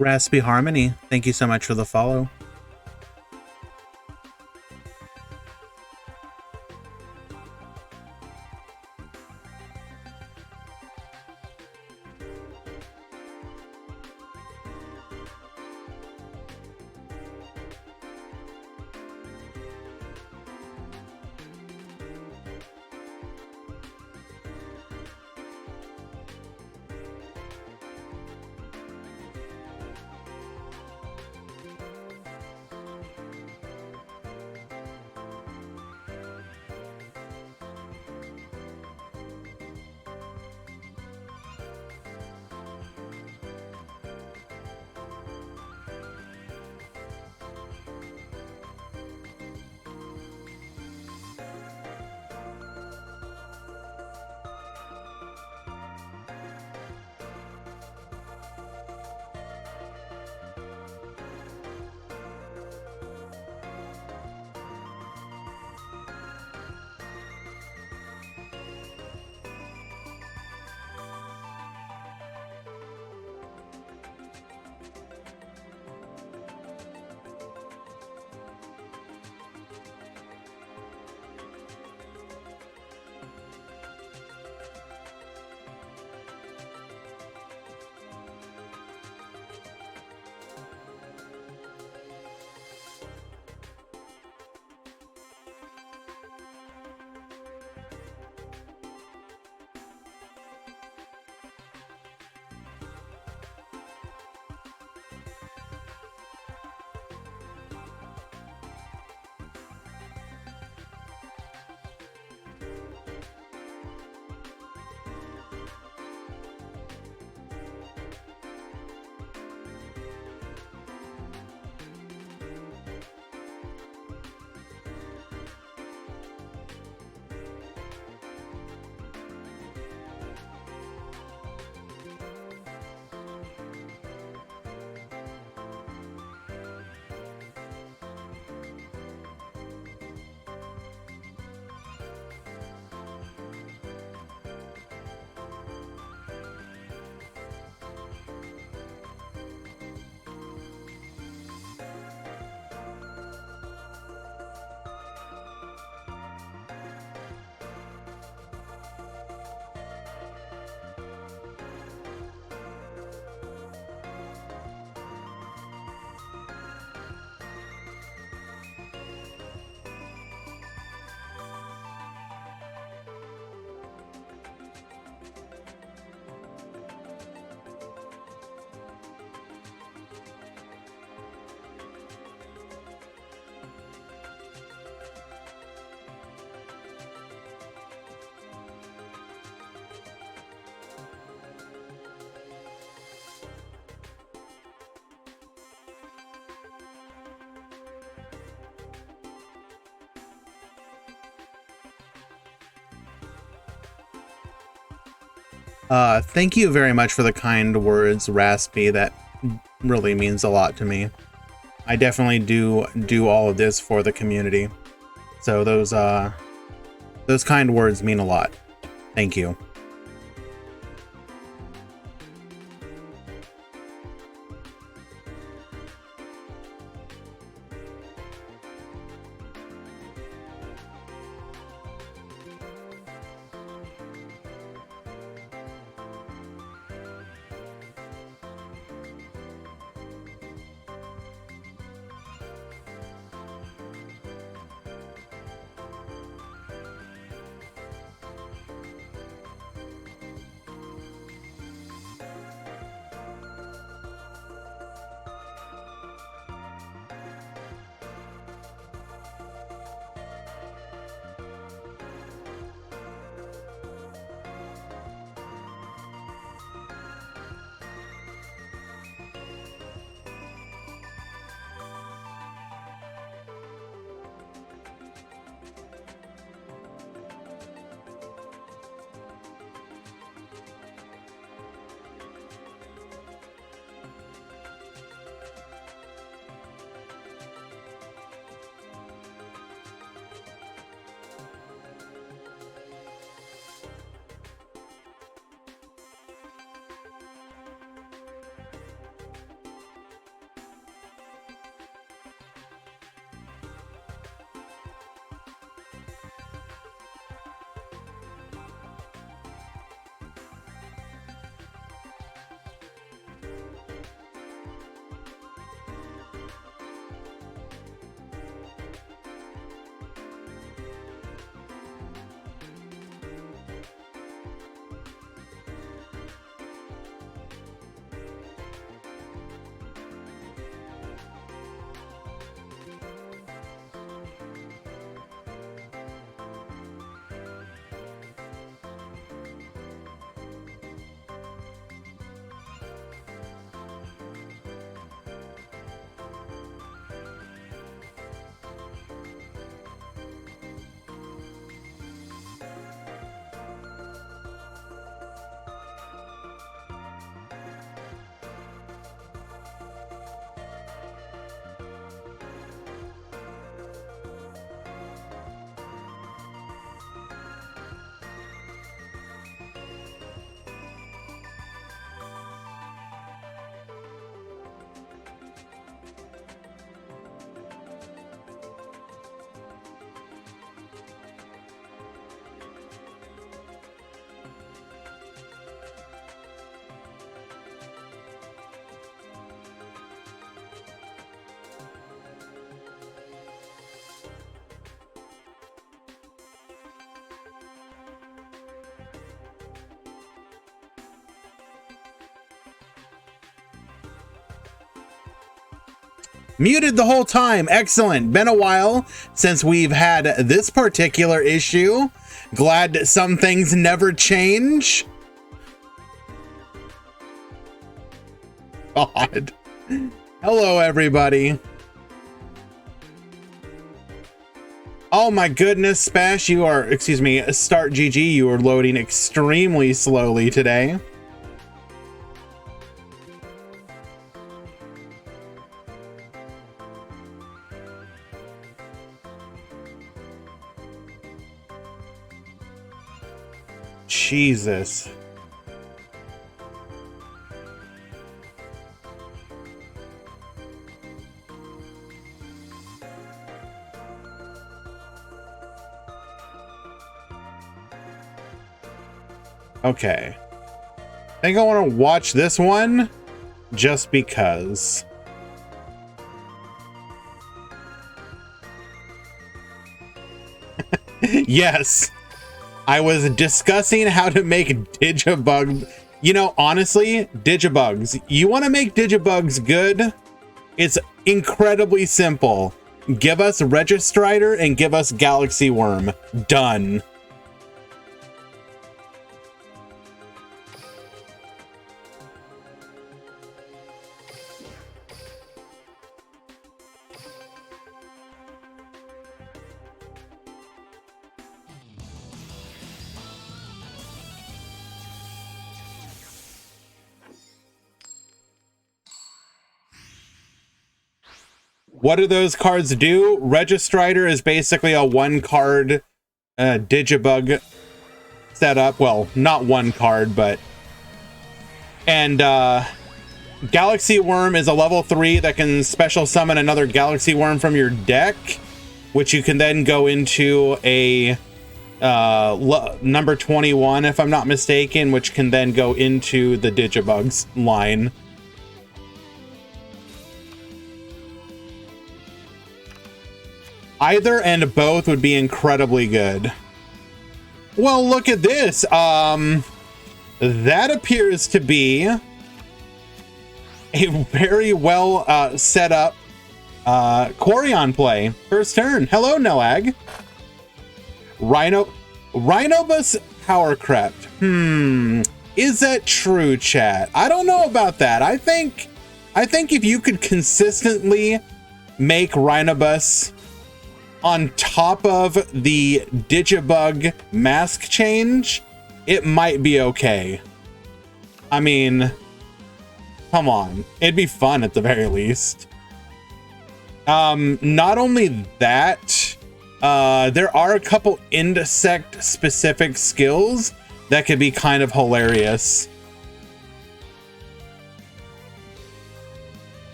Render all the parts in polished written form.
Raspy Harmony, thank you so much for the follow. Thank you very much for the kind words, Raspy. That really means a lot to me. I definitely do all of this for the community. So those kind words mean a lot. Thank you. Muted the whole time. Excellent. Been a while since we've had this particular issue. Glad that some things never change. God. Hello, everybody. Oh my goodness, Spash, you are, excuse me, Start GG, you are loading extremely slowly today. Jesus. Okay. I think I want to watch this one just because. Yes. I was discussing how to make Digibug. You know, honestly, Digibugs. You want to make Digibugs good? It's incredibly simple. Give us Registrider and give us Galaxy Worm. Done. What do those cards do? Registrider is basically a one card Digibug setup. Well, not one card, but... And Galaxy Worm is a level 3 that can special summon another Galaxy Worm from your deck, which you can then go into a number 21, if I'm not mistaken, which can then go into the Digibugs line. Either and both would be incredibly good. Well, look at this. That appears to be a very well set up Quarion play. First turn. Hello, Nelag. Rhinobus Power Crept. Is that true, chat? I don't know about that. I think if you could consistently make Rhinobus on top of the Digibug mask change, it might be okay. I mean, come on. It'd be fun at the very least. Not only that, there are a couple insect specific skills that could be kind of hilarious.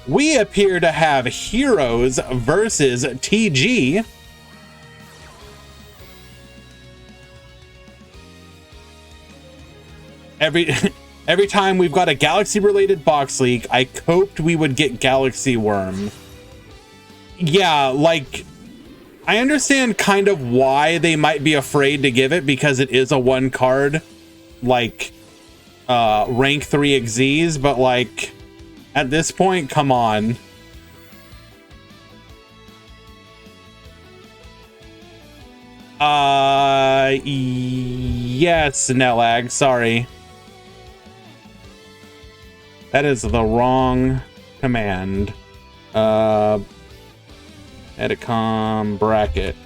We appear to have Heroes versus TG. Every time we've got a Galaxy-related box leak, I hoped we would get Galaxy Worm. Yeah, like, I understand kind of why they might be afraid to give it, because it is a one card, like, rank 3 Xyz, but like... At this point, come on. Yes, Nelag, sorry. That is the wrong command. Edicom bracket.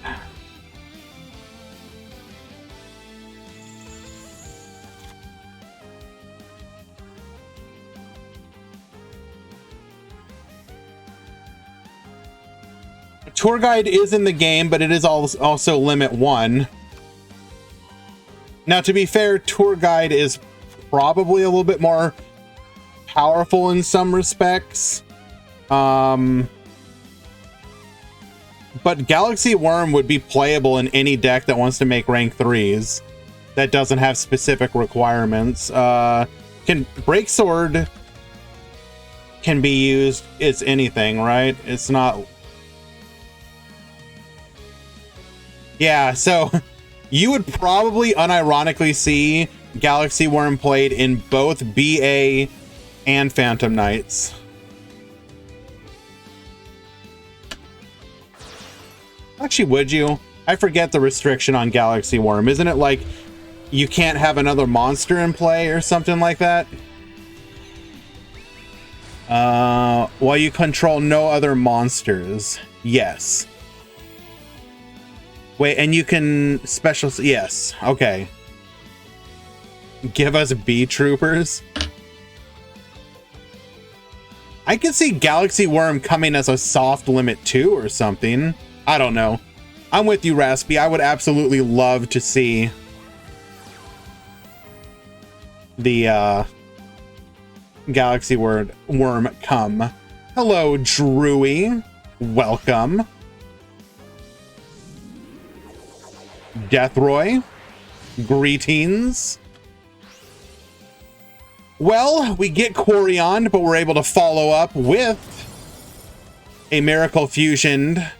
Tour guide is in the game, but it is also limit 1. Now, to be fair, tour guide is probably a little bit more powerful in some respects. But Galaxy Worm would be playable in any deck that wants to make rank 3s that doesn't have specific requirements. Break Sword can be used. It's anything, right? It's not... Yeah, so you would probably unironically see Galaxy Worm played in both BA and Phantom Knights. Actually, would you? I forget the restriction on Galaxy Worm. Isn't it like you can't have another monster in play or something like that? While you control no other monsters. Yes. Wait, and you can special... Yes. Okay. Give us bee troopers. I could see Galaxy Worm coming as a soft limit 2 or something. I don't know. I'm with you, Raspy. I would absolutely love to see the Galaxy Worm come. Hello, Drewy. Welcome. Deathroy. Greetings. Well, we get Quarion, but we're able to follow up with a Miracle Fusioned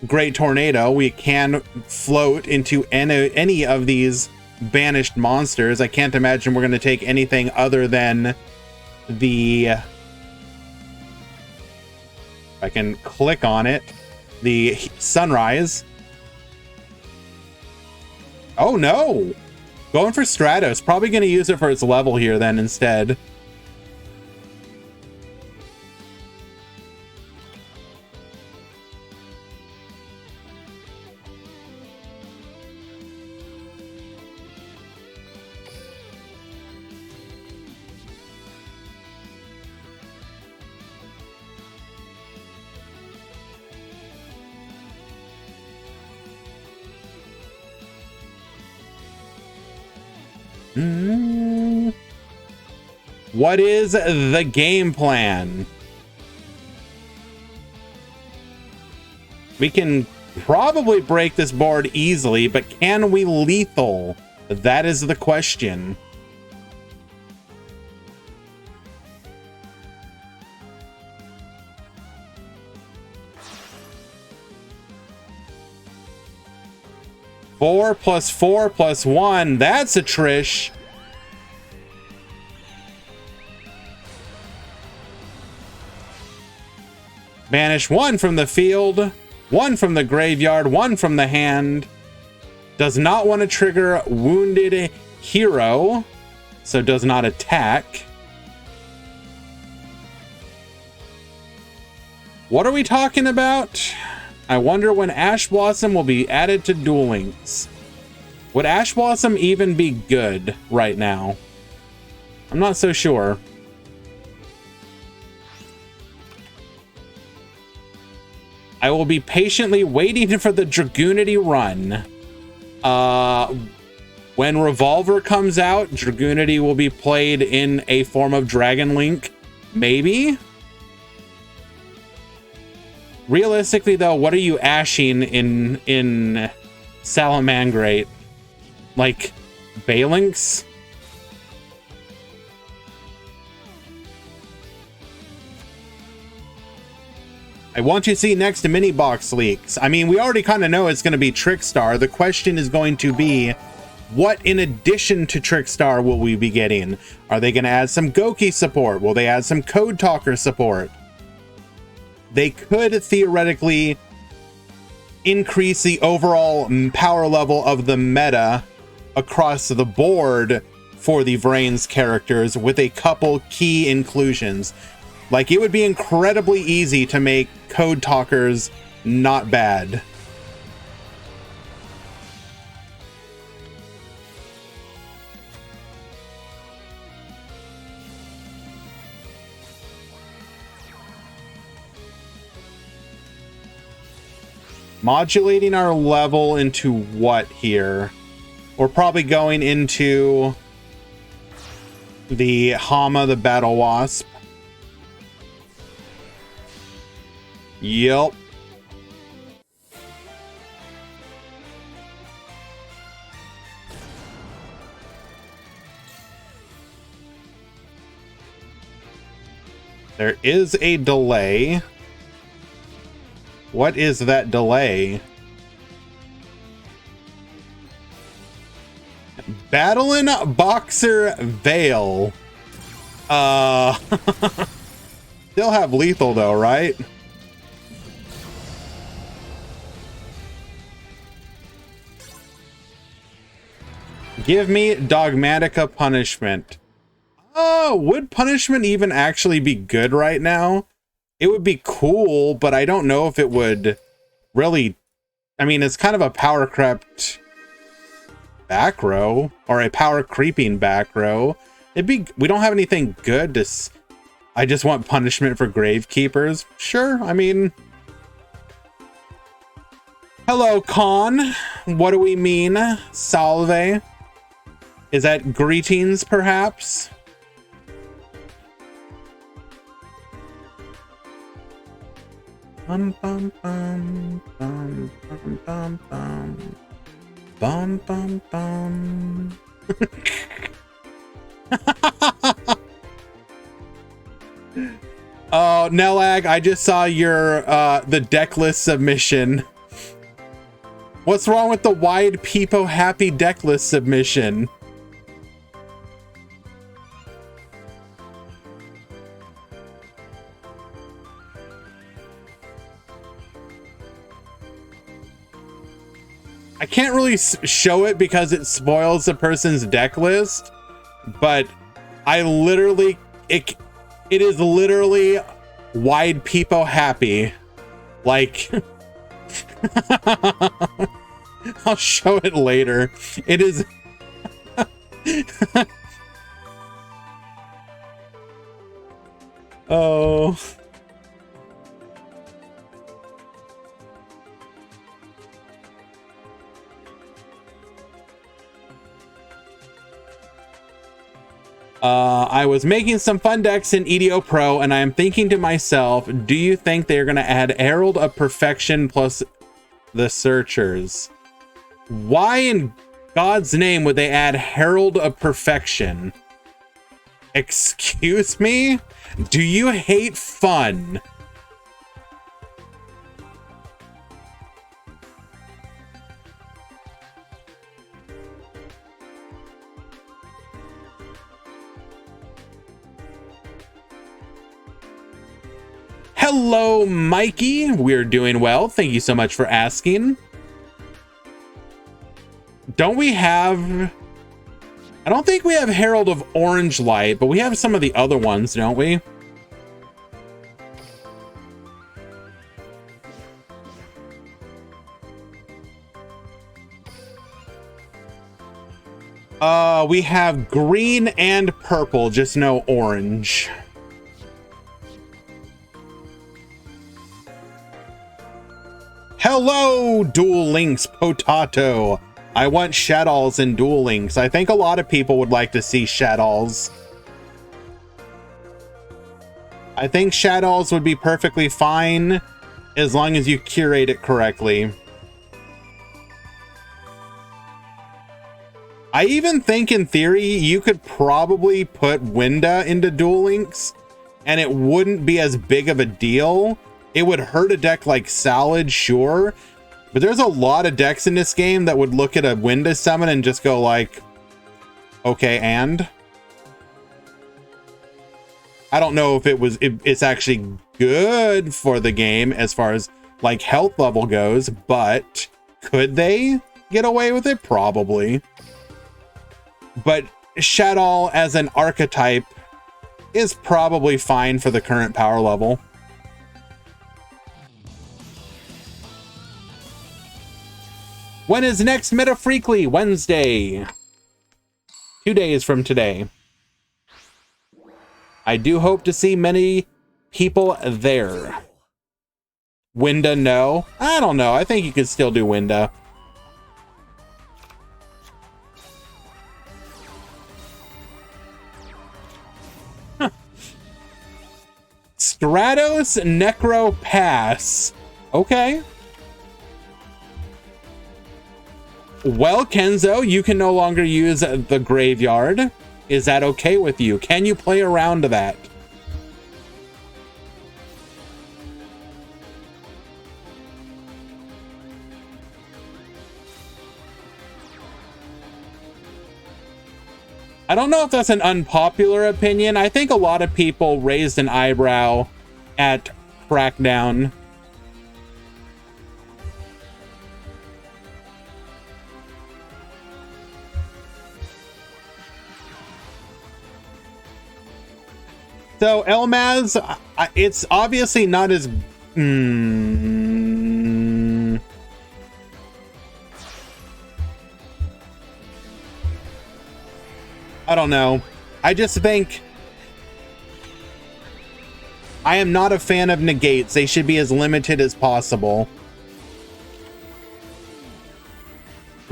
Great Tornado. We can float into any of these banished monsters. I can't imagine we're going to take anything other than the... I can click on it. The Sunrise. Oh no! Going for Stratos. Probably going to use it for its level here then instead. What is the game plan? We can probably break this board easily, but can we lethal? That is the question. Four plus 4 plus 1. That's a Trish. Banish 1 from the field, 1 from the graveyard, 1 from the hand. Does not want to trigger Wounded Hero, so does not attack. What are we talking about? I wonder when Ash Blossom will be added to Duel Links. Would Ash Blossom even be good right now? I'm not so sure. I will be patiently waiting for the Dragoonity run. When Revolver comes out, Dragoonity will be played in a form of Dragon Link. Maybe? Realistically, though, what are you ashing in Salamangrate? Like, Balinks? I want you to see next to mini box leaks. I mean, we already kind of know it's going to be Trickstar. The question is going to be, what in addition to Trickstar will we be getting? Are they going to add some Doki support? Will they add some Code Talker support? They could theoretically increase the overall power level of the meta across the board for the Vrains characters with a couple key inclusions. Like, it would be incredibly easy to make Code Talkers not bad. Modulating our level into what here? We're probably going into the Hama, the Battle Wasp. Yep. There is a delay. What is that delay? Battling Boxer Veil. Still have lethal though, right? Give me Dogmatica Punishment. Would Punishment even actually be good right now? It would be cool, but I don't know if it would really... I mean, it's kind of a power crept back row, or a power creeping back row. It'd be... We don't have anything good to... I just want Punishment for Gravekeepers. Sure, I mean... Hello, Con. What do we mean? Salve. Is that greetings, perhaps? Bum bum bum bum bum bum bum bum bum. Oh, Nelag, I just saw your the deck list submission. What's wrong with the wide peepo happy deck list submission? I can't really show it because it spoils the person's deck list, but I literally, it is literally wide peepo happy. Like, I'll show it later. It is. Oh. I was making some fun decks in EDO Pro, and I am thinking to myself, do you think they're going to add Herald of Perfection plus the Searchers? Why in God's name would they add Herald of Perfection? Excuse me? Do you hate fun? Hello, Mikey. We're doing well. Thank you so much for asking. Don't we have... I don't think we have Herald of Orange Light, but we have some of the other ones, don't we? We have green and purple, just no orange. Hello, Duel Links Potato. I want Shaddolls in Duel Links. I think a lot of people would like to see Shaddolls. I think Shaddolls would be perfectly fine as long as you curate it correctly. I even think in theory you could probably put Winda into Duel Links and it wouldn't be as big of a deal. It would hurt a deck like Salad, sure, but there's a lot of decks in this game that would look at a Winda summon and just go like, okay, and? I don't know if it's actually good for the game as far as like health level goes, but could they get away with it? Probably. But Shadow as an archetype is probably fine for the current power level. When is next Meta Freakly? Wednesday. 2 days from today. I do hope to see many people there. Winda, no. I don't know. I think you could still do Winda. Stratos Necro Pass. Okay. Well, Kenzo, you can no longer use the graveyard. Is that okay with you? Can you play around that? I don't know if that's an unpopular opinion. I think a lot of people raised an eyebrow at Crackdown. So Elmaz, it's obviously not as... I don't know. I just think... I am not a fan of negates. They should be as limited as possible.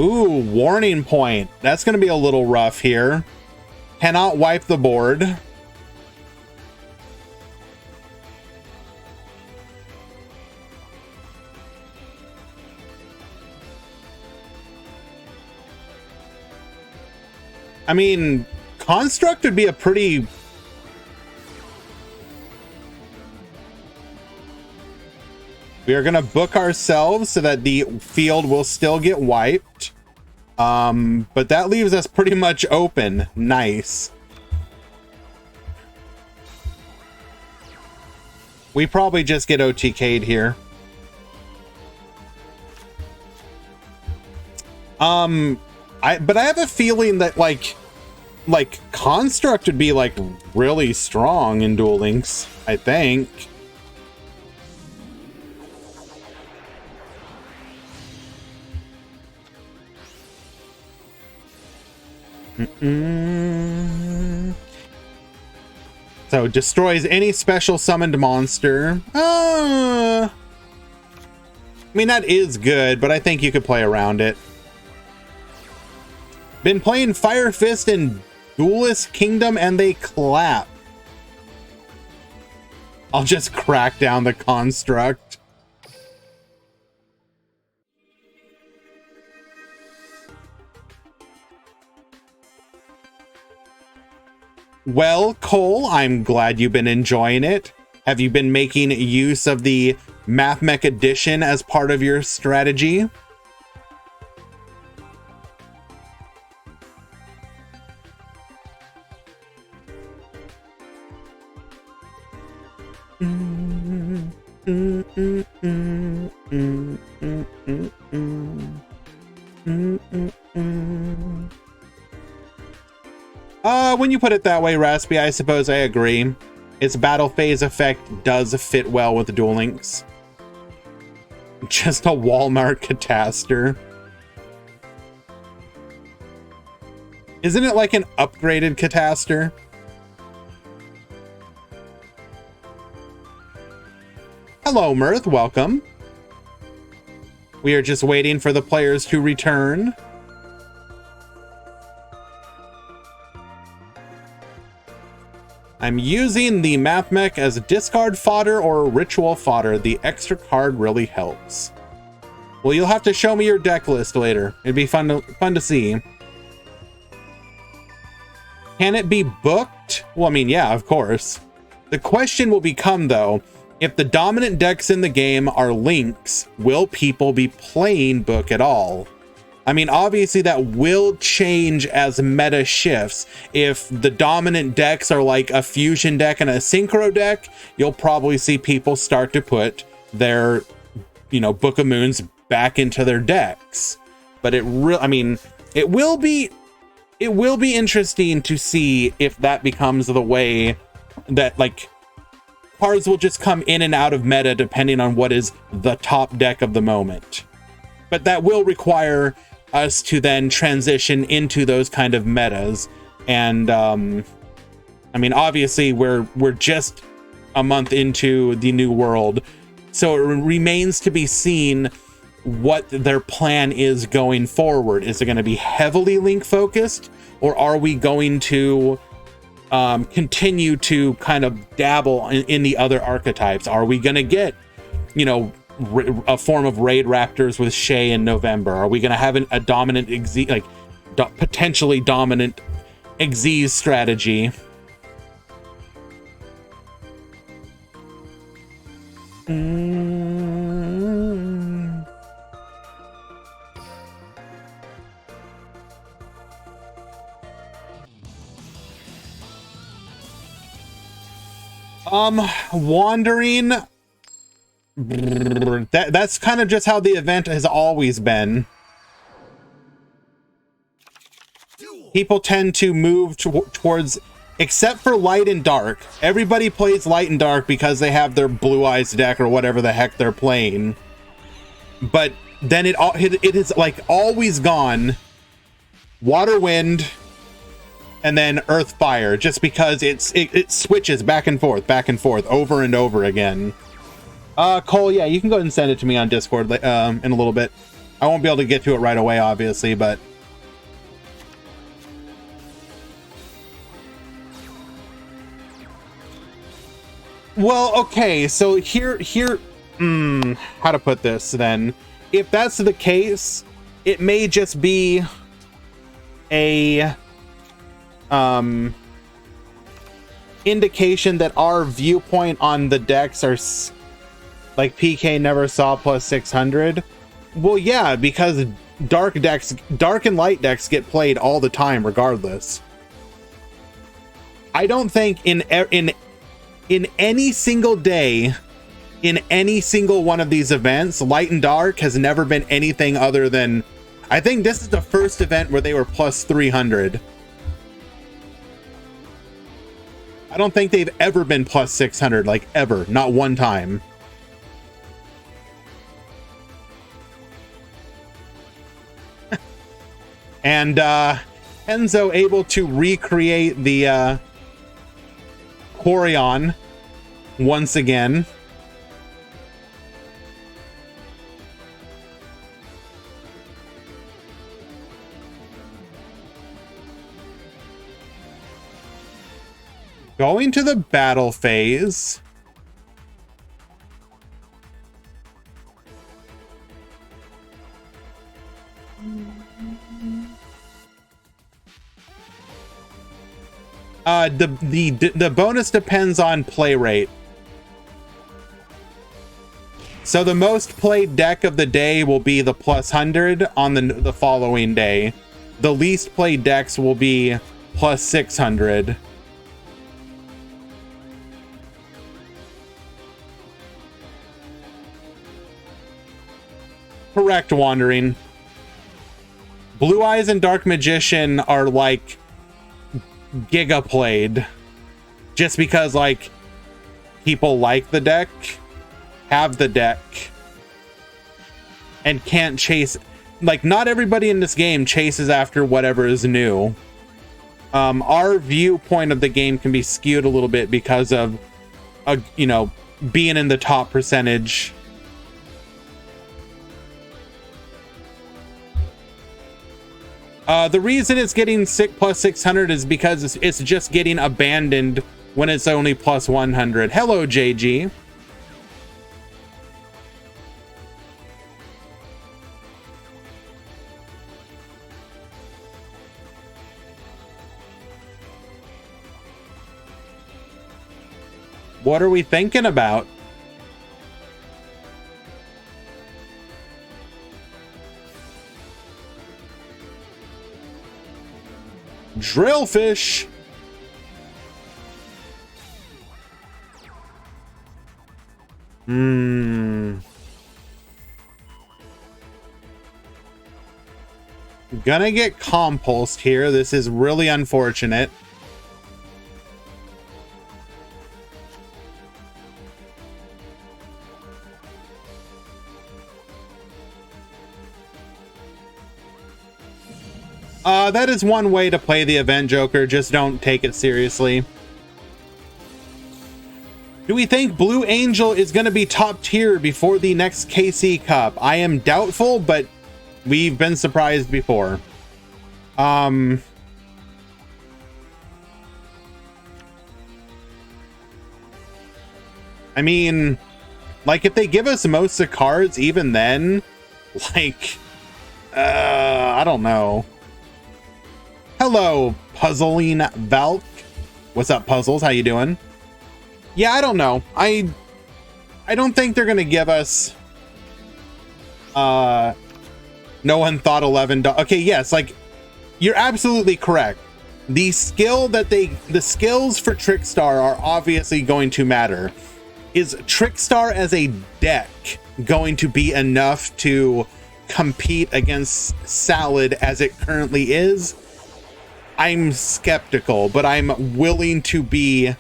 Ooh, warning point. That's going to be a little rough here. Cannot wipe the board. I mean, Construct would be a pretty... We are going to book ourselves so that the field will still get wiped. But that leaves us pretty much open. Nice. We probably just get OTK'd here. But I have a feeling that like Construct would be like really strong in Duel Links, I think. So destroys any special summoned monster. I mean, that is good, but I think you could play around it. Been playing Fire Fist and Duelist Kingdom and they clap. I'll just crack down the Construct. Well, Cole, I'm glad you've been enjoying it. Have you been making use of the Math Mech Edition as part of your strategy? When you put it that way, Raspy, I suppose I agree. Its battle phase effect does fit well with Duel Links. Just a Walmart Cataster. Isn't it like an upgraded Cataster? Hello, Mirth. Welcome. We are just waiting for the players to return. I'm using the Math Mech as a discard fodder or a ritual fodder. The extra card really helps. Well, you'll have to show me your deck list later. It'd be fun to see. Can it be booked? Well, I mean, yeah, of course. The question will become, though, if the dominant decks in the game are links, will people be playing book at all? I mean, obviously that will change as meta shifts. If the dominant decks are like a fusion deck and a synchro deck, you'll probably see people start to put their, Book of Moons back into their decks. But it will be interesting to see if that becomes the way that like cards will just come in and out of meta depending on what is the top deck of the moment. But that will require us to then transition into those kind of metas. And I mean, obviously we're just a month into the new world, so it remains to be seen what their plan is going forward. Is it going to be heavily link focused, or are we going to continue to kind of dabble in the other archetypes? Are we going to get, a form of Raid Raptors with Shay in November? Are we going to have a dominant potentially dominant Xyz strategy? Wandering. That's kind of just how the event has always been. People tend to move towards, except for light and dark. Everybody plays light and dark because they have their Blue Eyes deck or whatever the heck they're playing. But then it is like always gone water, wind, and then earth, fire, just because it switches back and forth over and over again. Cole, yeah, you can go ahead and send it to me on Discord in a little bit. I won't be able to get to it right away, obviously, but well, okay, so here, how to put this then? If that's the case, it may just be a indication that our viewpoint on the decks are like PK never saw plus 600. Well, yeah, because dark and light decks get played all the time regardless. I don't think in any single day, in any single one of these events, light and dark has never been anything other than, I think this is the first event where they were plus 300. I don't think they've ever been plus 600, like ever, not one time. And Enzo able to recreate the Quarion once again. Going to the battle phase. The bonus depends on play rate. So the most played deck of the day will be the plus 100 on the following day. The least played decks will be plus 600. Correct, Wandering. Blue Eyes and Dark Magician are like giga played just because like people like the deck, have the deck, and can't chase. Like, not everybody in this game chases after whatever is new. Our viewpoint of the game can be skewed a little bit because of you know, being in the top percentage. The reason it's getting plus 600 is because it's just getting abandoned when it's only plus 100. Hello, JG. What are we thinking about? Drillfish. Gonna get compulsed here. This is really unfortunate. That is one way to play the event, Joker. Just don't take it seriously. Do we think Blue Angel is going to be top tier before the next KC Cup? I am doubtful, but we've been surprised before. I mean, like, if they give us most of the cards, even then, like, I don't know. Hello, Puzzling Valk. What's up, Puzzles? How you doing? Yeah, I don't know. I don't think they're gonna give us no one thought 11. Okay, yes, like, you're absolutely correct. the skills for Trickstar are obviously going to matter. Is Trickstar as a deck going to be enough to compete against Salad as it currently is? I'm skeptical, but I'm willing to be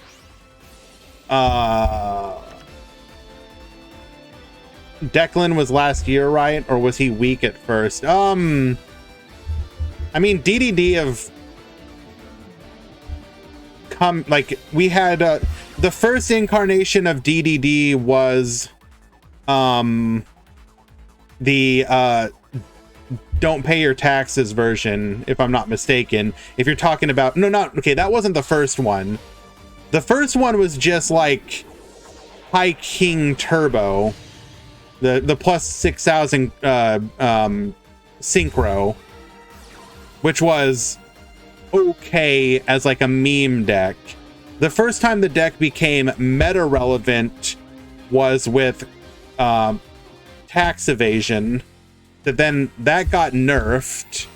Declan was last year, right? Or was he weak at first? I mean, DDD have come, like, we had the first incarnation of DDD was the don't pay your taxes version, if I'm not mistaken. If you're talking about, okay, that wasn't the first one. The first one was just like High King Turbo, the plus 6,000 synchro, which was okay as like a meme deck. The first time the deck became meta relevant was with tax evasion. Then that got nerfed.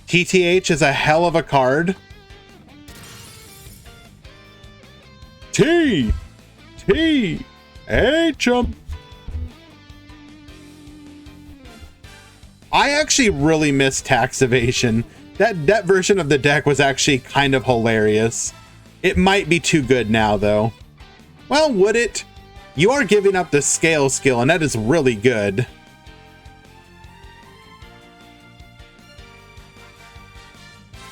TTH is a hell of a card. TTH. I actually really miss tax evasion. That version of the deck was actually kind of hilarious. It might be too good now, though. Well, would it? You are giving up the scale skill, and that is really good.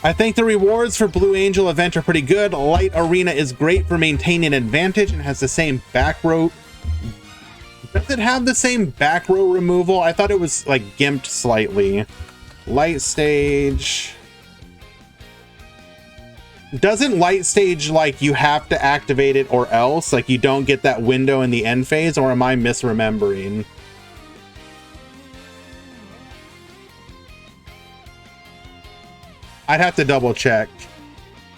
I think the rewards for Blue Angel event are pretty good. Light Arena is great for maintaining advantage and has the same back row. Does it have the same back row removal? I thought it was like gimped slightly. Light Stage. Doesn't Light Stage, like, you have to activate it or else? Like, you don't get that window in the end phase, or am I misremembering? I'd have to double check.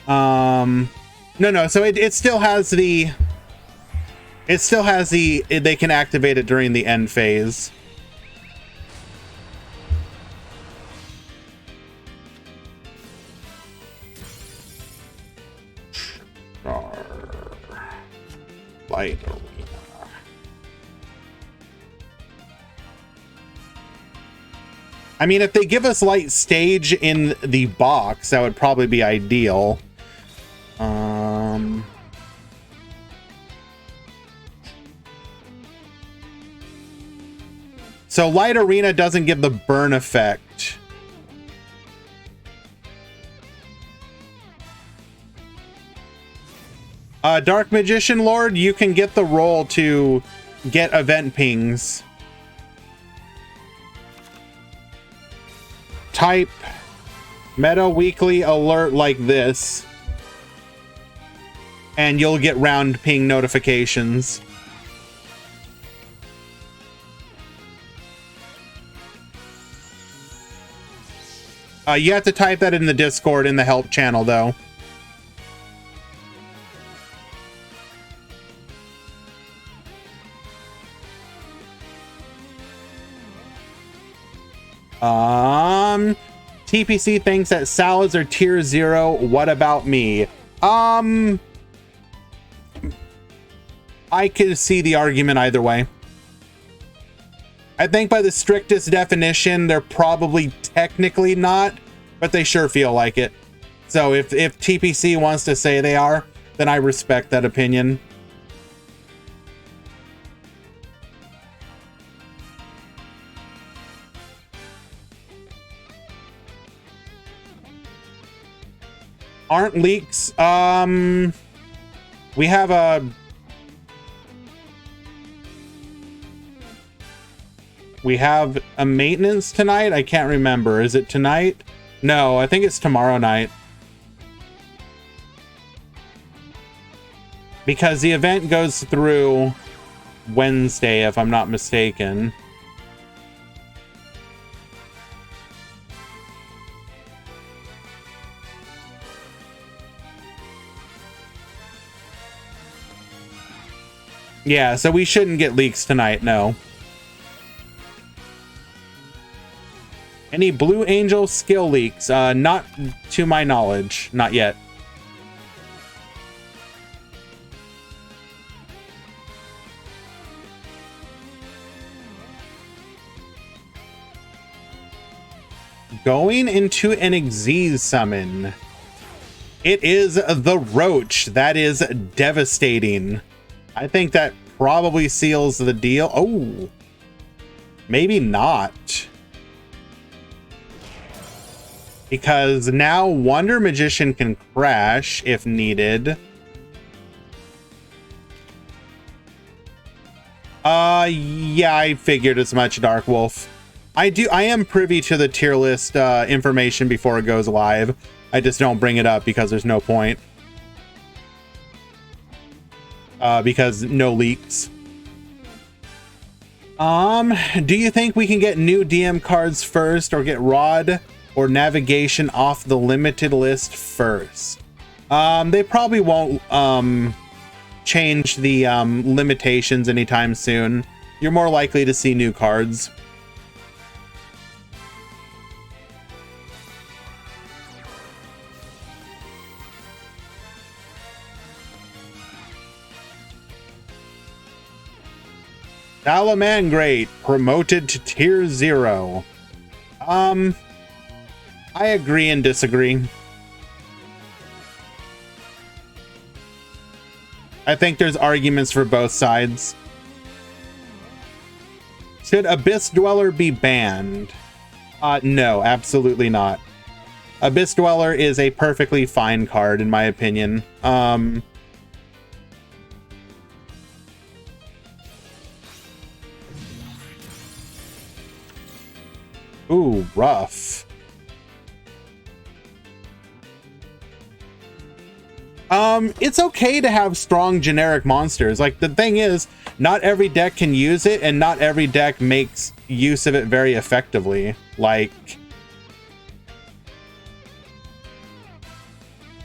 No, so it still has the... It still has the... They can activate it during the end phase. Light Arena. I mean, if they give us Light Stage in the box, that would probably be ideal. So Light Arena doesn't give the burn effect. Dark Magician Lord, you can get the roll to get event pings. Type Meta Weekly Alert like this, and you'll get round ping notifications. You have to type that in the Discord in the help channel, though. TPC thinks that salads are tier 0. What about me? I could see the argument either way. I think by the strictest definition, they're probably technically not, but they sure feel like it. So if TPC wants to say they are, then I respect that opinion. Aren't leaks? We have a... We have a maintenance tonight? I can't remember. Is it tonight? No, I think it's tomorrow night. Because the event goes through Wednesday, if I'm not mistaken. Yeah, so we shouldn't get leaks tonight, no. Any Blue Angel skill leaks? Not to my knowledge. Not yet. Going into an Xyz summon. It is the Roach. That is devastating. I think that probably seals the deal. Oh, maybe not. Because now Wonder Magician can crash if needed. Yeah, I figured as much, Dark Wolf. I am privy to the tier list information before it goes live. I just don't bring it up because there's no point. Because no leaks. Do you think we can get new DM cards first, or get Rod or Navigation off the limited list first? They probably won't change the limitations anytime soon. You're more likely to see new cards. Salamangreat promoted to tier 0. I agree and disagree. I think there's arguments for both sides. Should Abyss Dweller be banned? No, absolutely not. Abyss Dweller is a perfectly fine card in my opinion. Ooh, rough. It's okay to have strong generic monsters. Like, the thing is, not every deck can use it, and not every deck makes use of it very effectively. Like,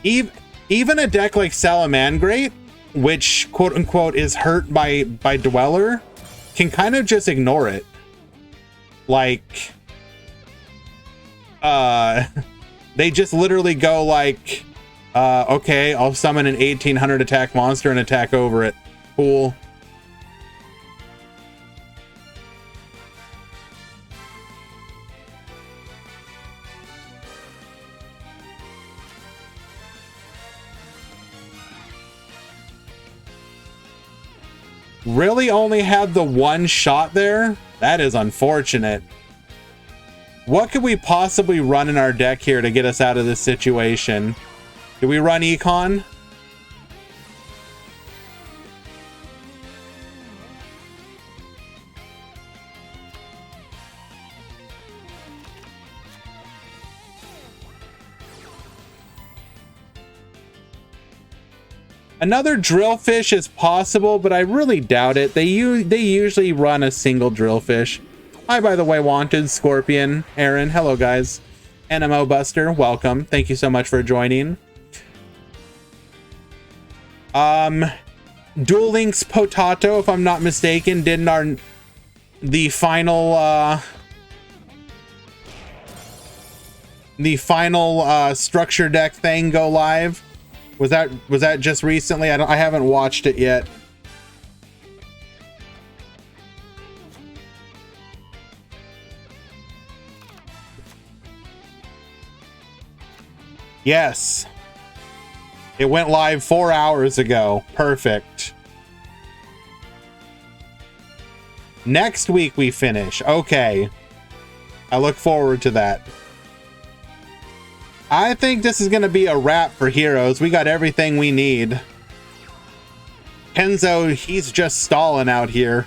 even a deck like Salamangreat, which quote unquote is hurt by Dweller, can kind of just ignore it. Like, they just literally go like, okay, I'll summon an 1800 attack monster and attack over it. Cool. Really only had the one shot there? That is unfortunate. What could we possibly run in our deck here to get us out of this situation? Do we run Econ? Another Drillfish is possible, but I really doubt it. They usually run a single Drillfish. Hi, by the way, Wanted, Scorpion, Aaron. Hello, guys. NMO Buster, welcome. Thank you so much for joining. Duel Links Potato, if I'm not mistaken, didn't the final structure deck thing go live? Was that just recently? I haven't watched it yet. Yes. It went live 4 hours ago. Perfect. Next week we finish. Okay. I look forward to that. I think this is going to be a wrap for Heroes. We got everything we need. Kenzo, he's just stalling out here.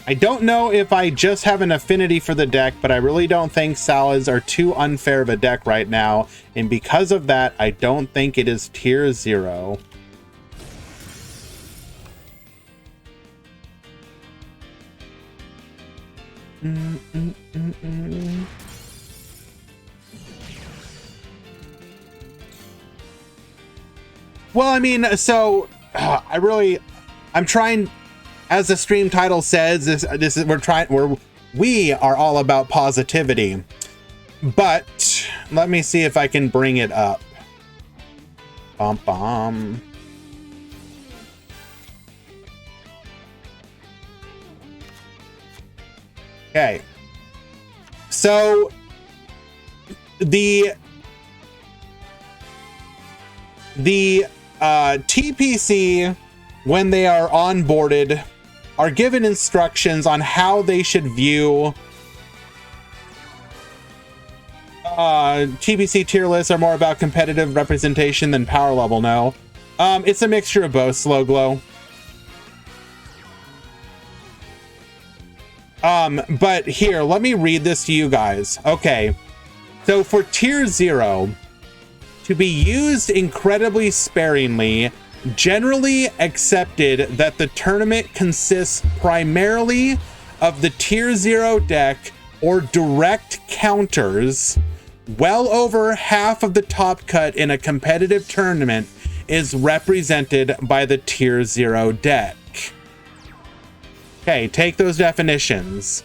I don't know if I just have an affinity for the deck, but I really don't think Salads are too unfair of a deck right now. And because of that, I don't think it is tier 0. Well, I mean, so I'm trying, as the stream title says, this is we are all about positivity. But let me see if I can bring it up. Bum bum. Okay. So the TPC, when they are onboarded, are given instructions on how they should view TPC tier lists are more about competitive representation than power level. No, it's a mixture of both, Slow Glow. But here, let me read this to you guys. Okay, so for tier 0 to be used incredibly sparingly, generally accepted that the tournament consists primarily of the tier 0 deck or direct counters. Well over half of the top cut in a competitive tournament is represented by the tier 0 deck. Okay, take those definitions.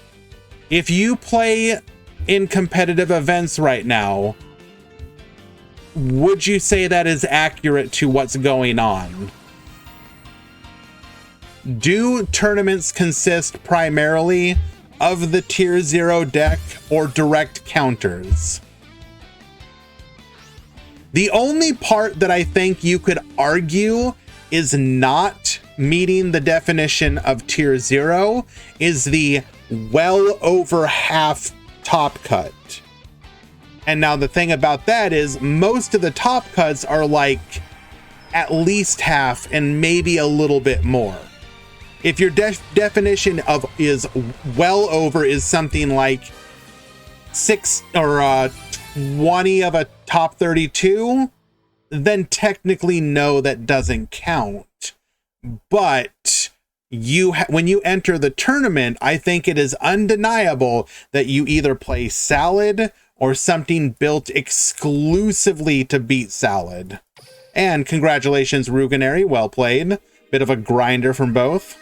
If you play in competitive events right now, would you say that is accurate to what's going on? Do tournaments consist primarily of the tier 0 deck or direct counters? The only part that I think you could argue is not meeting the definition of tier 0 is the well over half top cut. And now the thing about that is most of the top cuts are like at least half and maybe a little bit more. If your definition of is well over is something like 6 or 20 of a top 32, then technically no, that doesn't count. But when you enter the tournament, I think it is undeniable that you either play Salad or something built exclusively to beat Salad. And congratulations, Ruganary, well played. Bit of a grinder from both.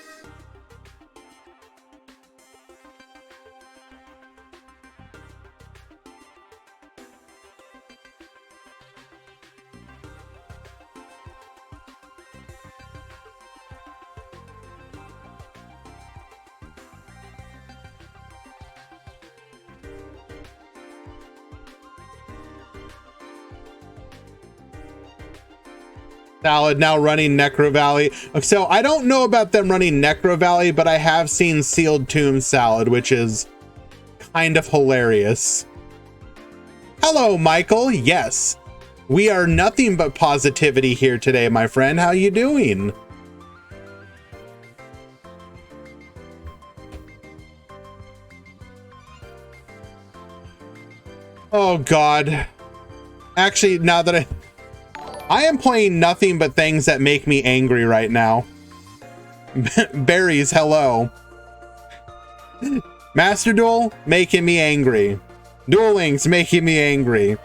Salad now running Necro Valley. So I don't know about them running Necro Valley, but I have seen Sealed Tomb Salad, which is kind of hilarious. Hello, Michael. Yes, we are nothing but positivity here today, my friend. How you doing? Oh, God. Actually, now that I am playing nothing but things that make me angry right now. Berries, hello. Master Duel, making me angry. Duel Links, making me angry.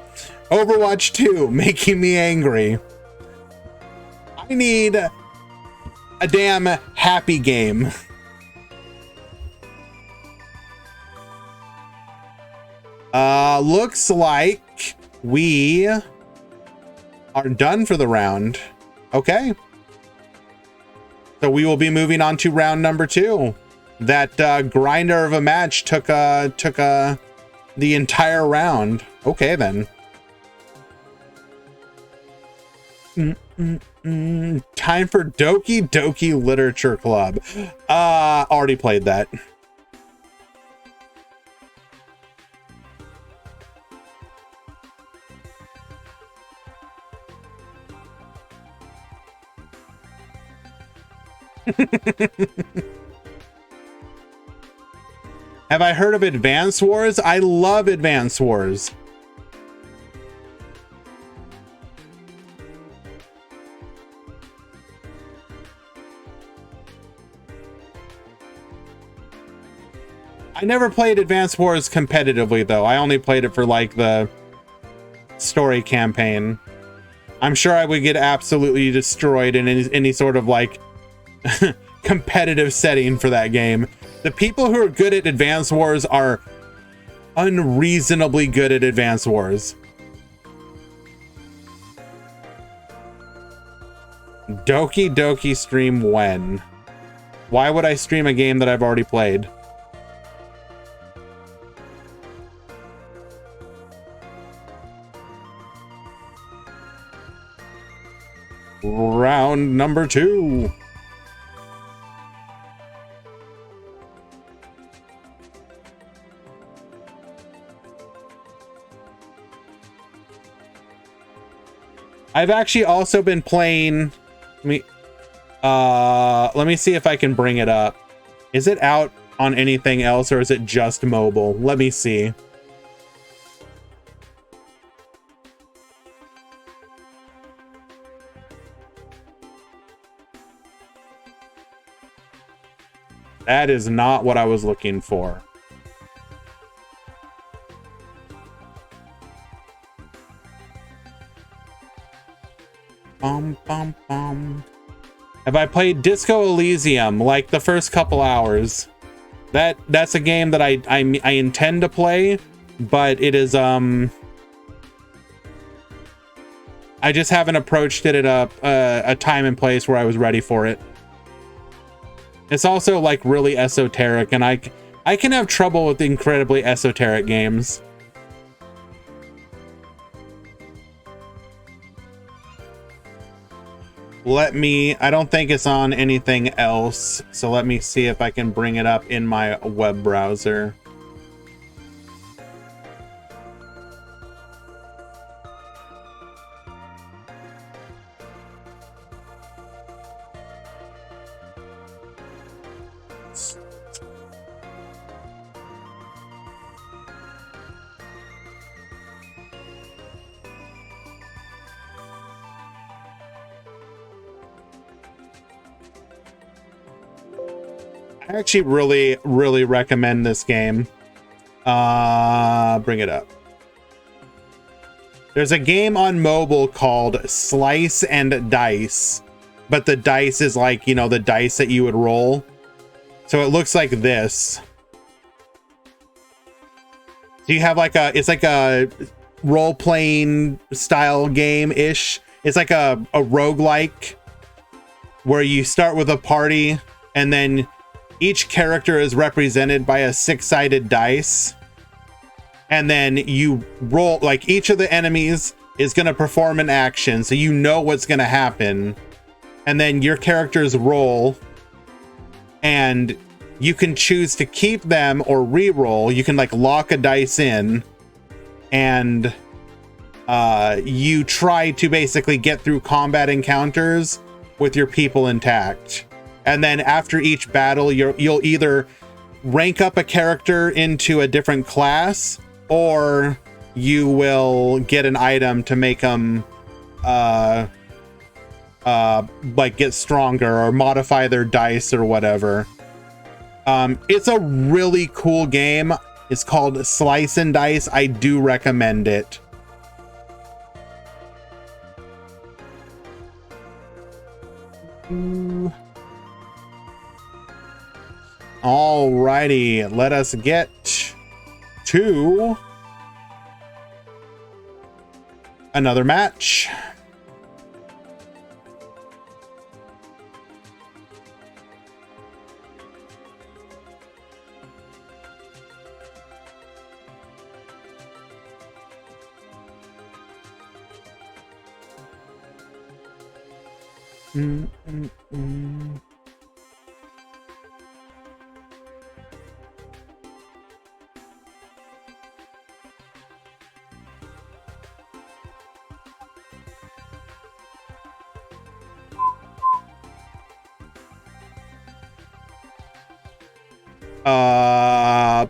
Overwatch 2, making me angry. I need a damn happy game. Looks like we are done for the round. Okay. So we will be moving on to round number 2. That grinder of a match took the entire round. Okay then. Time for Doki Literature Club. Already played that. Have I heard of Advance Wars? I love Advance Wars. I never played Advance Wars competitively, though. I only played it for, like, the story campaign. I'm sure I would get absolutely destroyed in any sort of like competitive setting for that game. The people who are good at Advance Wars are unreasonably good at Advance Wars. Doki stream when? Why would I stream a game that I've already played? Round number 2. I've actually also been playing. Let me see if I can bring it up. Is it out on anything else or is it just mobile? Let me see. That is not what I was looking for. Have I played Disco Elysium like the first couple hours? That's a game that I intend to play, but it is I just haven't approached it at a time and place where I was ready for it. It's also like really esoteric, and I can have trouble with incredibly esoteric games. I don't think it's on anything else, so let me see if I can bring it up in my web browser. I actually really recommend this game. Bring it up. There's a game on mobile called Slice and Dice, but the dice is like, you know, the dice that you would roll. So it looks like this. So you have like it's like a role-playing style game-ish. It's like a roguelike where you start with a party and then each character is represented by a 6-sided dice. And then you roll, like each of the enemies is going to perform an action. So you know what's going to happen. And then your characters roll. And you can choose to keep them or re-roll. You can like lock a dice in. And you try to basically get through combat encounters with your people intact. And then after each battle, you'll either rank up a character into a different class, or you will get an item to make them like get stronger or modify their dice or whatever. It's a really cool game. It's called Slice and Dice. I do recommend it. Alrighty, let us get to another match.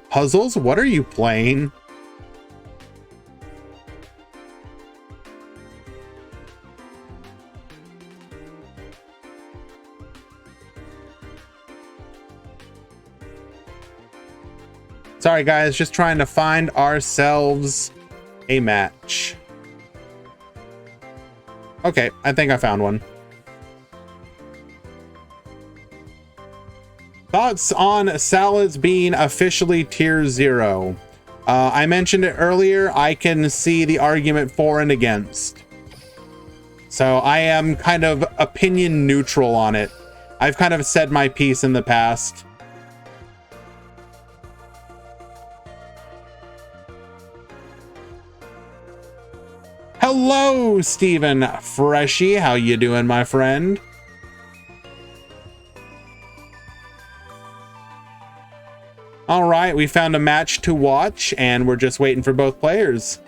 Puzzles? What are you playing? Sorry guys, just trying to find ourselves a match. Okay, I think I found one. Thoughts on salads being officially tier 0? I mentioned it earlier. I can see the argument for and against. So I am kind of opinion neutral on it. I've kind of said my piece in the past. Hello, Stephen Freshie. How you doing, my friend? All right, we found a match to watch, and we're just waiting for both players.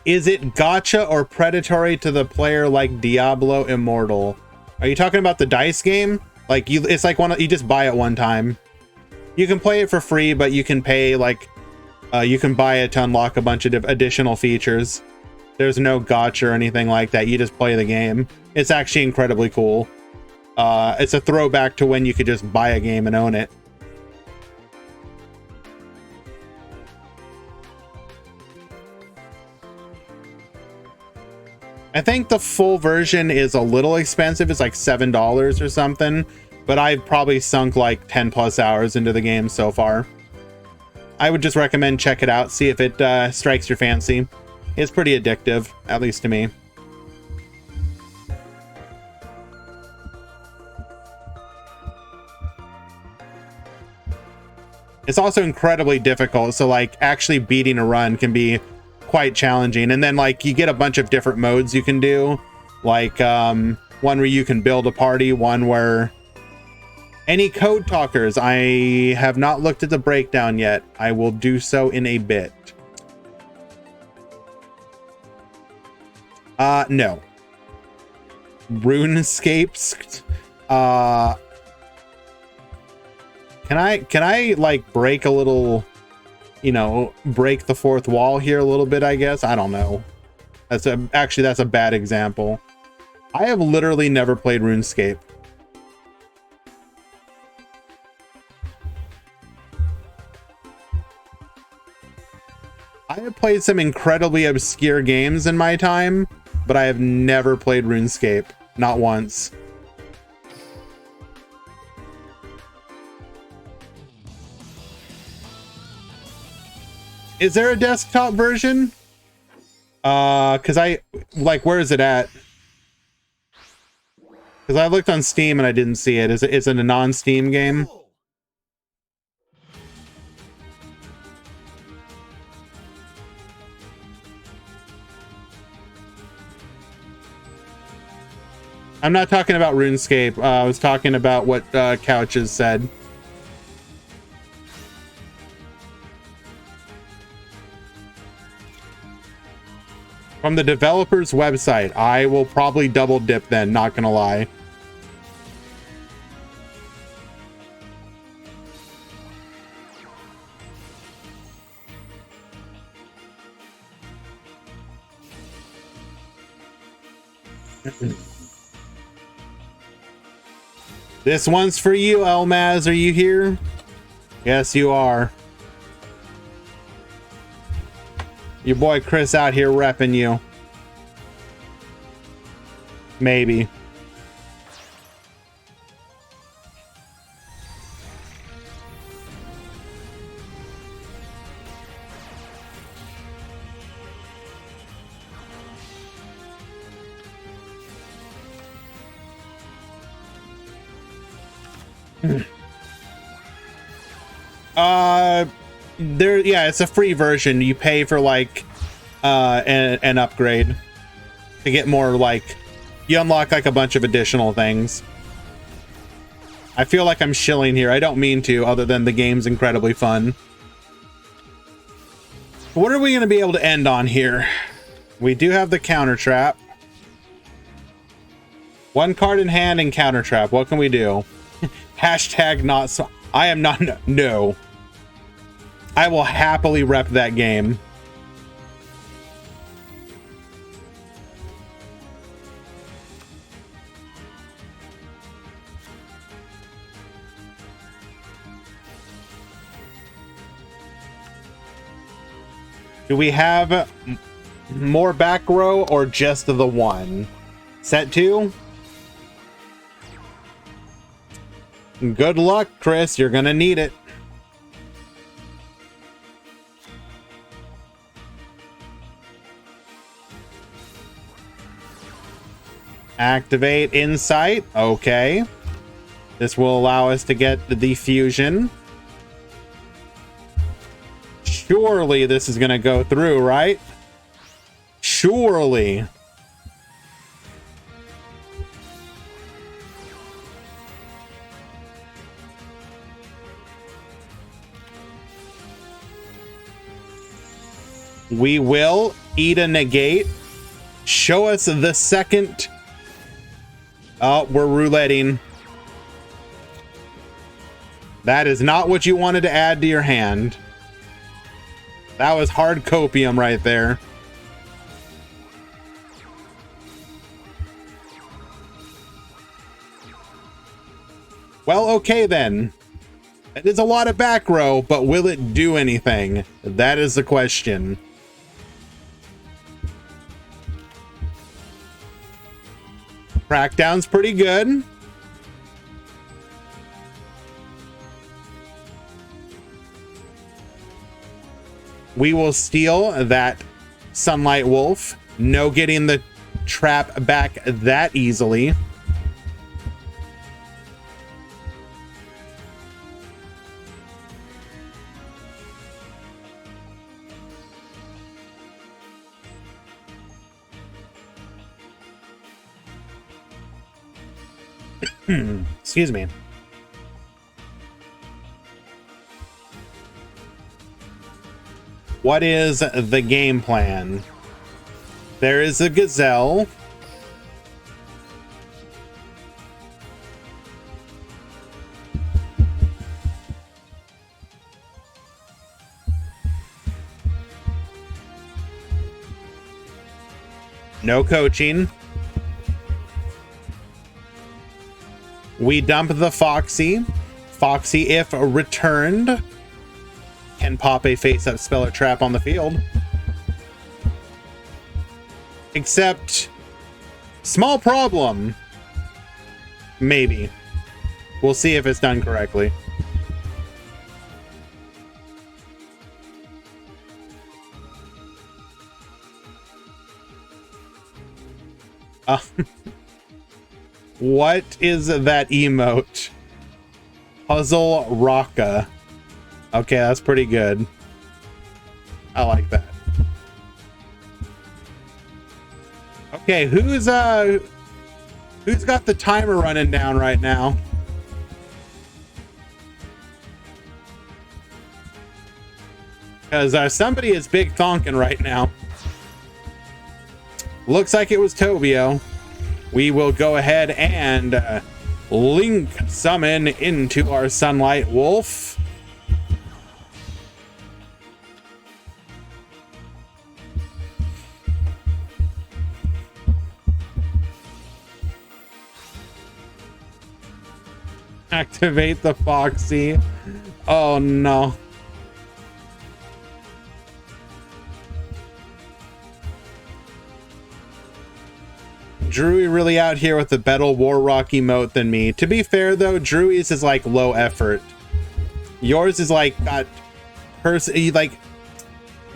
Is it gacha or predatory to the player like Diablo Immortal? Are you talking about the dice game? Like it's like you just buy it one time. You can play it for free, but you can pay you can buy it to unlock a bunch of additional features. There's no gacha or anything like that. You just play the game. It's actually incredibly cool. It's a throwback to when you could just buy a game and own it. I think the full version is a little expensive. It's like $7 or something, but I've probably sunk like 10 plus hours into the game so far. I would just recommend check it out, see if it strikes your fancy. It's pretty addictive, at least to me. It's also incredibly difficult, so like actually beating a run can be quite challenging. And then like you get a bunch of different modes you can do, like one where you can build a party, one where any code talkers. I have not looked at the breakdown yet. I will do so in a bit. No. RuneScapes. Can I like break a little, you know, break the fourth wall here a little bit, I guess? I don't know. That's a bad example. I have literally never played RuneScape. I have played some incredibly obscure games in my time, but I have never played RuneScape. Not once. Is there a desktop version? Cause where is it at? Cause I looked on Steam and I didn't see it. Is it a non-Steam game? I'm not talking about RuneScape. I was talking about what Couches said. From the developer's website. I will probably double dip then, not gonna lie. This one's for you, Elmaz. Are you here? Yes, you are. Your boy Chris out here repping you. Maybe. Yeah, it's a free version. You pay for like an upgrade to get more, like you unlock like a bunch of additional things. I feel like I'm shilling here. I don't mean to, other than the game's incredibly fun. What are we going to be able to end on here? We do have the counter trap. One card in hand and counter trap. What can we do? Hashtag not so. I am not. No. I will happily rep that game. Do we have more back row or just the one? Set 2? Good luck, Chris. You're gonna need it. Activate Insight. Okay. This will allow us to get the fusion. Surely this is going to go through, right? Surely. We will eat a negate. Show us the second. Oh, we're rouletting. That is not what you wanted to add to your hand. That was hard copium right there. Well, okay then. It is a lot of back row, but will it do anything? That is the question. Crackdown's pretty good. We will steal that Sunlight Wolf. No getting the trap back that easily. Excuse me. What is the game plan? There is a gazelle. No coaching. We dump the Foxy. Foxy, if returned, can pop a face-up Speller Trap on the field. Except, small problem. Maybe. We'll see if it's done correctly. What is that emote? Puzzle Rocka. Okay, that's pretty good. I like that. Okay, who's got the timer running down right now? Because somebody is big thonking right now. Looks like it was Tobio. We will go ahead and link summon into our Sunlight Wolf. Activate the Foxy. Oh no. Drewy really out here with the better Warrock emote than me. To be fair though, Drewy's is like low effort. Yours is like got like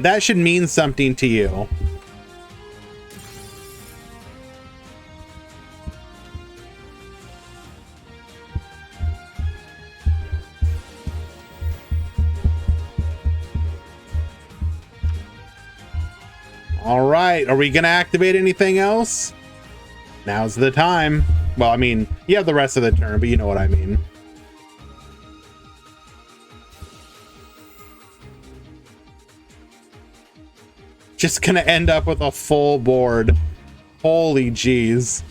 that should mean something to you. All right, are we gonna activate anything else? Now's the time. Well, I mean, you have the rest of the turn, but you know what I mean. Just gonna end up with a full board. Holy jeez.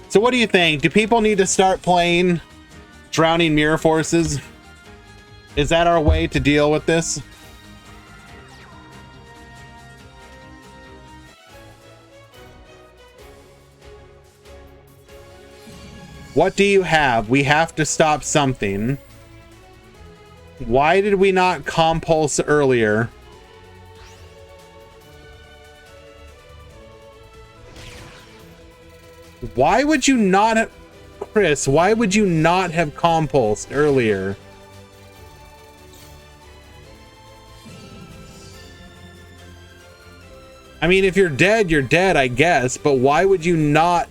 So what do you think? Do people need to start playing Drowning Mirror Forces? Is that our way to deal with this? What do you have? We have to stop something. Why did we not compulse earlier? Why would you not have... Chris, why would you not have compulsed earlier? I mean, if you're dead, I guess. But why would you not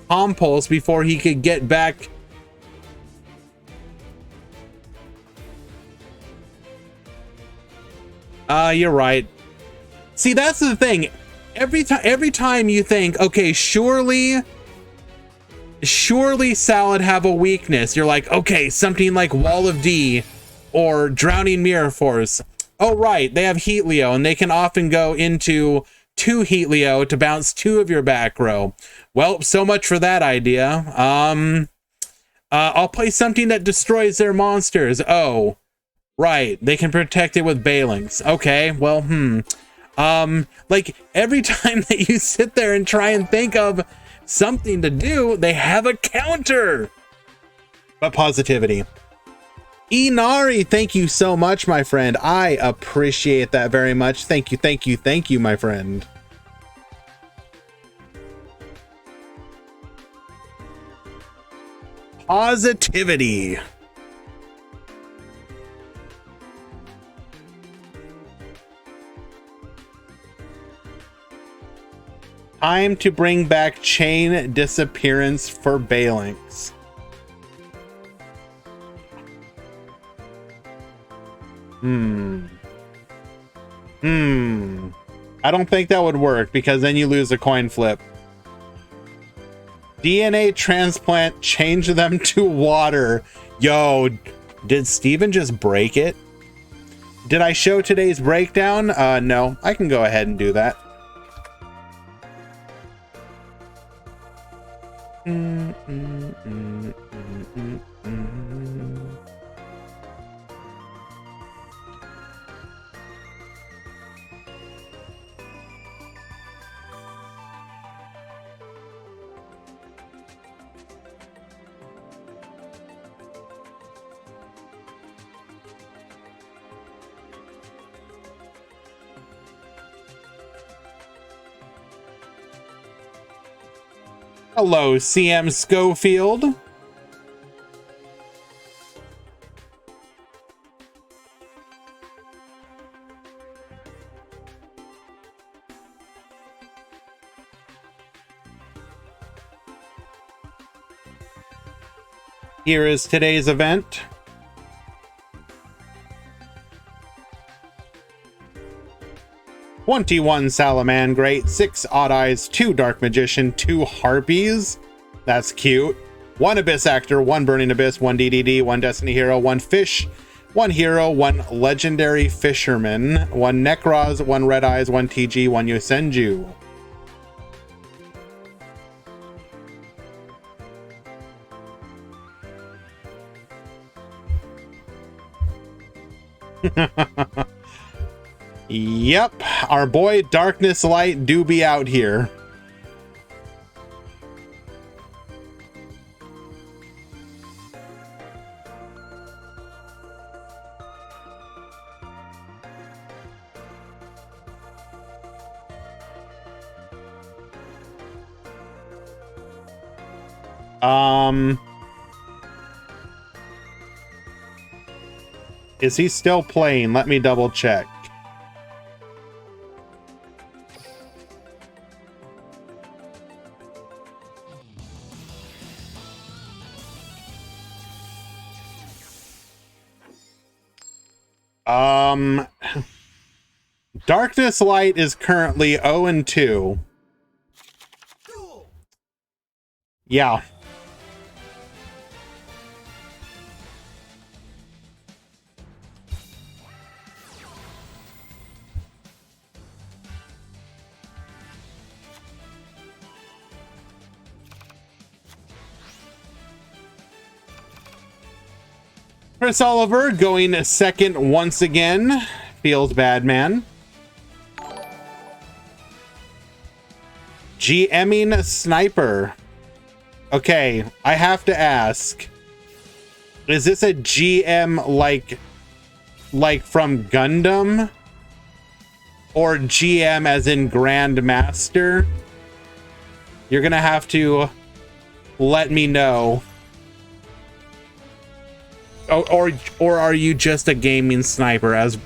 compulse before he could get back? You're right. See, that's the thing. Every time you think, okay, surely Salad have a weakness. You're like, okay, something like Wall of D or Drowning Mirror Force. Oh, right, they have Heat Leo, and they can often go into 2 Heat Leo to bounce 2 of your back row. Well, so much for that idea. I'll play something that destroys their monsters. Oh, right, they can protect it with Balinks. Okay, well, like, every time that you sit there and try and think of something to do, they have a counter. But positivity. Inari, thank you so much, my friend. I appreciate that very much. Thank you, my friend. Positivity. Time to bring back Chain Disappearance for Balinks. I don't think that would work because then you lose a coin flip. DNA transplant, change them to water. Yo, did Steven just break it? Did I show today's breakdown? No, I can go ahead and do that. Hello, CM Schofield. Here is today's event. "21 Salamangreat, 6 Odd Eyes, 2 Dark Magician, 2 Harpies." That's cute. 1 Abyss Actor, 1 Burning Abyss, 1 DDD, 1 Destiny Hero, 1 Fish, 1 Hero, 1 Legendary Fisherman, 1 Necroz, 1 Red Eyes, 1 TG, 1 Yosenju. Yep, our boy Darkness Light do be out here. Is he still playing? Let me double check. Darkness Light is currently 0-2. Yeah. Chris Oliver going second once again. Feels bad, man. GMing Sniper. Okay, I have to ask. Is this a GM like from Gundam? Or GM as in Grandmaster? You're gonna have to let me know. Or are you just a gaming sniper as...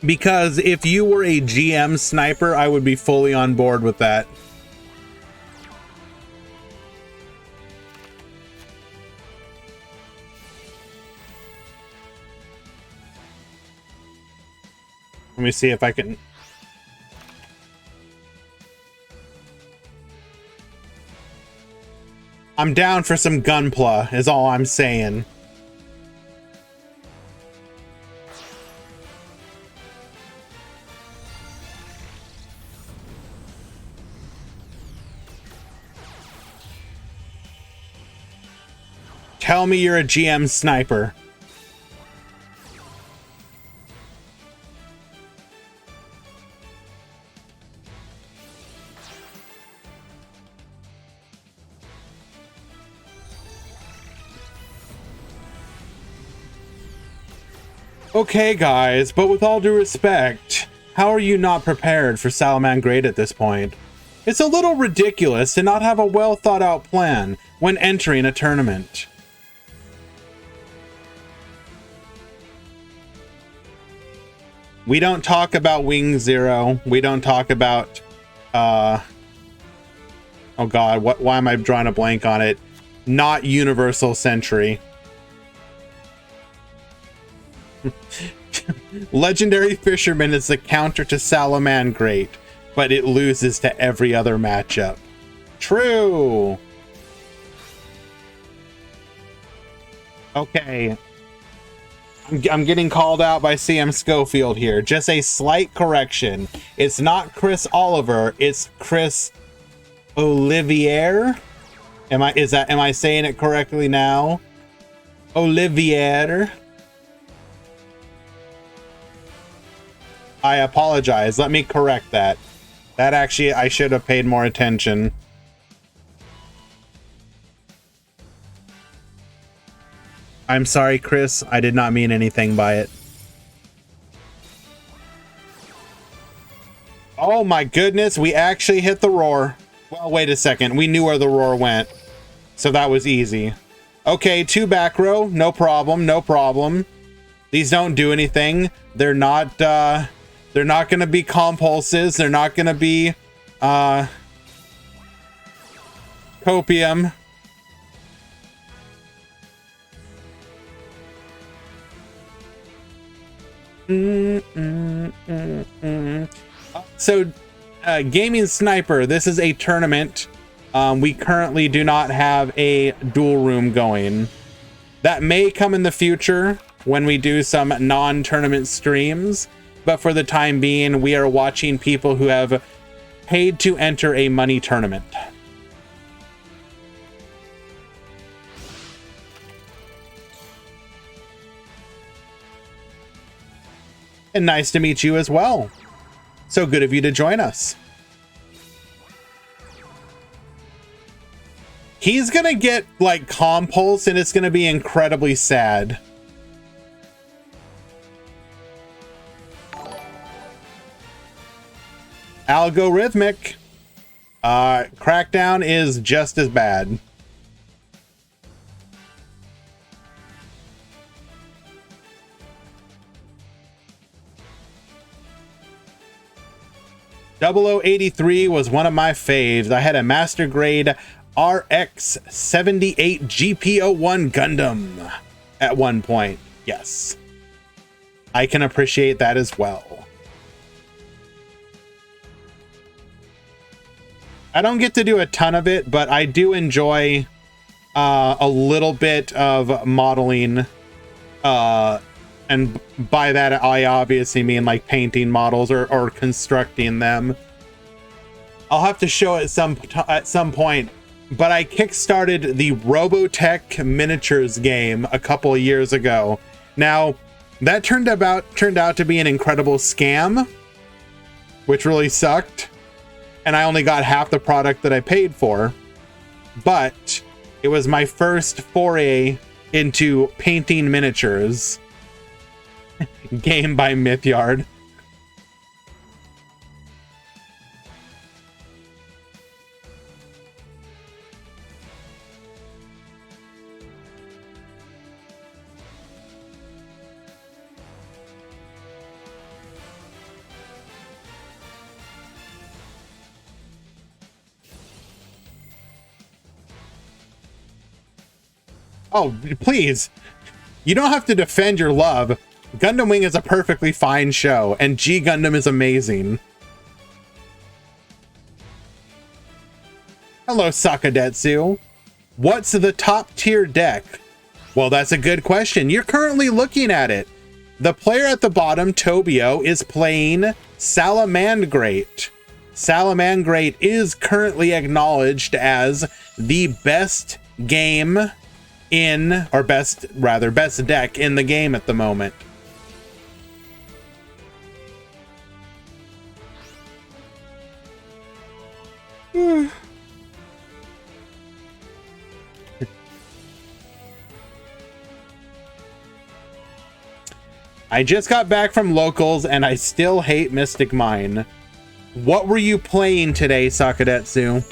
Because if you were a GM sniper, I would be fully on board with that. Let me see if I can... I'm down for some gunpla, is all I'm saying. Tell me you're a GM sniper. Okay, guys, but with all due respect, how are you not prepared for Salamangreat at this point? It's a little ridiculous to not have a well thought out plan when entering a tournament. We don't talk about Wing Zero. We don't talk about, oh God, why am I drawing a blank on it? Not Universal Century. Legendary Fisherman is the counter to Salamangreat, but it loses to every other matchup. True. Okay. I'm getting called out by CM Schofield here. Just a slight correction. It's not Chris Oliver, it's Chris Olivier. Am I saying it correctly now? Olivier. I apologize. Let me correct that. That actually, I should have paid more attention. I'm sorry, Chris. I did not mean anything by it. Oh my goodness, we actually hit the roar. Well, wait a second. We knew where the roar went. So that was easy. Okay, 2 back row. No problem. No problem. These don't do anything. They're not going to be compulses. They're not going to be copium. So, Gaming Sniper, this is a tournament. We currently do not have a duel room going. That may come in the future when we do some non-tournament streams, but for the time being, we are watching people who have paid to enter a money tournament. And nice to meet you as well. So good of you to join us. He's gonna get like compulse and it's gonna be incredibly sad. Algorithmic. Crackdown is just as bad. .0083 was one of my faves. I had a master grade RX 78 GP01 Gundam at one point. Yes, I can appreciate that as well. I don't get to do a ton of it, but I do enjoy a little bit of modeling. And by that, I obviously mean like painting models or constructing them I'll have to show it at some point. But I kickstarted the Robotech miniatures game a couple of years ago. Now, that turned out to be an incredible scam, which really sucked. And I only got half the product that I paid for. But it was my first foray into painting miniatures. Game by Mythyard. Oh, please. You don't have to defend your love. Gundam Wing is a perfectly fine show, and G Gundam is amazing. Hello, Sakadetsu. What's the top tier deck? Well, that's a good question. You're currently looking at it. The player at the bottom, Tobio, is playing Salamandrate. Salamandrate is currently acknowledged as the best game in, or best deck in the game at the moment. I just got back from locals and I still hate Mystic Mine. What were you playing today, Sakadetsu?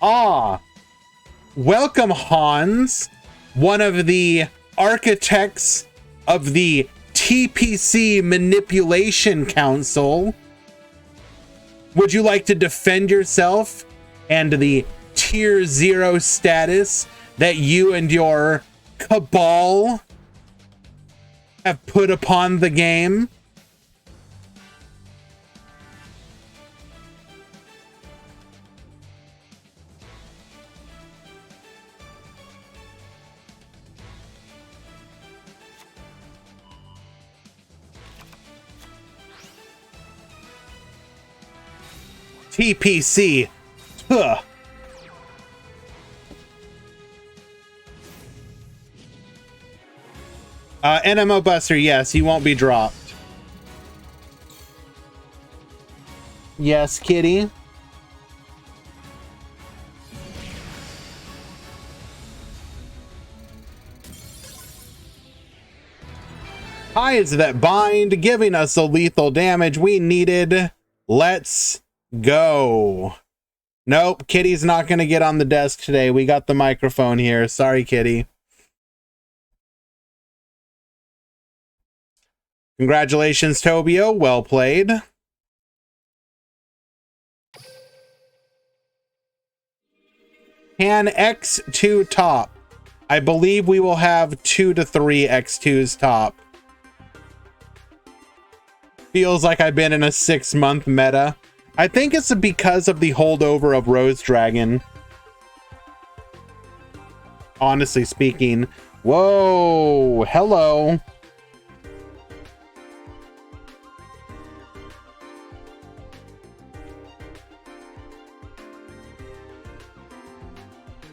Ah, welcome, Hans, one of the architects of the TPC Manipulation Council. Would you like to defend yourself and the tier 0 status that you and your cabal have put upon the game? TPC. Huh. NMO Buster, yes, he won't be dropped. Yes, kitty. Hides that bind, giving us the lethal damage we needed. Let's go. Nope, Kitty's not going to get on the desk today. We got the microphone here. Sorry, Kitty. Congratulations, Tobio. Well played. Can X2 top? I believe we will have 2 to 3 X2s top. Feels like I've been in a 6-month meta. I think it's because of the holdover of Rose Dragon. Honestly speaking. Whoa, hello.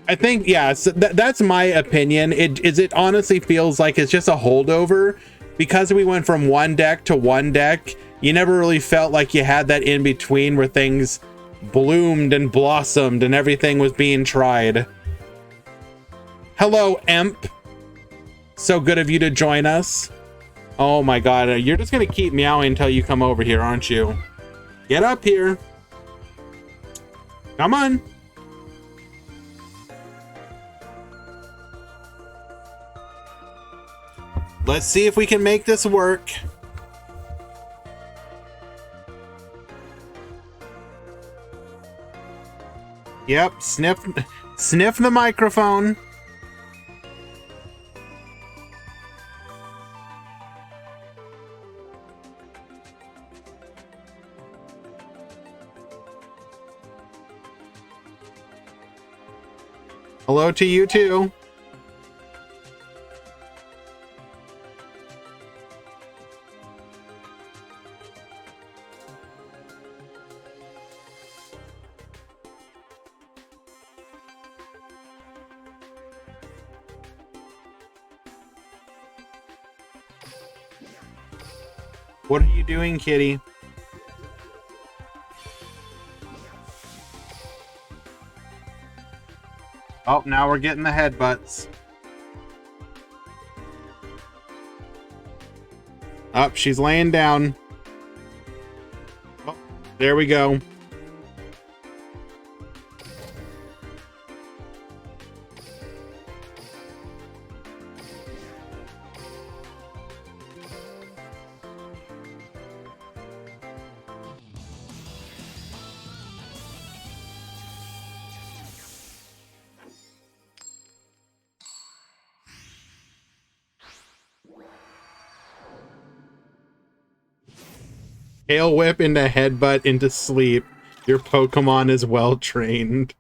I think, yeah, so that's my opinion. It honestly feels like it's just a holdover because we went from one deck to one deck. You never really felt like you had that in between where things bloomed and blossomed and everything was being tried. Hello, Emp. So good of you to join us. Oh my god, you're just gonna keep meowing until you come over here, aren't you? Get up here. Come on. Let's see if we can make this work. Yep, sniff the microphone. Hello to you too. What are you doing, kitty? Oh, now we're getting the headbutts. Up, she's laying down. Oh, there we go. Tail whip into headbutt into sleep. Your Pokemon is well trained.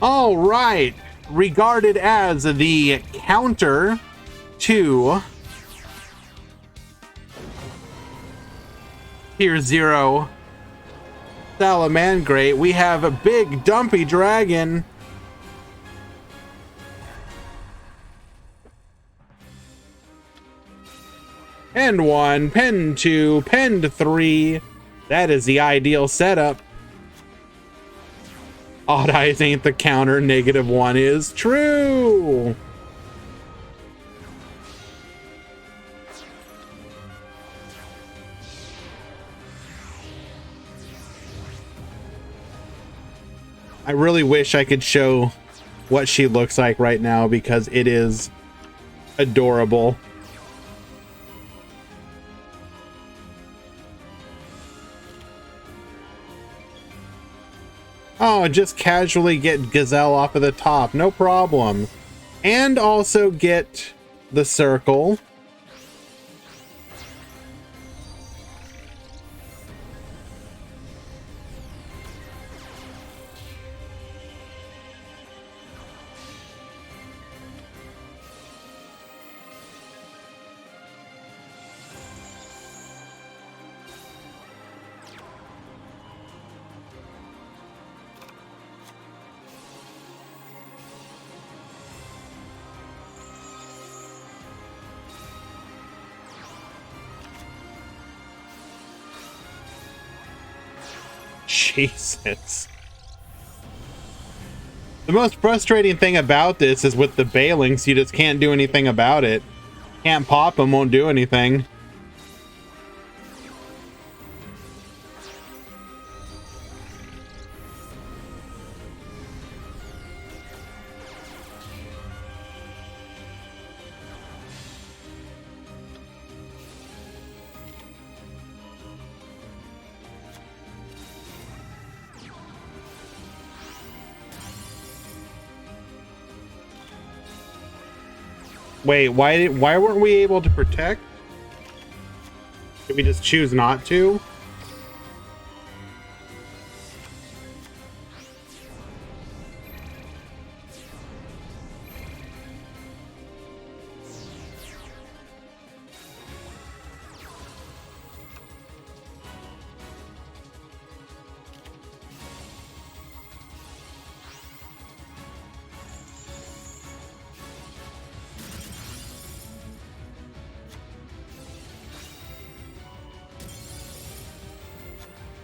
All right. Regarded as the counter to Tier 0 Salamangreat, we have a big dumpy dragon. Pen 1, Pen 2, Pen 3. That is the ideal setup. Odd Eyes ain't the counter, -1 is true. I really wish I could show what she looks like right now because it is adorable. Oh, just casually get Gazelle off of the top, no problem. And also get the circle. Jesus. The most frustrating thing about this is with the Bailings, you just can't do anything about it. Can't pop them, won't do anything. Wait, why weren't we able to protect? Did we just choose not to?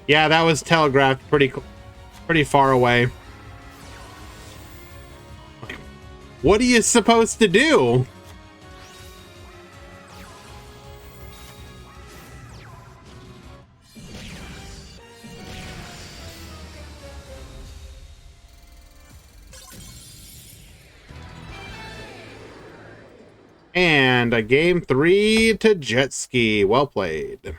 Yeah, that was telegraphed pretty far away. What are you supposed to do? And a game 3 to Jet Ski. Well played.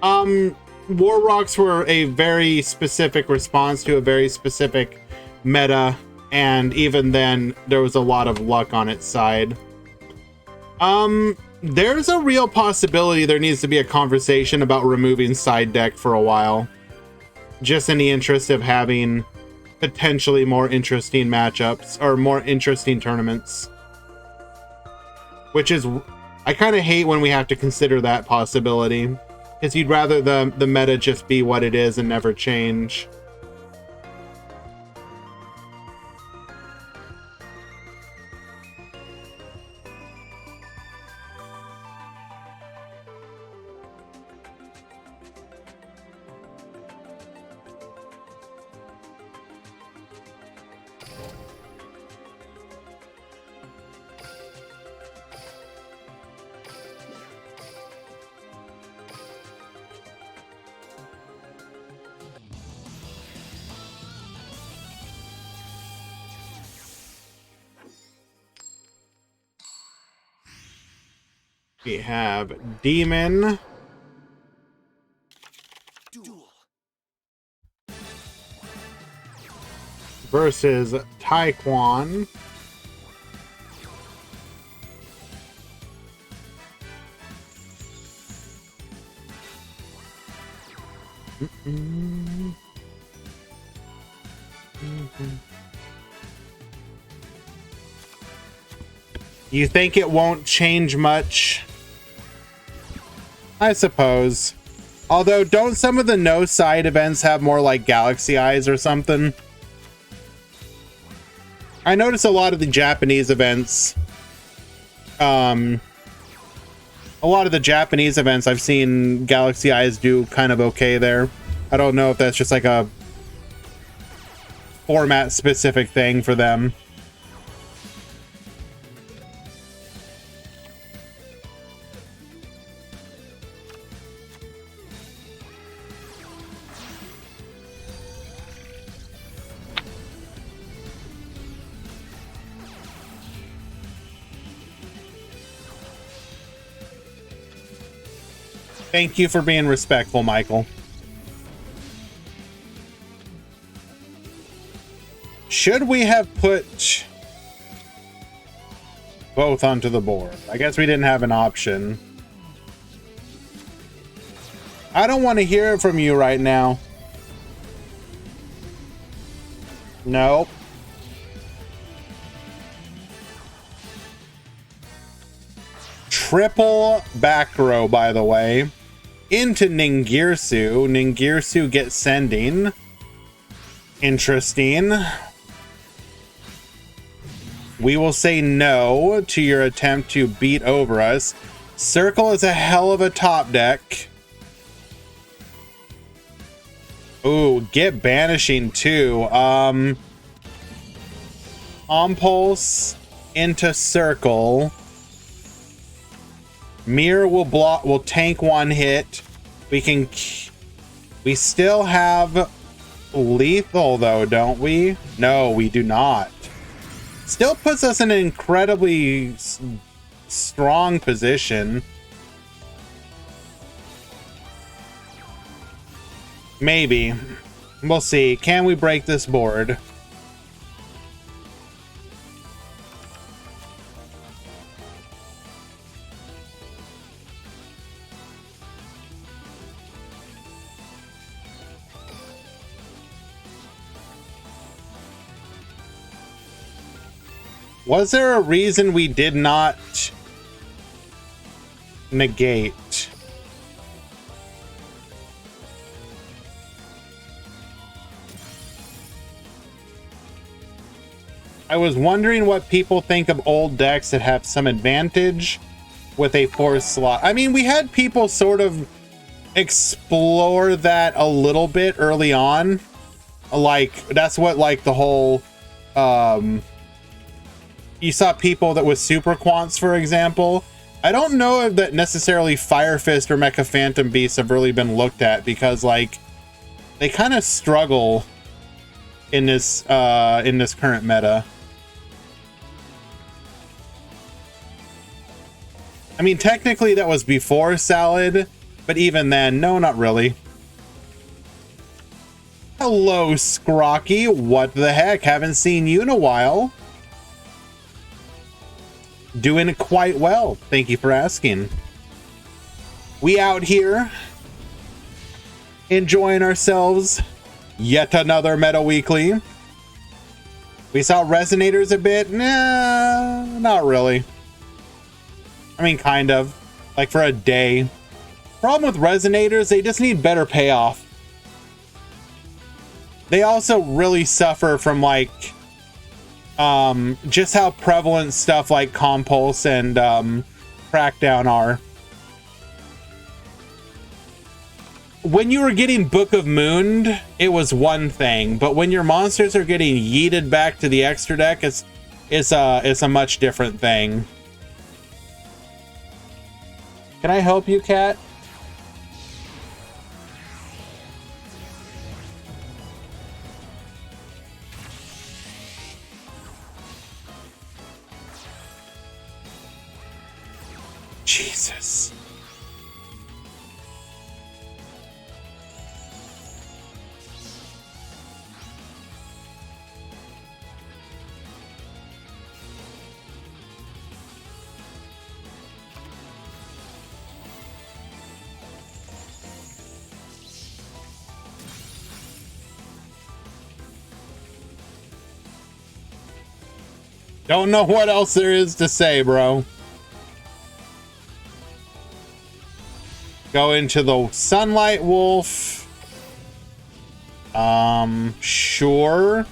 War Rocks were a very specific response to a very specific meta, and even then, there was a lot of luck on its side. There's a real possibility there needs to be a conversation about removing side deck for a while, just in the interest of having potentially more interesting matchups or more interesting tournaments. Which is, I kind of hate when we have to consider that possibility, because you'd rather the meta just be what it is and never change. We have Demon versus Taekwon. You think it won't change much? I suppose. Although, don't some of the no side events have more like galaxy eyes or something? I notice a lot of the Japanese events. A lot of the Japanese events I've seen galaxy eyes do kind of okay there. I don't know if that's just like a format specific thing for them. Thank you for being respectful, Michael. Should we have put both onto the board? I guess we didn't have an option. I don't want to hear it from you right now. Nope. Triple back row, by the way. Into Ningirsu. Ningirsu gets sending. Interesting. We will say no to your attempt to beat over us. Circle is a hell of a top deck. Ooh, get banishing too. Impulse into Circle. Mirror will tank one hit. We still have lethal though, don't we? No, we do not. Still puts us in an incredibly strong position. Maybe. We'll see. Can we break this board? Was there a reason we did not negate? I was wondering what people think of old decks that have some advantage with a force slot. I mean, we had people sort of explore that a little bit early on. Like, that's what, like, the whole, you saw people that was super quants, for example. I don't know if that necessarily Fire Fist or Mecha Phantom Beasts have really been looked at, because like they kind of struggle in this current meta. I mean, technically that was before Salad, But even then, no, not really. Hello, Scrocky. What the heck? Haven't seen you in a while. Doing quite well. Thank you for asking. We out here enjoying ourselves. Yet another Meta Weekly. We saw Resonators a bit. Nah, not really. I mean, kind of. Like for a day. Problem with Resonators, they just need better payoff. They also really suffer from like just how prevalent stuff like Compulse and Crackdown are. When you were getting Book of Moon, it was one thing, but when your monsters are getting yeeted back to the extra deck, it's a much different thing. Can I help you, Cat? Jesus. Don't know what else there is to say, bro. Go into the Sunlight Wolf. Sure.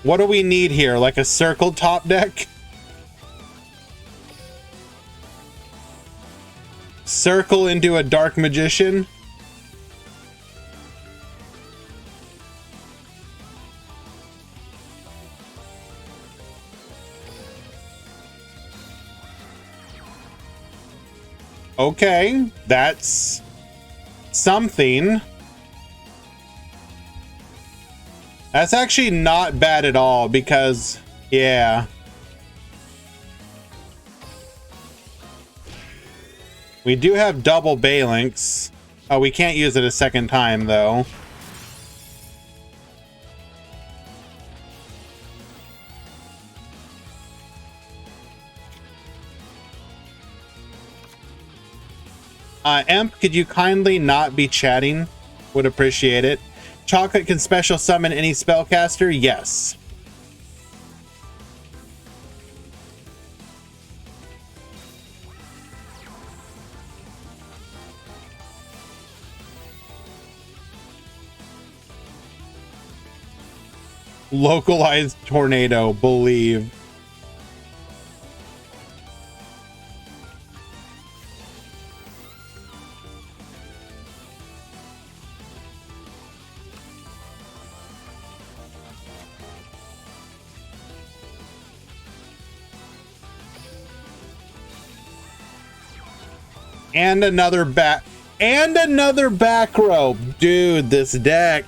What do we need here? Like a circle top deck? Circle into a Dark Magician? Okay, that's something. That's actually not bad at all because, yeah. We do have double Balinks. Oh, we can't use it a second time, though. Emp, could you kindly not be chatting? Would appreciate it. Chocolate can special summon any spellcaster? Yes. Localized tornado, believe. And another back row. Dude, this deck.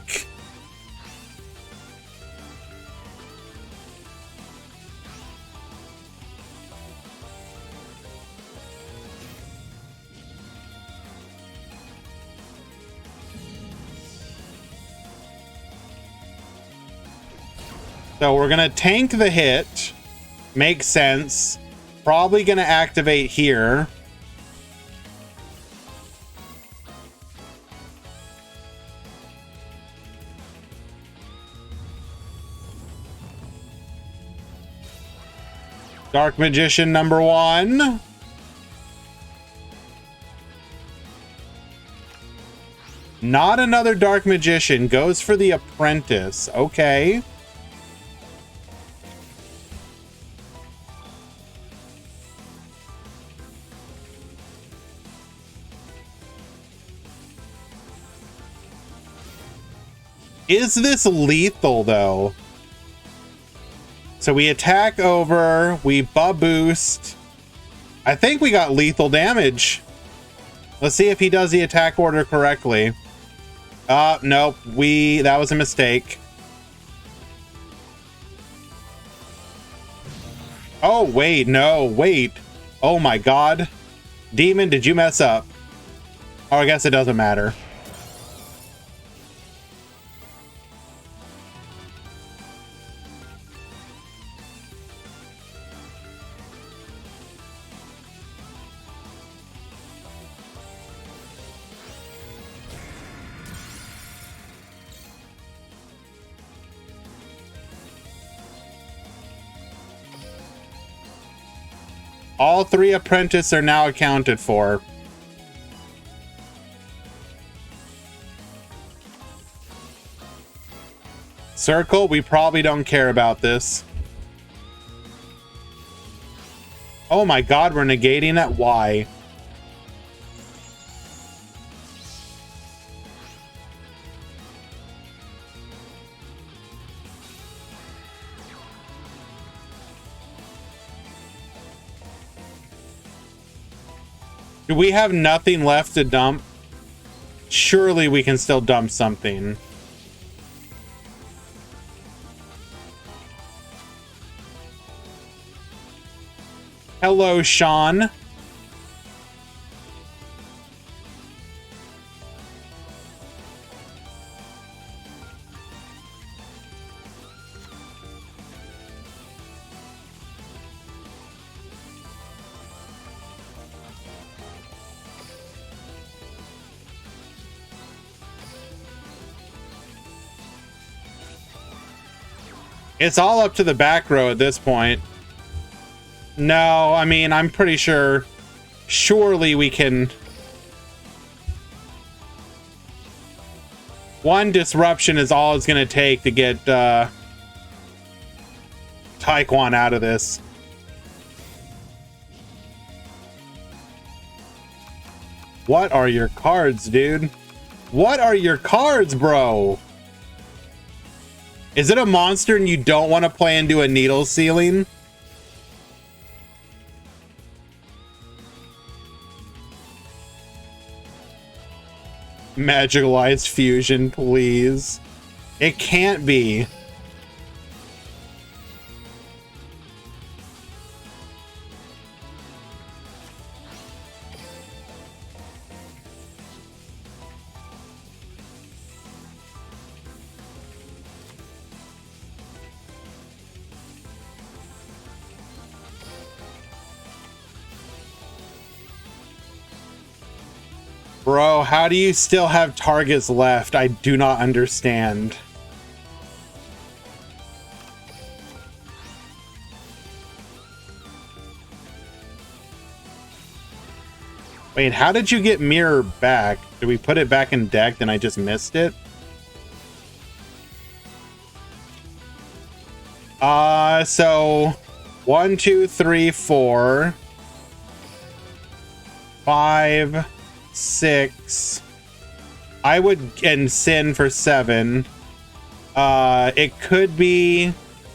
So we're gonna tank the hit. Makes sense. Probably gonna activate here. Dark Magician number 1. Not another Dark Magician. Goes for the Apprentice. Okay. Is this lethal, though? So we attack over, we boost. I think we got lethal damage. Let's see if he does the attack order correctly. Nope. That was a mistake. Oh, wait, no, wait. Oh my god. Demon, did you mess up? Oh, I guess it doesn't matter. All 3 apprentices are now accounted for. Circle, we probably don't care about this. Oh my god, we're negating that? Why? Do we have nothing left to dump? Surely we can still dump something. Hello, Sean. It's all up to the back row at this point. No, I mean, I'm pretty sure. Surely we can. One disruption is all it's going to take to get Taekwon out of this. What are your cards, dude? What are your cards, bro? Is it a monster and you don't want to play into a needle ceiling? Magicalized fusion, please. It can't be. Bro, how do you still have targets left? I do not understand. Wait, how did you get mirror back? Did we put it back in deck and I just missed it? So 1, 2, 3, 4, 5, 6. I would and sin for 7. It could be.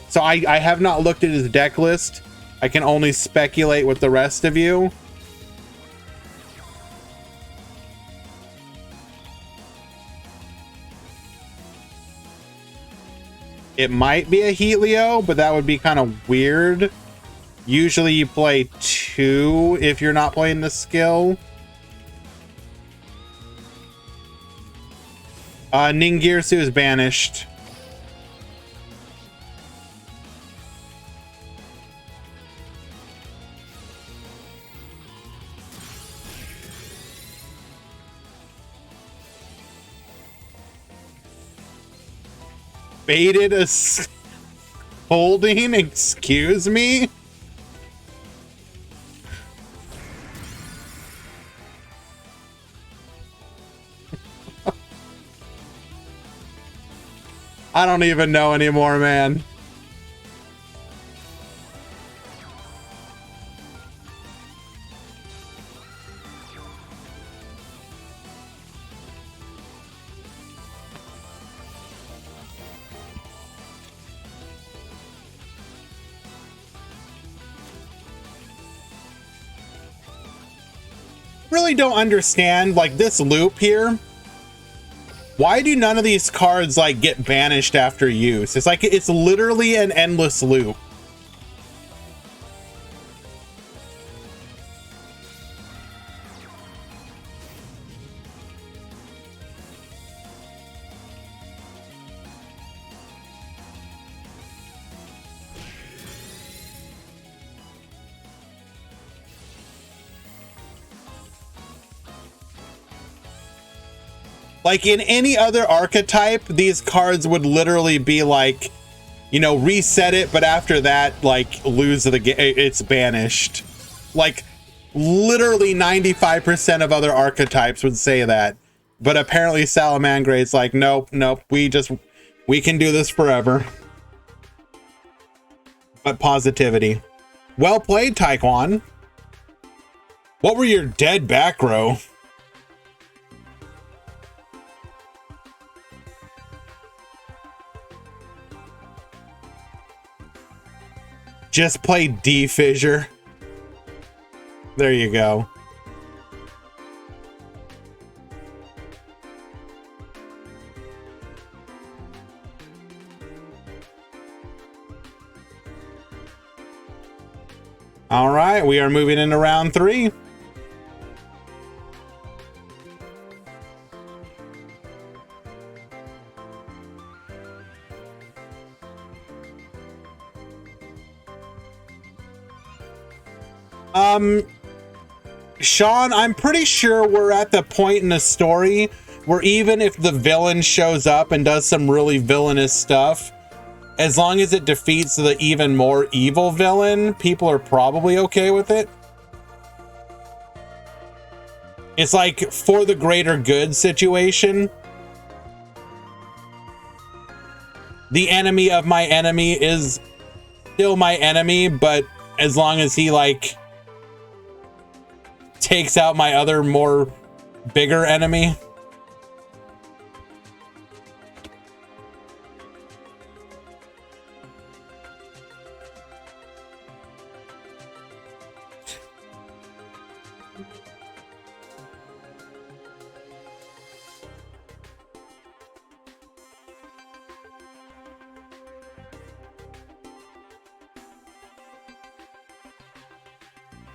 So I have not looked at his deck list. I can only speculate with the rest of you. It might be a Helio, but that would be kind of weird. Usually you play 2 if you're not playing the skill. Ningirsu is banished. Baited a holding? Excuse me? I don't even know anymore, man. really don't understand, like, this loop here. Why do none of these cards, like, get banished after use? It's like, it's literally an endless loop. Like in any other archetype, these cards would literally be like, you know, reset it, but after that, like, lose the game, it's banished. Like, literally 95% of other archetypes would say that. But apparently Salamandra's like, nope, we can do this forever. But positivity. Well played, Taekwon. What were your dead back row? Just play D-Fissure. There you go. All right, we are moving into round 3. Sean, I'm pretty sure we're at the point in the story where even if the villain shows up and does some really villainous stuff, as long as it defeats the even more evil villain, people are probably okay with it. It's like for the greater good situation. The enemy of my enemy is still my enemy, but as long as he, like, takes out my other more bigger enemy.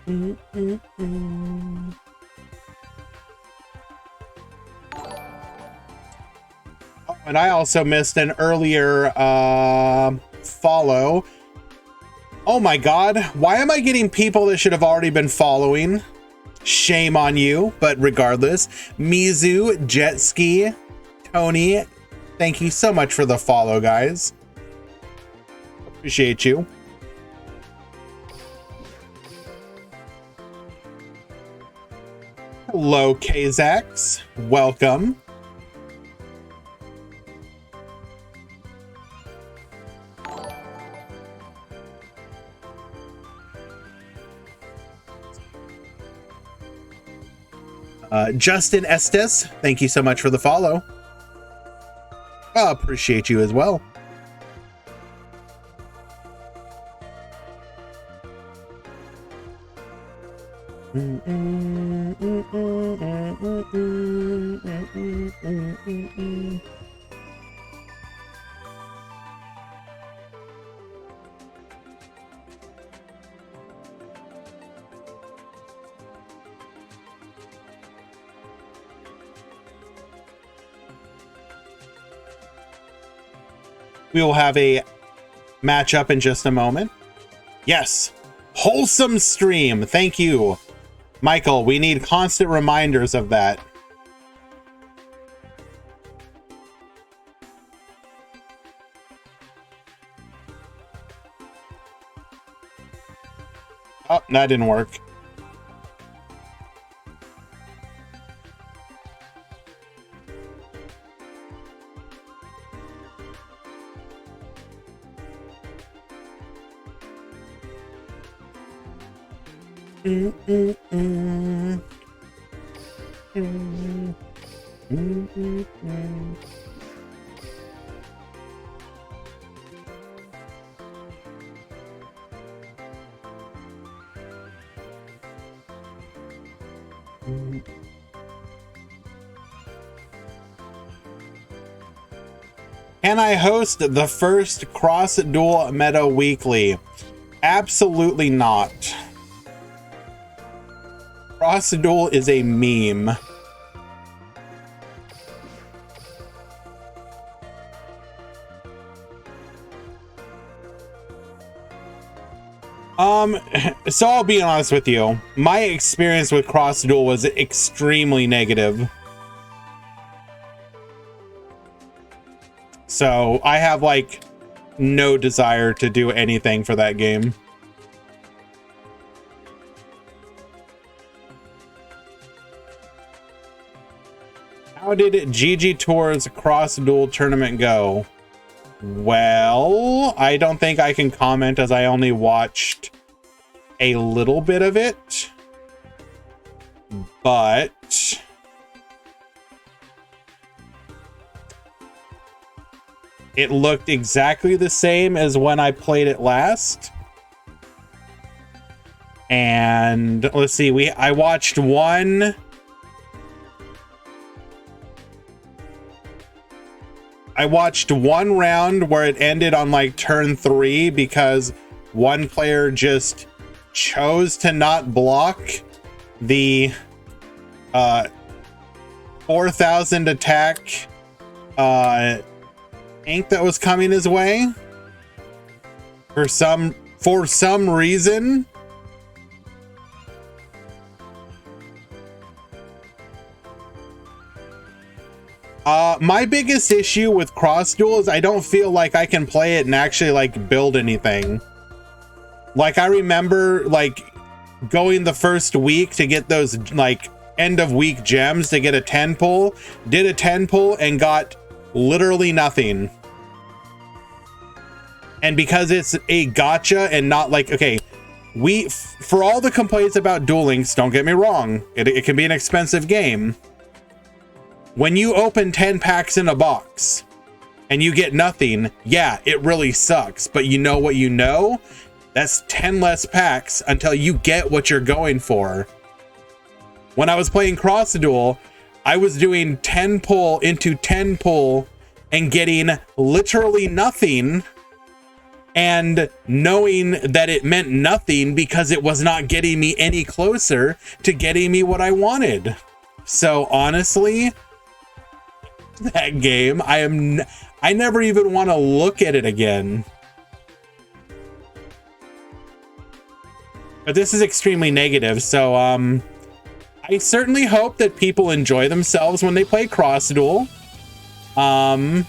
Oh, and I also missed an earlier follow. Oh my god, why am I getting people that should have already been following? Shame on you, but regardless. Mizu, Jetski, Tony, thank you so much for the follow, guys. Appreciate you. Hello, Kazax. Welcome. Justin Estes, thank you so much for the follow. Appreciate you as well. We will have a matchup in just a moment. Yes, wholesome stream. Thank you, Michael. We need constant reminders of that. Oh, that didn't work. Can I host the first Cross Duel Meta Weekly? Absolutely not. Cross Duel is a meme. So I'll be honest with you. My experience with Cross Duel was extremely negative. So I have like no desire to do anything for that game. How did GG Tour's Cross Duel tournament go? Well, I don't think I can comment as I only watched a little bit of it, but it looked exactly the same as when I played it last. And let's see, I watched one. I watched one round where it ended on like turn 3 because one player just chose to not block the 4,000 attack ink that was coming his way for some reason. My biggest issue with Cross Duel is I don't feel like I can play it and actually like build anything. Like I remember like going the first week to get those like end of week gems to get a 10 pull, did a 10 pull and got literally nothing. And because it's a gacha and not like, okay, for all the complaints about Duel Links, don't get me wrong, it can be an expensive game. When you open 10 packs in a box and you get nothing, yeah, it really sucks. But you know what you know? That's 10 less packs until you get what you're going for. When I was playing Cross Duel, I was doing 10 pull into 10 pull and getting literally nothing and knowing that it meant nothing because it was not getting me any closer to getting me what I wanted. So honestly, that game, I never even want to look at it again. But this is extremely negative, so I certainly hope that people enjoy themselves when they play Cross Duel. I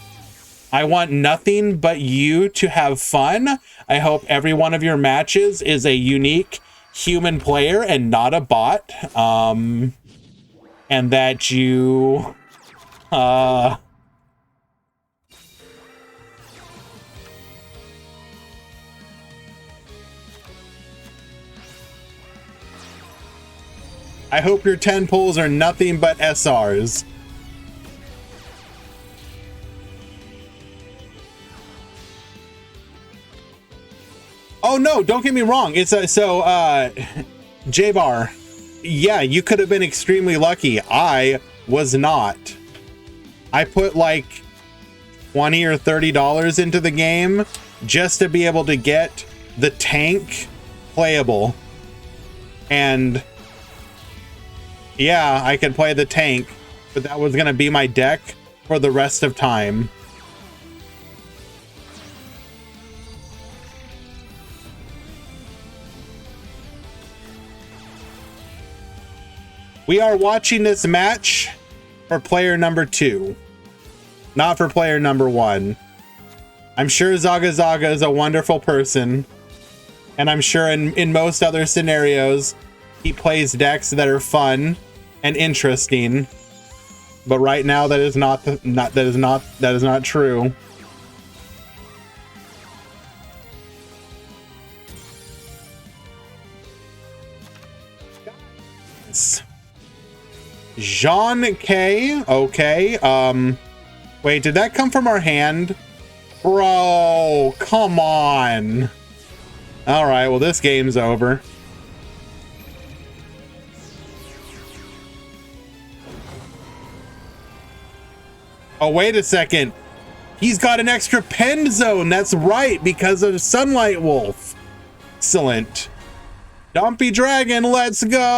want nothing but you to have fun. I hope every one of your matches is a unique human player and not a bot. And that you I hope your 10 pulls are nothing but SRs. Oh no, don't get me wrong. It's J-Bar. Yeah, you could have been extremely lucky. I was not. I put like $20 or $30 into the game just to be able to get the tank playable. And yeah, I could play the tank, but that was going to be my deck for the rest of time. We are watching this match for player number 2, not for player number 1. I'm sure Zaga Zaga is a wonderful person, and I'm sure in most other scenarios he plays decks that are fun and interesting. But right now that is not true. Jean K. Okay. Wait, did that come from our hand? Bro, come on. All right, well, this game's over. Oh, wait a second. He's got an extra pen zone. That's right, because of Sunlight Wolf. Excellent. Dumpy Dragon, let's go!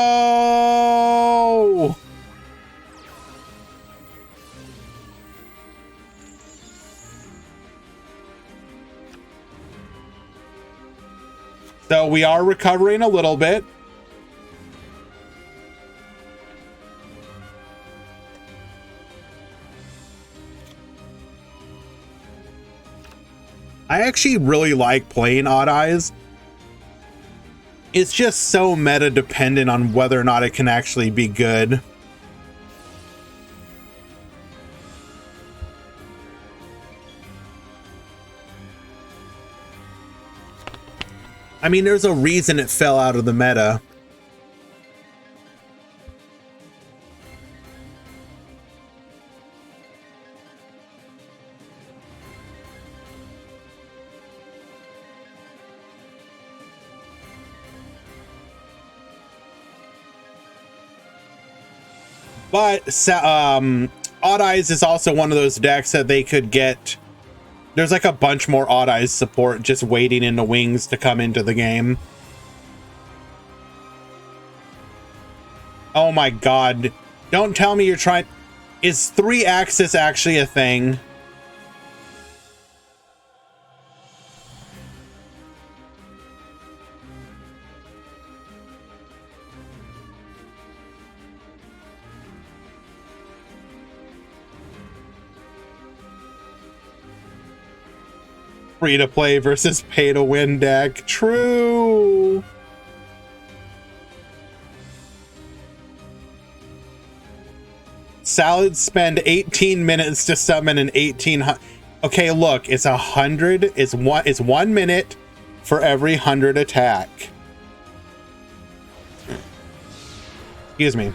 So we are recovering a little bit. I actually really like playing Odd Eyes. It's just so meta dependent on whether or not it can actually be good. I mean, there's a reason it fell out of the meta. But Odd Eyes is also one of those decks that they could get. There's like a bunch more Odd Eyes support just waiting in the wings to come into the game. Oh my god. Don't tell me you're trying... Is 3-axis actually a thing? Free to play versus pay to win deck. True. Salads spend 18 minutes to summon an 1800. Okay, look, it's 100. It's 1 minute for every 100 attack. Excuse me.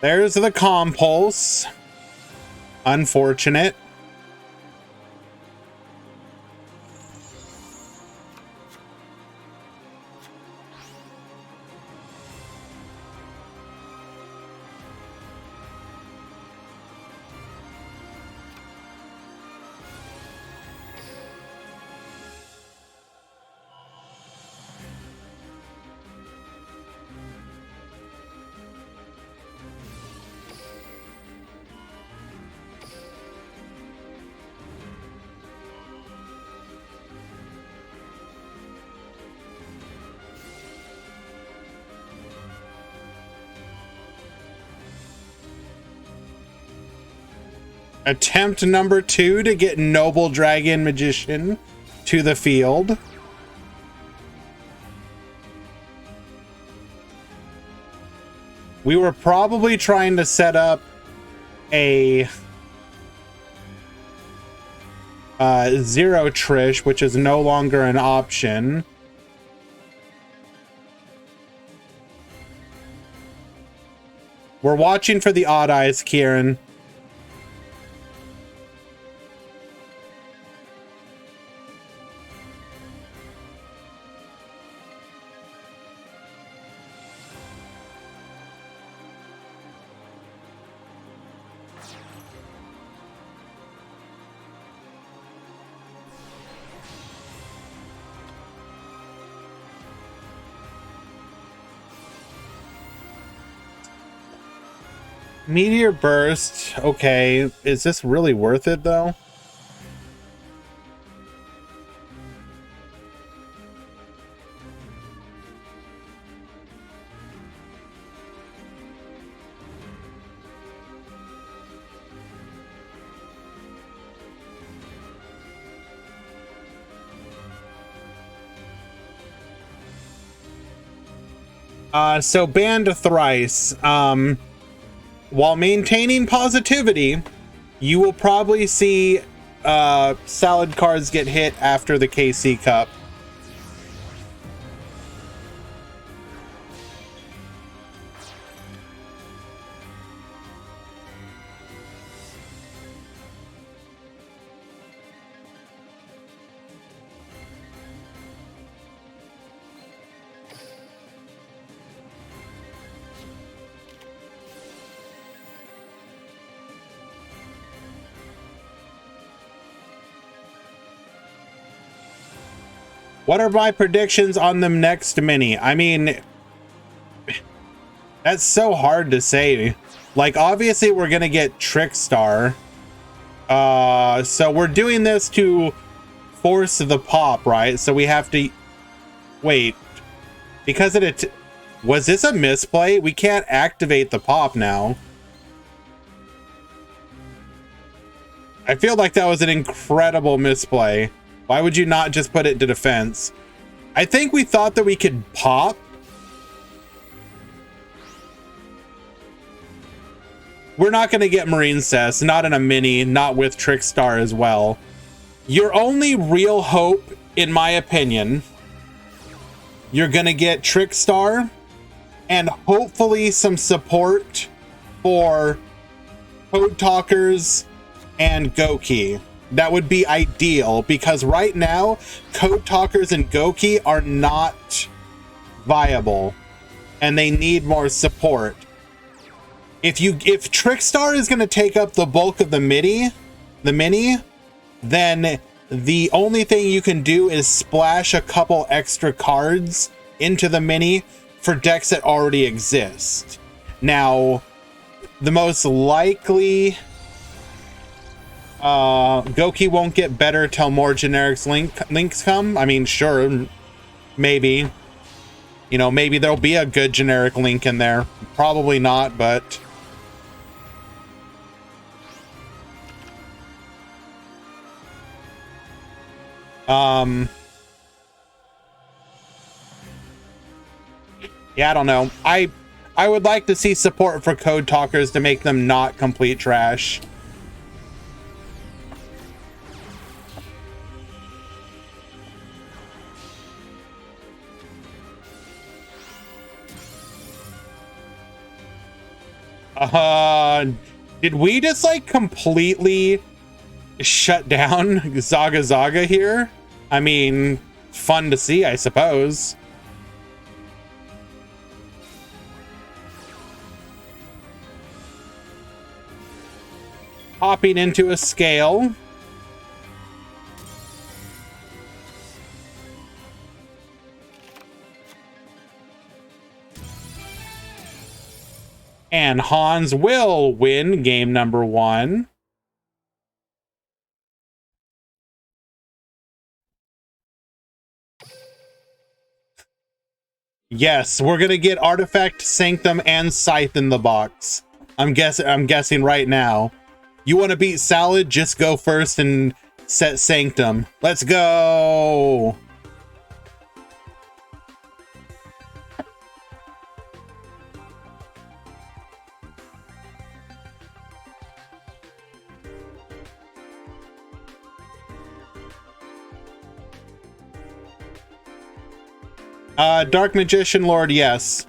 There's the compulse. Unfortunate. Attempt number 2 to get Noble Dragon Magician to the field. We were probably trying to set up a Zero Trish, which is no longer an option. We're watching for the Odd Eyes, Kieran. Meteor Burst. Okay, is this really worth it though? So banned thrice. While maintaining positivity, you will probably see salad cards get hit after the KC Cup. What are my predictions on the next mini? I mean, that's so hard to say. Like, obviously, we're gonna get Trickstar. So we're doing this to force the pop, right? So we have to wait because it was this a misplay? We can't activate the pop now. I feel like that was an incredible misplay. Why would you not just put it to defense? I think we thought that we could pop. We're not going to get Marine Cess, not in a mini, not with Trickstar as well. Your only real hope, in my opinion, you're going to get Trickstar and hopefully some support for Code Talkers and Doki. That would be ideal because right now, Code Talkers and Doki are not viable and they need more support. If Trickstar is going to take up the bulk of the mini, then the only thing you can do is splash a couple extra cards into the mini for decks that already exist. Now, the most likely Doki won't get better till more generics links come. I mean, sure, maybe. You know, maybe there'll be a good generic link in there. Probably not, but yeah, I don't know. I would like to see support for Code Talkers to make them not complete trash. Did we just like completely shut down Zaga Zaga here? I mean, fun to see, I suppose. Hopping into a scale. And Hans will win game number 1. Yes, we're gonna get Artifact, Sanctum, and Scythe in the box. I'm guessing right now. You want to beat Salad? Just go first and set Sanctum. Let's go! Dark Magician Lord, yes.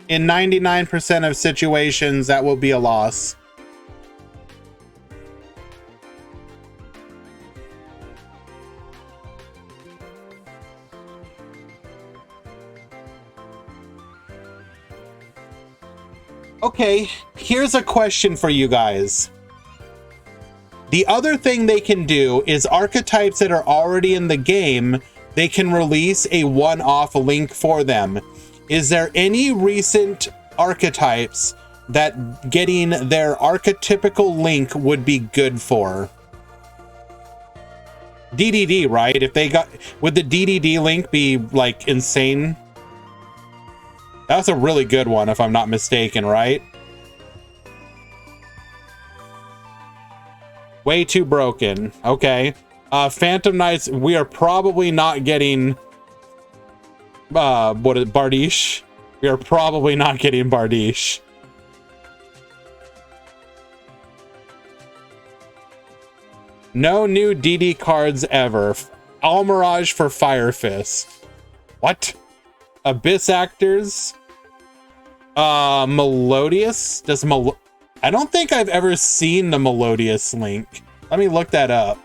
In 99% of situations, that will be a loss. Okay, here's a question for you guys. The other thing they can do is archetypes that are already in the game, they can release a one-off link for them. Is there any recent archetypes that getting their archetypical link would be good for? DDD, right? If they got... Would the DDD link be, like, insane? That's a really good one, if I'm not mistaken, right? Way too broken. Okay. Phantom Knights, we are probably not getting... Bardiche. We are probably not getting Bardiche. No new DD cards ever. Almirage for Fire Fist. What? Abyss Actors? Melodious? I don't think I've ever seen the Melodious link. Let me look that up.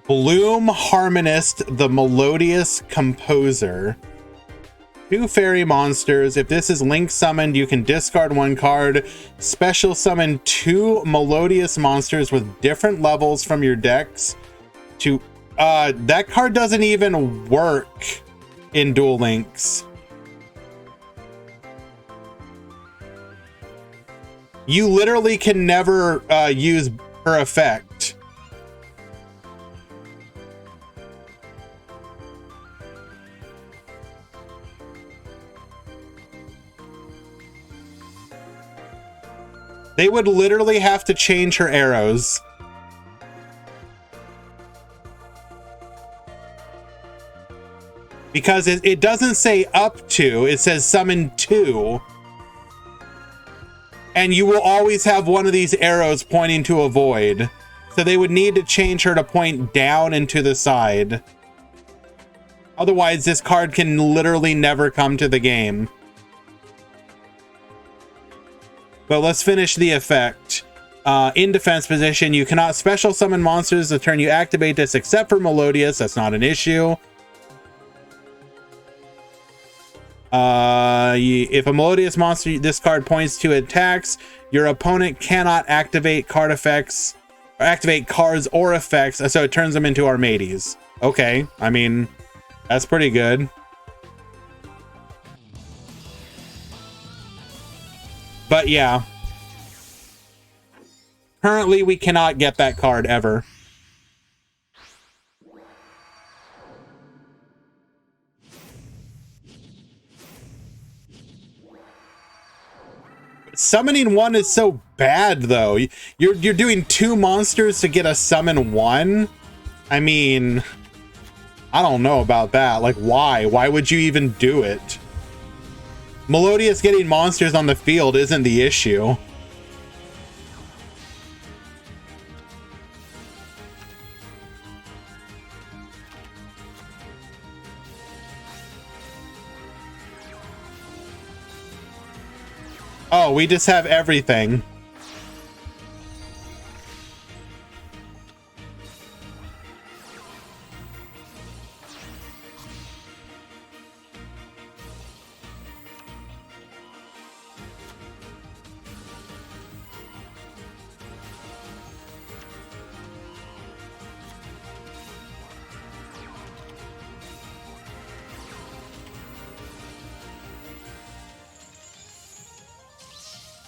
Bloom Harmonist, the Melodious Composer. 2 fairy monsters. If this is link summoned, you can discard 1 card. Special summon 2 melodious monsters with different levels from your decks. To that card doesn't even work in Duel Links. You literally can never use her effect. They would literally have to change her arrows. Because it doesn't say up to, it says summon 2. And you will always have one of these arrows pointing to a void. So they would need to change her to point down and to the side. Otherwise, this card can literally never come to the game. But let's finish the effect. In defense position, you cannot special summon monsters the turn you activate this except for Melodious. That's not an issue. If a Melodious monster this card points to attacks, your opponent cannot activate card effects, or activate cards or effects, so it turns them into Armades. Okay, I mean, that's pretty good. But yeah, currently we cannot get that card ever. Summoning 1 is so bad though. You're doing 2 monsters to get a summon 1. I mean, I don't know about that. Like, why? Why would you even do it? Melodious getting monsters on the field isn't the issue. Oh, we just have everything.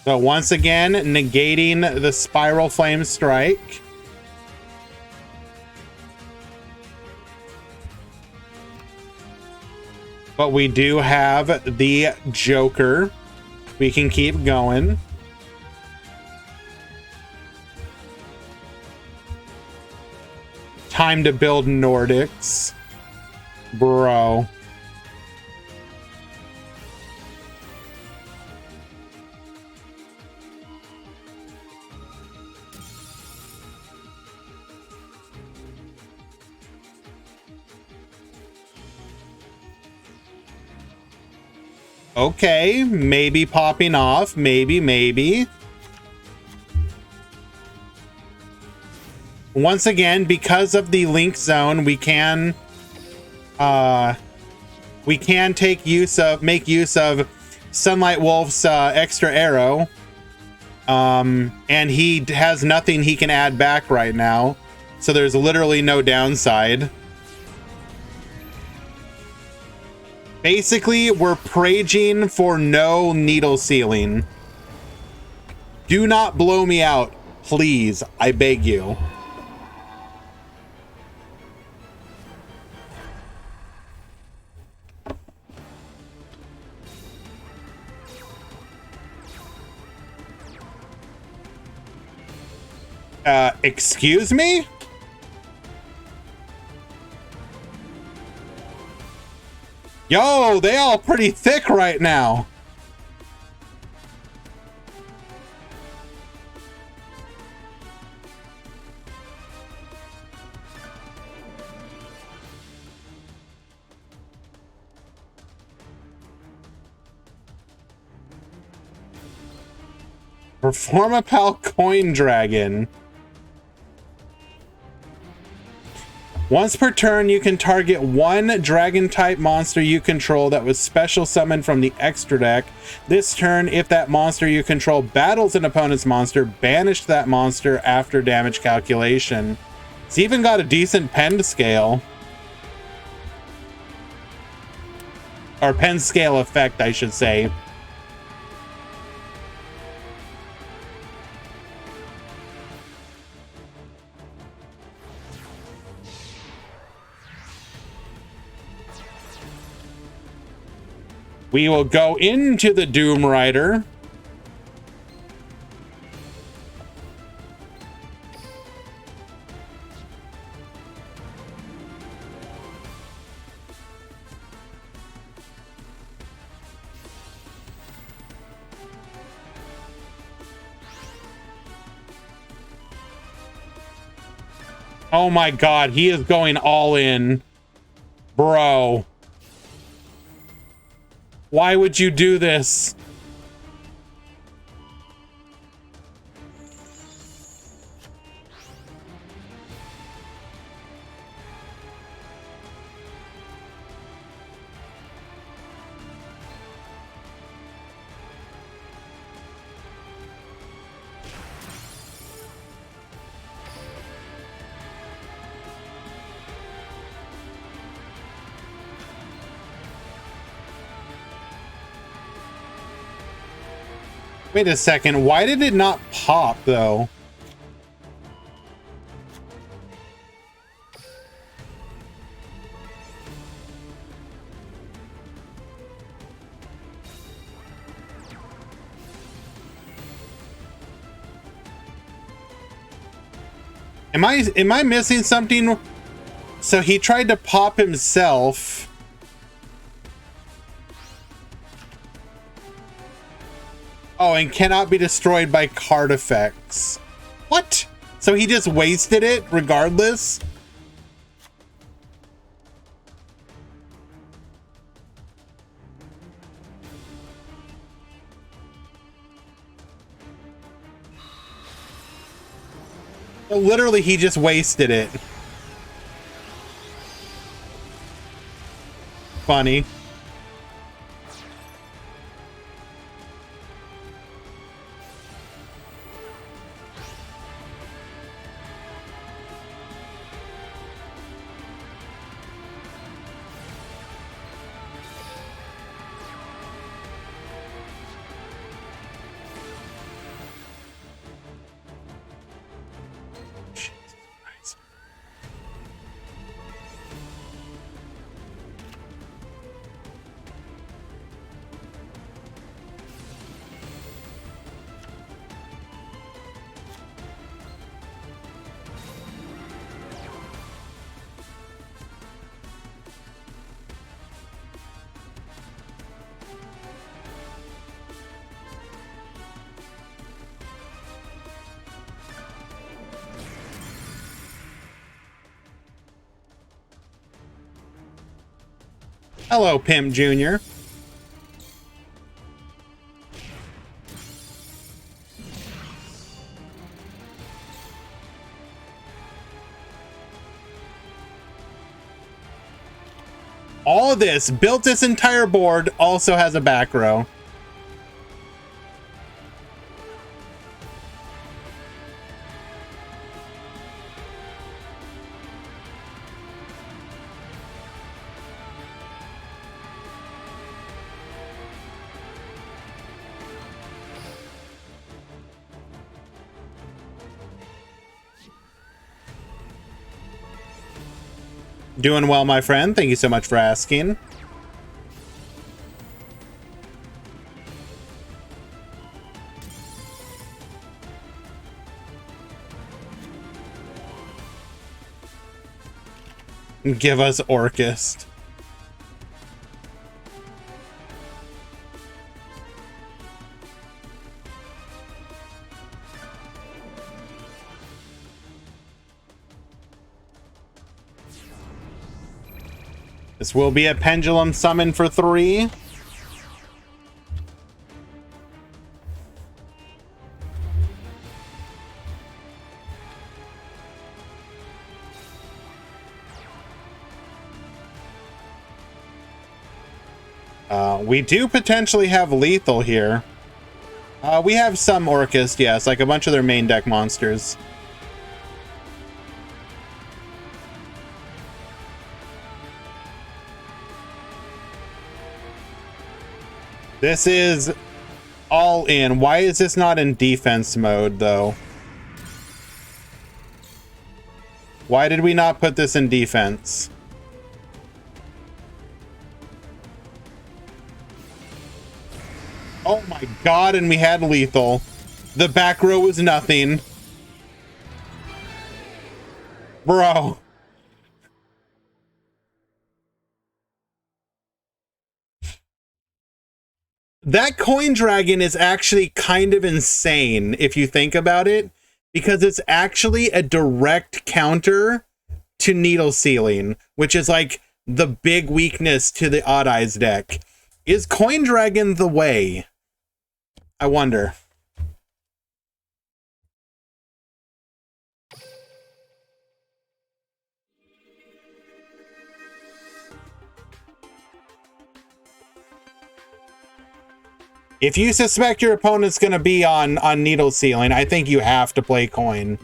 So once again, negating the Spiral Flame Strike. But we do have the Joker. We can keep going. Time to build Nordics. Bro. Okay, maybe popping off. Maybe. Once again, because of the link zone, we can make use of Sunlight Wolf's extra arrow. And he has nothing he can add back right now. So there's literally no downside. Basically, we're praging for no needle sealing. Do not blow me out, please. I beg you. Excuse me? Yo, they all pretty thick right now. Performapal Coin Dragon. Once per turn, you can target one dragon-type monster you control that was special summoned from the extra deck. This turn, if that monster you control battles an opponent's monster, banish that monster after damage calculation. It's even got a decent pen scale. Or pen scale effect, I should say. We will go into the Doom Rider. Oh my god, he is going all in. Bro. Why would you do this? Wait a second, why did it not pop, though? Am I missing something? So he tried to pop himself. Oh, and cannot be destroyed by card effects. What? So he just wasted it regardless? Well, literally, he just wasted it. Funny. Hello, Pimp Jr. All of this, built this entire board, also has a back row. Doing well, my friend. Thank you so much for asking. Give us Orchist. This will be a pendulum summon for 3. We do potentially have lethal here. We have some Orcust, yes, like a bunch of their main deck monsters. This is all in. Why is this not in defense mode, though? Why did we not put this in defense? Oh my god, and we had lethal. The back row was nothing. Bro. That coin dragon is actually kind of insane if you think about it, because it's actually a direct counter to needle sealing, which is like the big weakness to the Odd Eyes deck. Is coin dragon the way? I wonder. If you suspect your opponent's going to be on needle sealing, I think you have to play coin.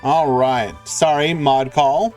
All right. Sorry, mod call.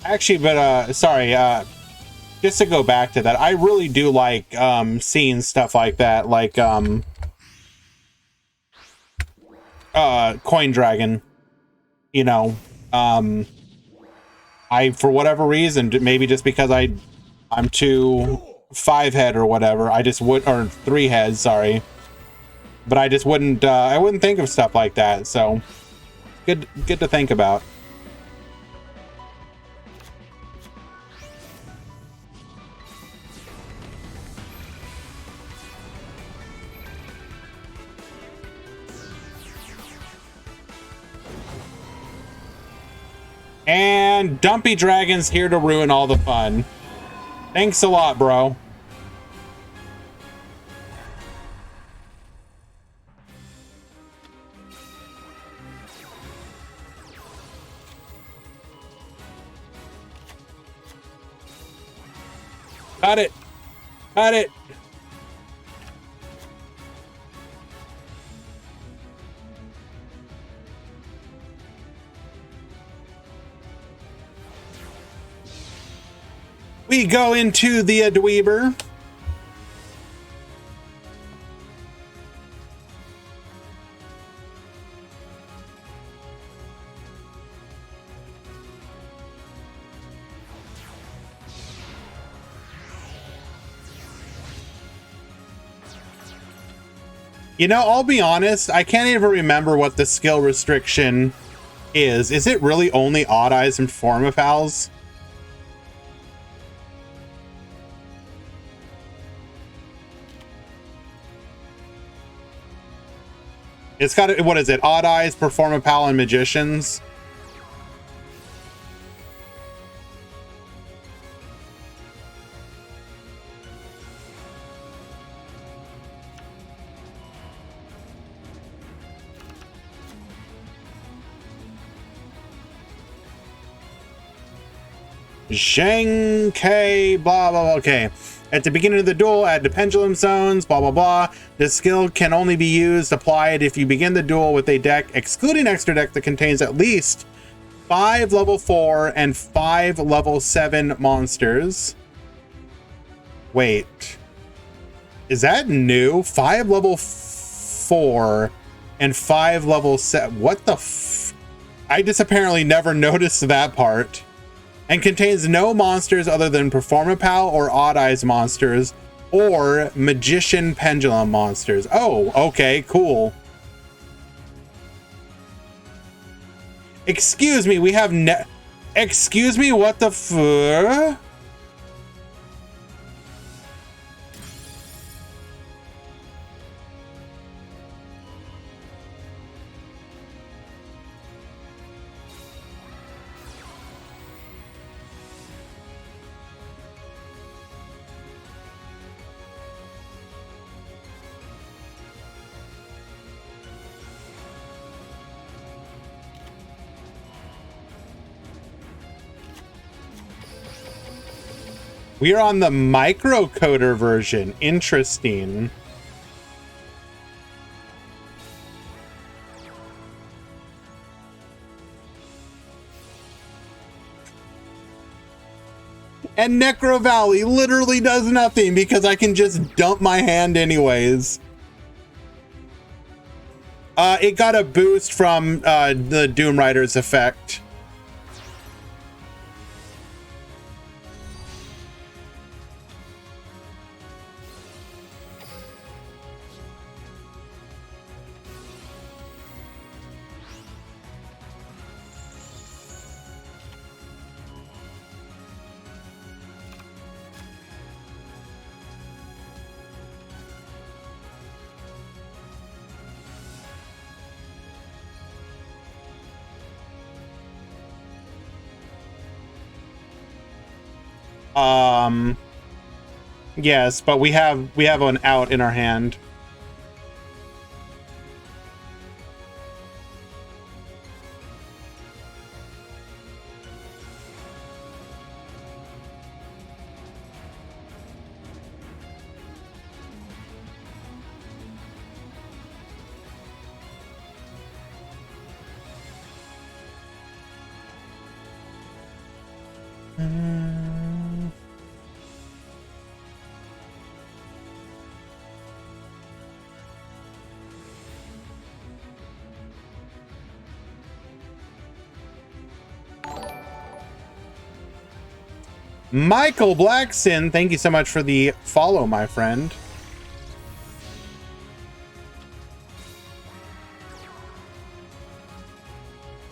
Actually, but sorry, just to go back to that, I really do like seeing stuff like that, like Coin Dragon. You know, I, for whatever reason, maybe just because I'm too 5-head or whatever, I just would, or 3-head, sorry, but I just wouldn't I wouldn't think of stuff like that. So good to think about. And Dumpy Dragon's here to ruin all the fun. Thanks a lot, bro. Cut it. Cut it. We go into the Dweeber. You know, I'll be honest, I can't even remember what the skill restriction is. Is it really only Odd Eyes and Formapals? It's got, what is it? Odd Eyes, Performapal, and Magicians? Shenkai, blah, blah, blah. Okay. At the beginning of the duel, add the pendulum zones, blah, blah, blah. This skill can only be used, applied if you begin the duel with a deck, excluding extra deck, that contains at least 5 level 4 and 5 level 7 monsters. Wait. Is that new? 5 level 4 and 5 level 7. What the f... I just apparently never noticed that part. And contains no monsters other than Performapal or Odd Eyes monsters or Magician Pendulum monsters. Oh, okay, cool. Excuse me, we have excuse me, what the f... We are on the microcoder version. Interesting. And Necro Valley literally does nothing because I can just dump my hand anyways. It got a boost from the Doom Riders effect. Yes, but we have an out in our hand. Michael Blackson, thank you so much for the follow, my friend.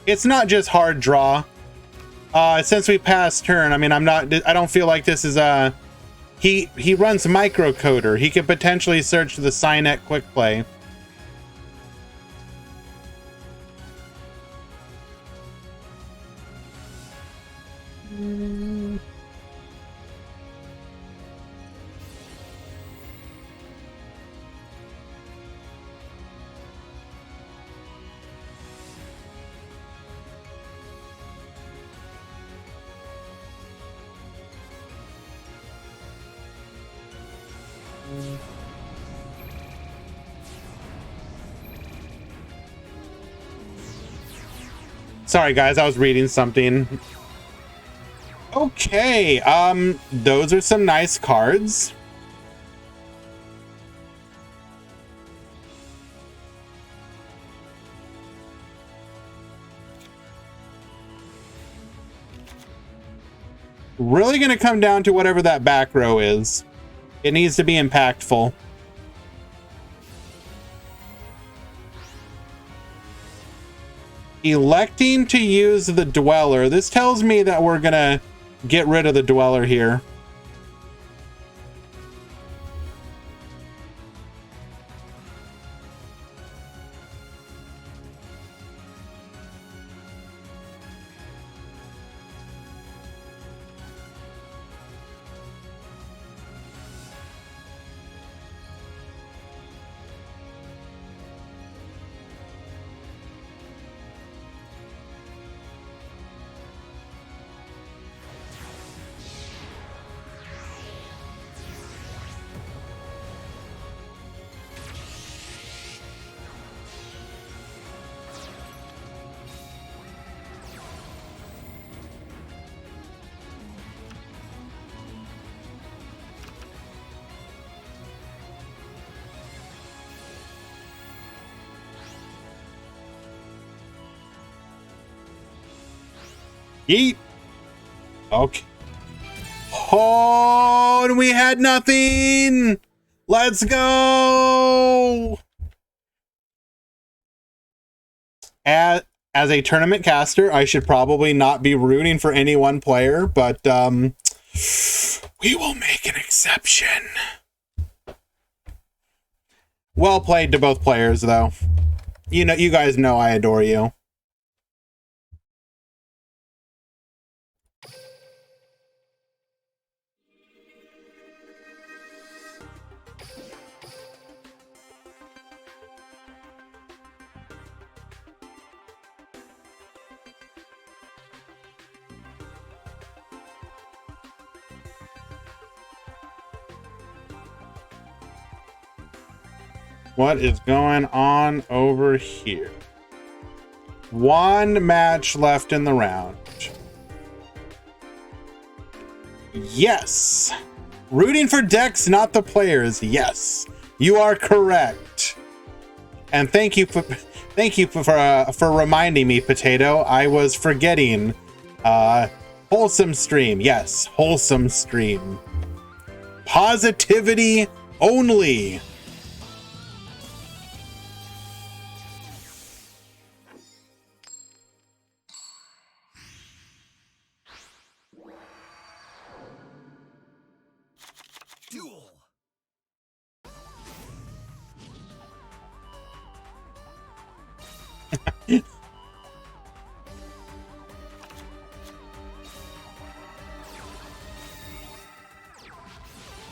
It's not just hard draw. Since we passed turn, I mean, I don't feel like this is he runs microcoder. He could potentially search the Cynet quick play. Sorry guys, I was reading something. Okay, those are some nice cards. Really gonna come down to whatever that back row is. It needs to be impactful. Electing to use the Dweller. This tells me that we're gonna get rid of the Dweller here. Yeet. Okay. Oh, and we had nothing. Let's go. As a tournament caster, I should probably not be rooting for any one player, but we will make an exception. Well played to both players, though. You know, you guys know I adore you. What is going on over here? One match left in the round. Yes. Rooting for decks, not the players. Yes, you are correct. And thank you for reminding me, Potato. I was forgetting. Wholesome stream. Yes, wholesome stream. Positivity only.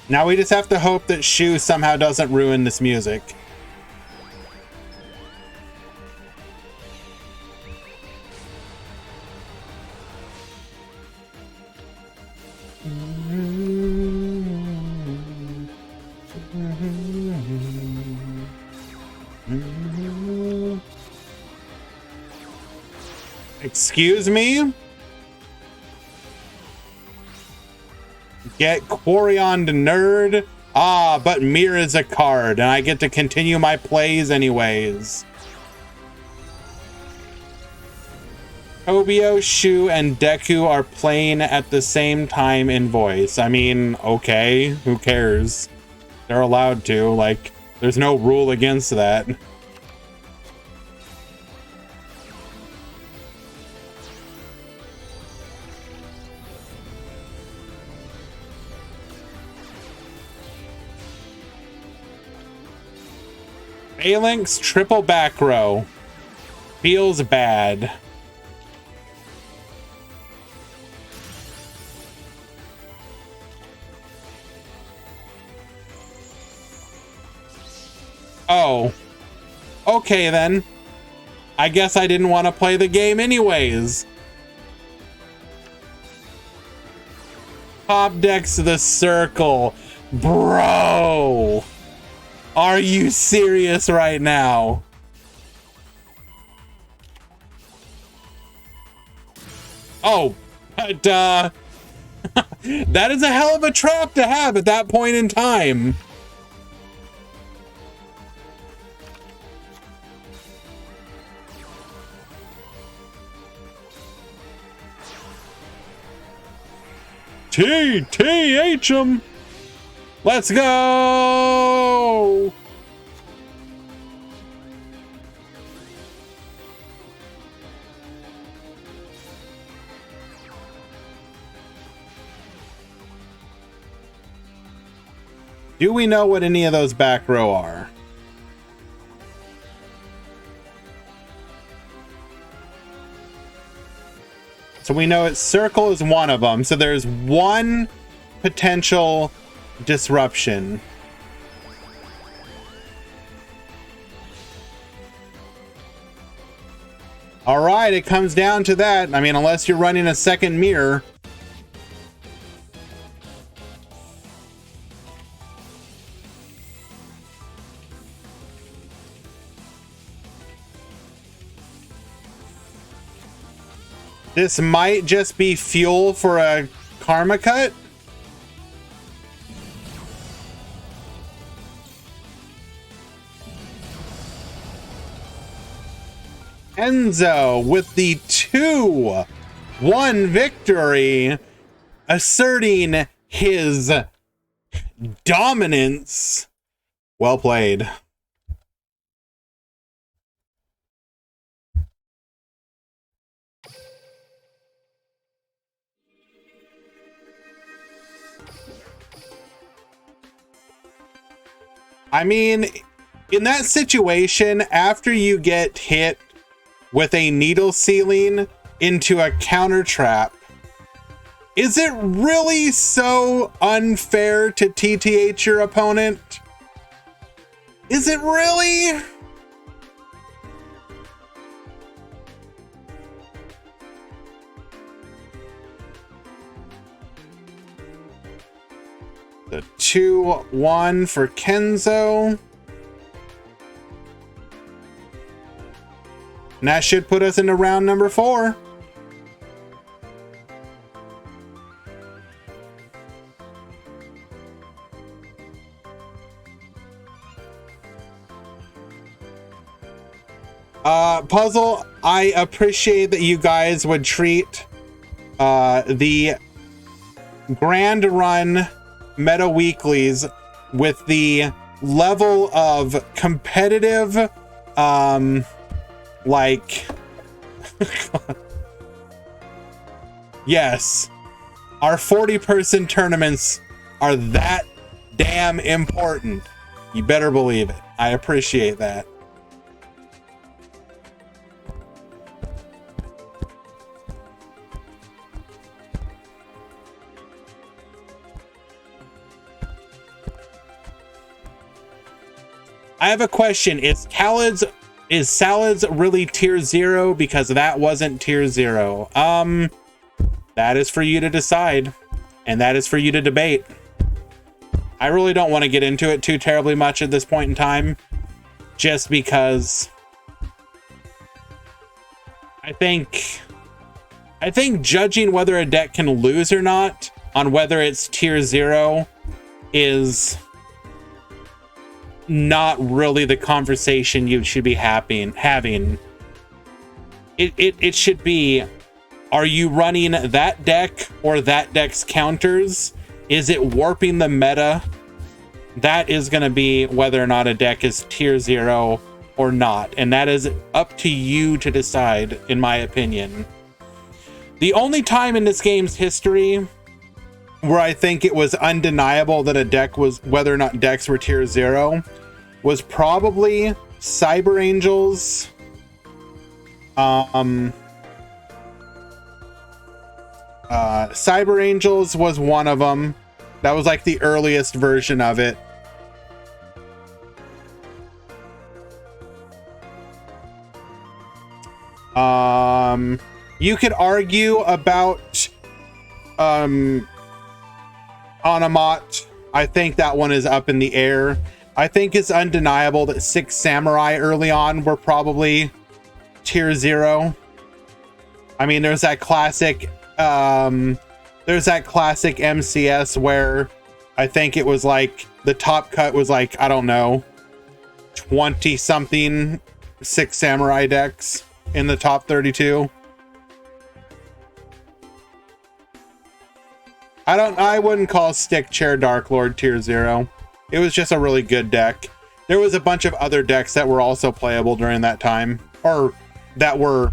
Now we just have to hope that Shu somehow doesn't ruin this music. Excuse me? Get Quarion to nerd? Ah, but Mir is a card, and I get to continue my plays anyways. Tobio, Shu, and Deku are playing at the same time in voice. I mean, okay, who cares? They're allowed to, like, there's no rule against that. Phalanx triple back row. Feels bad. Oh. Okay then. I guess I didn't want to play the game anyways. Top decks the circle. Bro. Are you serious right now? Oh, duh. That is a hell of a trap to have at that point in time. TTH'em. Let's go! Do we know what any of those back row are? So we know circle is one of them. So there's one potential disruption. All right, it comes down to that. I mean, unless you're running a second mirror. This might just be fuel for a karma cut. Enzo with the 2-1 victory, asserting his dominance. Well played. I mean, in that situation, after you get hit with a needle ceiling into a counter trap, is it really so unfair to TTH your opponent? Is it really? The 2-1 for Kenzo. And that should put us into round number 4. Puzzle, I appreciate that you guys would treat the Grand Run Meta Weeklies with the level of competitive, like, yes, our 40-person tournaments are that damn important. You better believe it. I appreciate that. I have a question. Is salads really tier 0? Because that wasn't tier 0. That is for you to decide, and that is for you to debate. I really don't want to get into it too terribly much at this point in time, just because I think judging whether a deck can lose or not on whether it's tier 0 is not really the conversation you should be having. It should be, are you running that deck or that deck's counters? Is it warping the meta? That is going to be whether or not a deck is tier 0 or not, and that is up to you to decide, in my opinion. The only time in this game's history where I think it was undeniable that a deck was, whether or not decks were tier 0, was probably Cyber Angels. Cyber Angels was one of them. That was like the earliest version of it. You could argue about Onamat. I think that one is up in the air. I think it's undeniable that 6 Samurai early on were probably tier 0. I mean, there's that classic MCS where I think it was like the top cut was like, I don't know, 20 something 6 Samurai decks in the top 32. I wouldn't call Stick Chair Dark Lord tier 0. It was just a really good deck. There was a bunch of other decks that were also playable during that time, or that were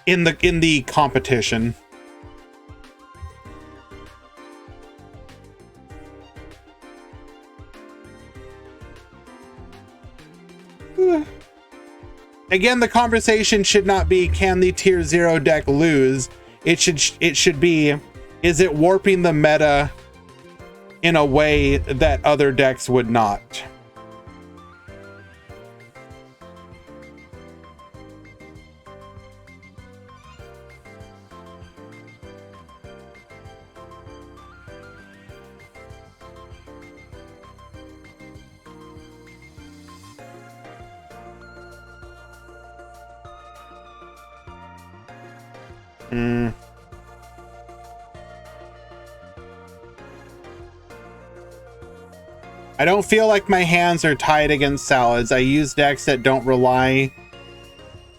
in the competition. Again, the conversation should not be, can the tier 0 deck lose? It should be, is it warping the meta in a way that other decks would not? I don't feel like my hands are tied against Salads. I use decks that don't rely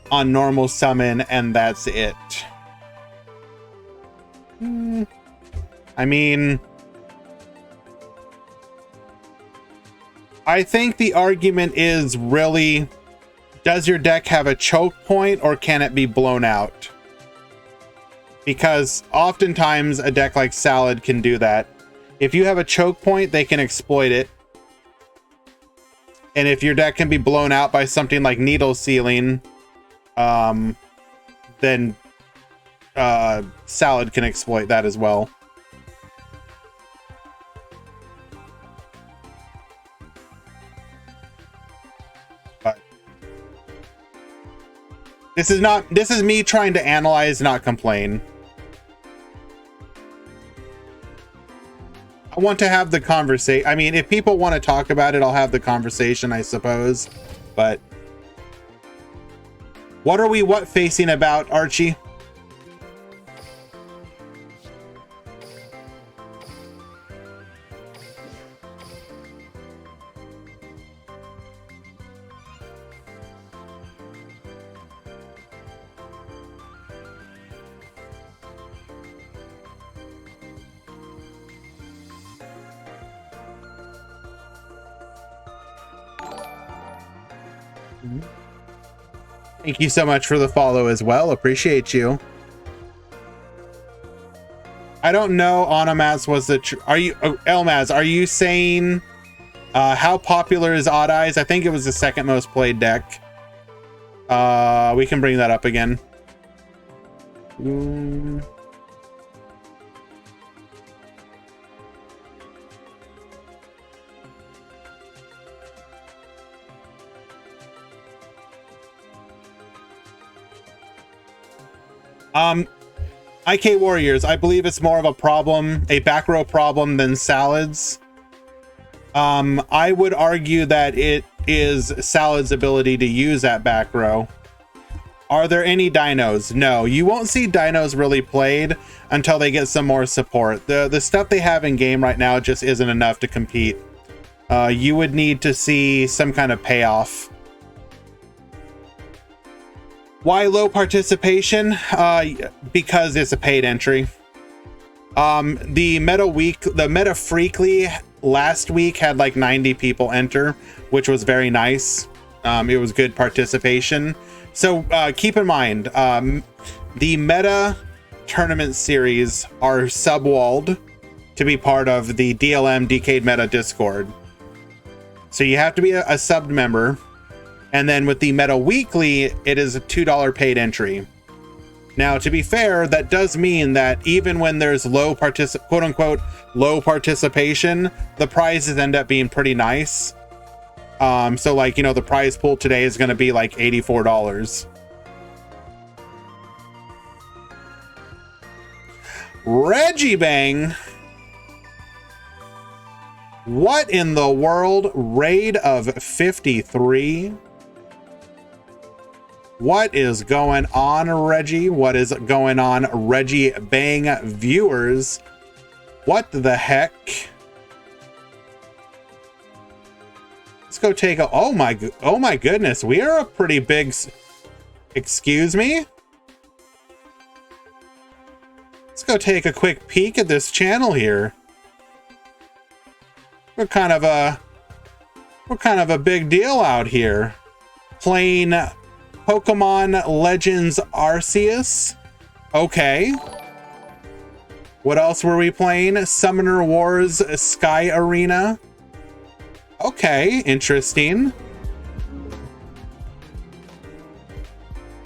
on normal summon, and that's it. I mean, I think the argument is really, does your deck have a choke point or can it be blown out? Because oftentimes a deck like Salad can do that. If you have a choke point, they can exploit it. And if your deck can be blown out by something like Needle Sealing, then Salad can exploit that as well. But this is me trying to analyze, not complain. I want to have the conversation. I mean, if people want to talk about it, I'll have the conversation, I suppose. But what are we facing about, Archie? Thank you so much for the follow as well. Appreciate you. I don't know. Onomaz was the. Are you Elmaz? Are you saying how popular is Odd Eyes? I think it was the second most played deck. We can bring that up again. IK Warriors, I believe it's more of a problem, a back row problem than Salads. I would argue that it is Salad's ability to use that back row. Are there any dinos? No, you won't see dinos really played until they get some more support. The stuff they have in game right now just isn't enough to compete. You would need to see some kind of payoff. Why low participation? Because it's a paid entry. The Meta Freakly last week had like 90 people enter, which was very nice. It was good participation. So keep in mind, the Meta Tournament Series are sub-walled to be part of the DLM Decade Meta Discord. So you have to be a sub member. And then with the Meta Weekly, it is a $2 paid entry. Now, to be fair, that does mean that even when there's quote unquote low participation, the prizes end up being pretty nice. So like, you know, the prize pool today is going to be like $84. Reggie Bang. What in the world? Raid of 53. What is going on, Reggie? What is going on, Reggie Bang viewers? What the heck? Let's go take a... Oh my goodness. We are a pretty big... Excuse me? Let's go take a quick peek at this channel here. We're kind of a big deal out here. Playing Pokemon Legends Arceus. Okay. What else were we playing? Summoner Wars Sky Arena. Okay, interesting.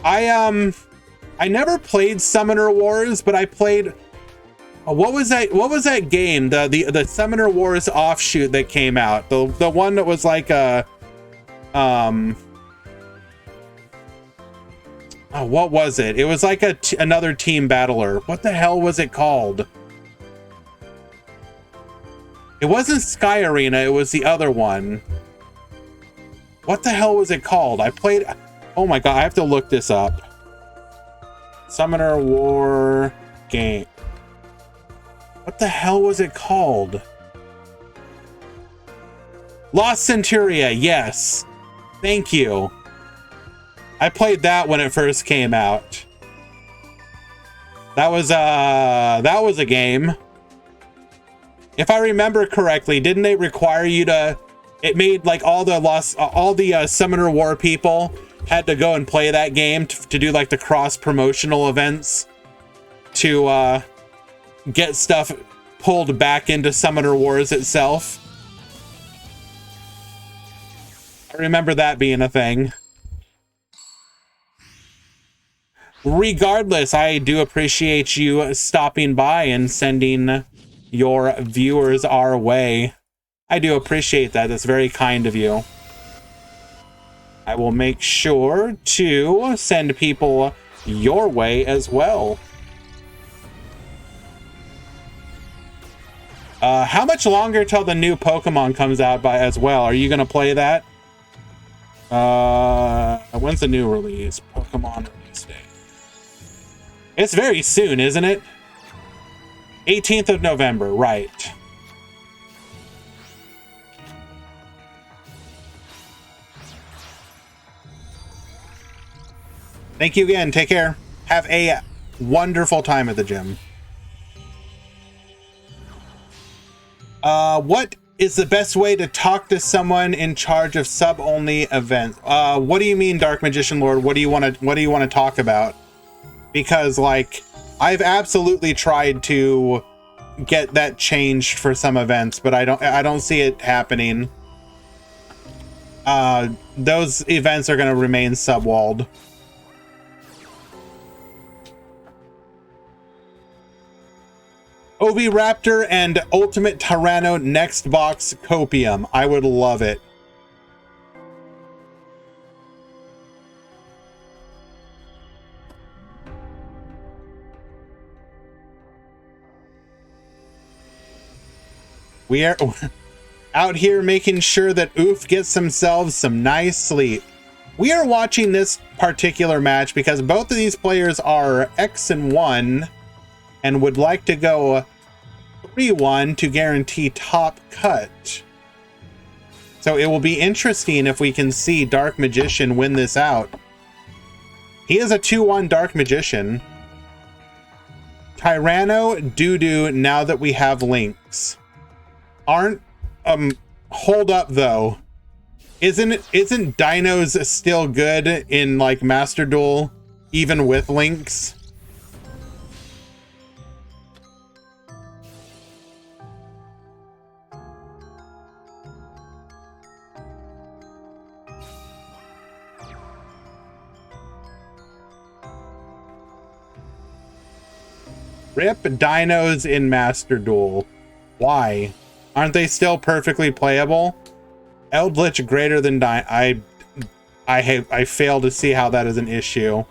I never played Summoner Wars, but I played what was that game? The Summoner Wars offshoot that came out. The one that was like a oh, what was it? It was like another team battler. What the hell was it called? It wasn't Sky Arena, it was the other one. What the hell was it called? I played... Oh my god, I have to look this up. Summoner War game. What the hell was it called? Lost Centuria, yes. Thank you. I played that when it first came out. That was a game. If I remember correctly, didn't they require you to... It made like all the Summoner War people had to go and play that game to do like the cross-promotional events to get stuff pulled back into Summoner Wars itself. I remember that being a thing. Regardless, I do appreciate you stopping by and sending your viewers our way. I do appreciate that. That's very kind of you. I will make sure to send people your way as well. How much longer till the new Pokemon comes out as well? Are you going to play that? When's the new release? Pokemon release day. It's very soon, isn't it? 18th of November, right. Thank you again. Take care. Have a wonderful time at the gym. What is the best way to talk to someone in charge of sub-only events? What do you mean, Dark Magician Lord? What do you want to talk about? Because like I've absolutely tried to get that changed for some events, but I don't see it happening. Those events are going to remain sub-walled. Oviraptor and Ultimate Tyranno next box Copium. I would love it. We are out here making sure that Oof gets themselves some nice sleep. We are watching this particular match because both of these players are X and 1 and would like to go 3-1 to guarantee top cut. So it will be interesting if we can see Dark Magician win this out. He is a 2-1 Dark Magician. Tyranno, Doo-Doo, now that we have links. Aren't hold up though. Isn't Dinos still good in like Master Duel even with links? Rip Dinos in Master Duel. Why? Aren't they still perfectly playable? Eldritch greater than I fail to see how that is an issue.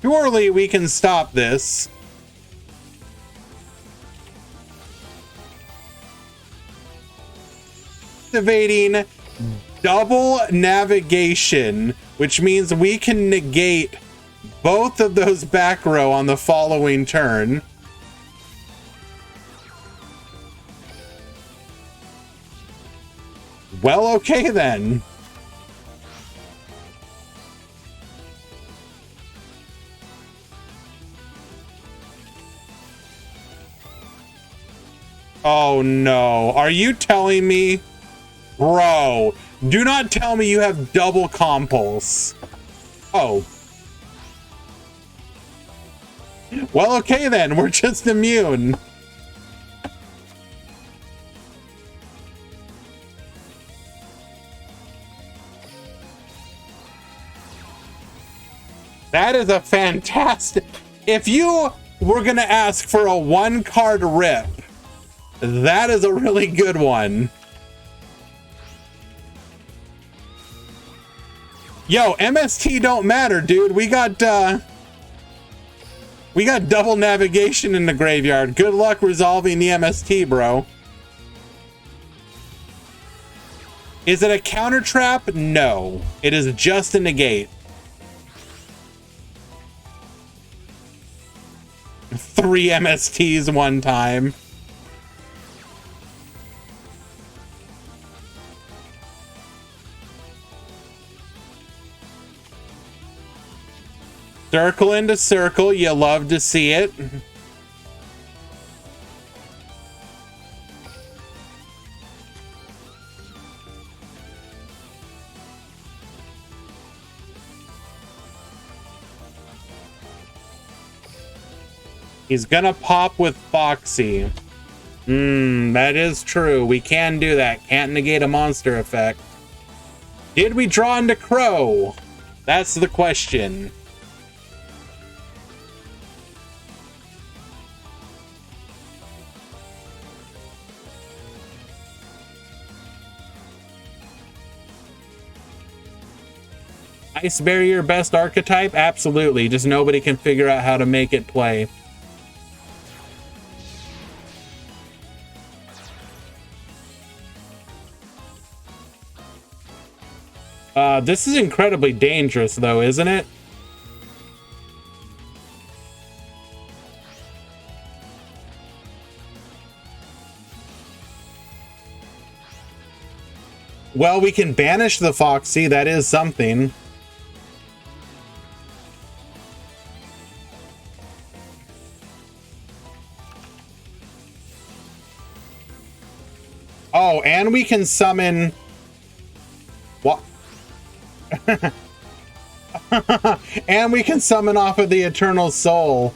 Surely we can stop this. Activating double navigation, which means we can negate both of those back row on the following turn. Well, okay then. Oh no, are you telling me? Bro, do not tell me you have double compulse. Oh. Well, okay then, we're just immune. That is a fantastic... If you were gonna ask for a 1-card rip, that is a really good one. Yo, MST don't matter, dude. We got double navigation in the graveyard. Good luck resolving the MST, bro. Is it a counter trap? No. It is just a negate. 3 MSTs one time. Circle into circle, you love to see it. He's gonna pop with Foxy. That is true. We can do that. Can't negate a monster effect. Did we draw into Crow? That's the question. Ice Barrier best archetype? Absolutely. Just nobody can figure out how to make it play. This is incredibly dangerous, though, isn't it? Well, we can banish the Foxy. That is something. Oh, and we can summon... What? And we can summon off of the Eternal Soul.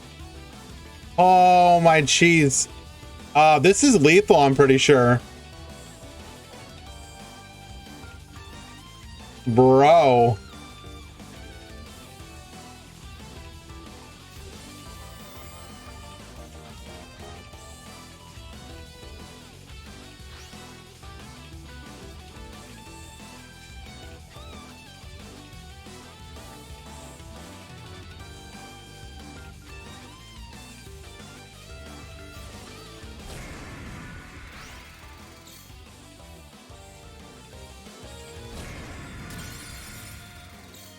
Oh, my cheese. This is lethal, I'm pretty sure. Bro.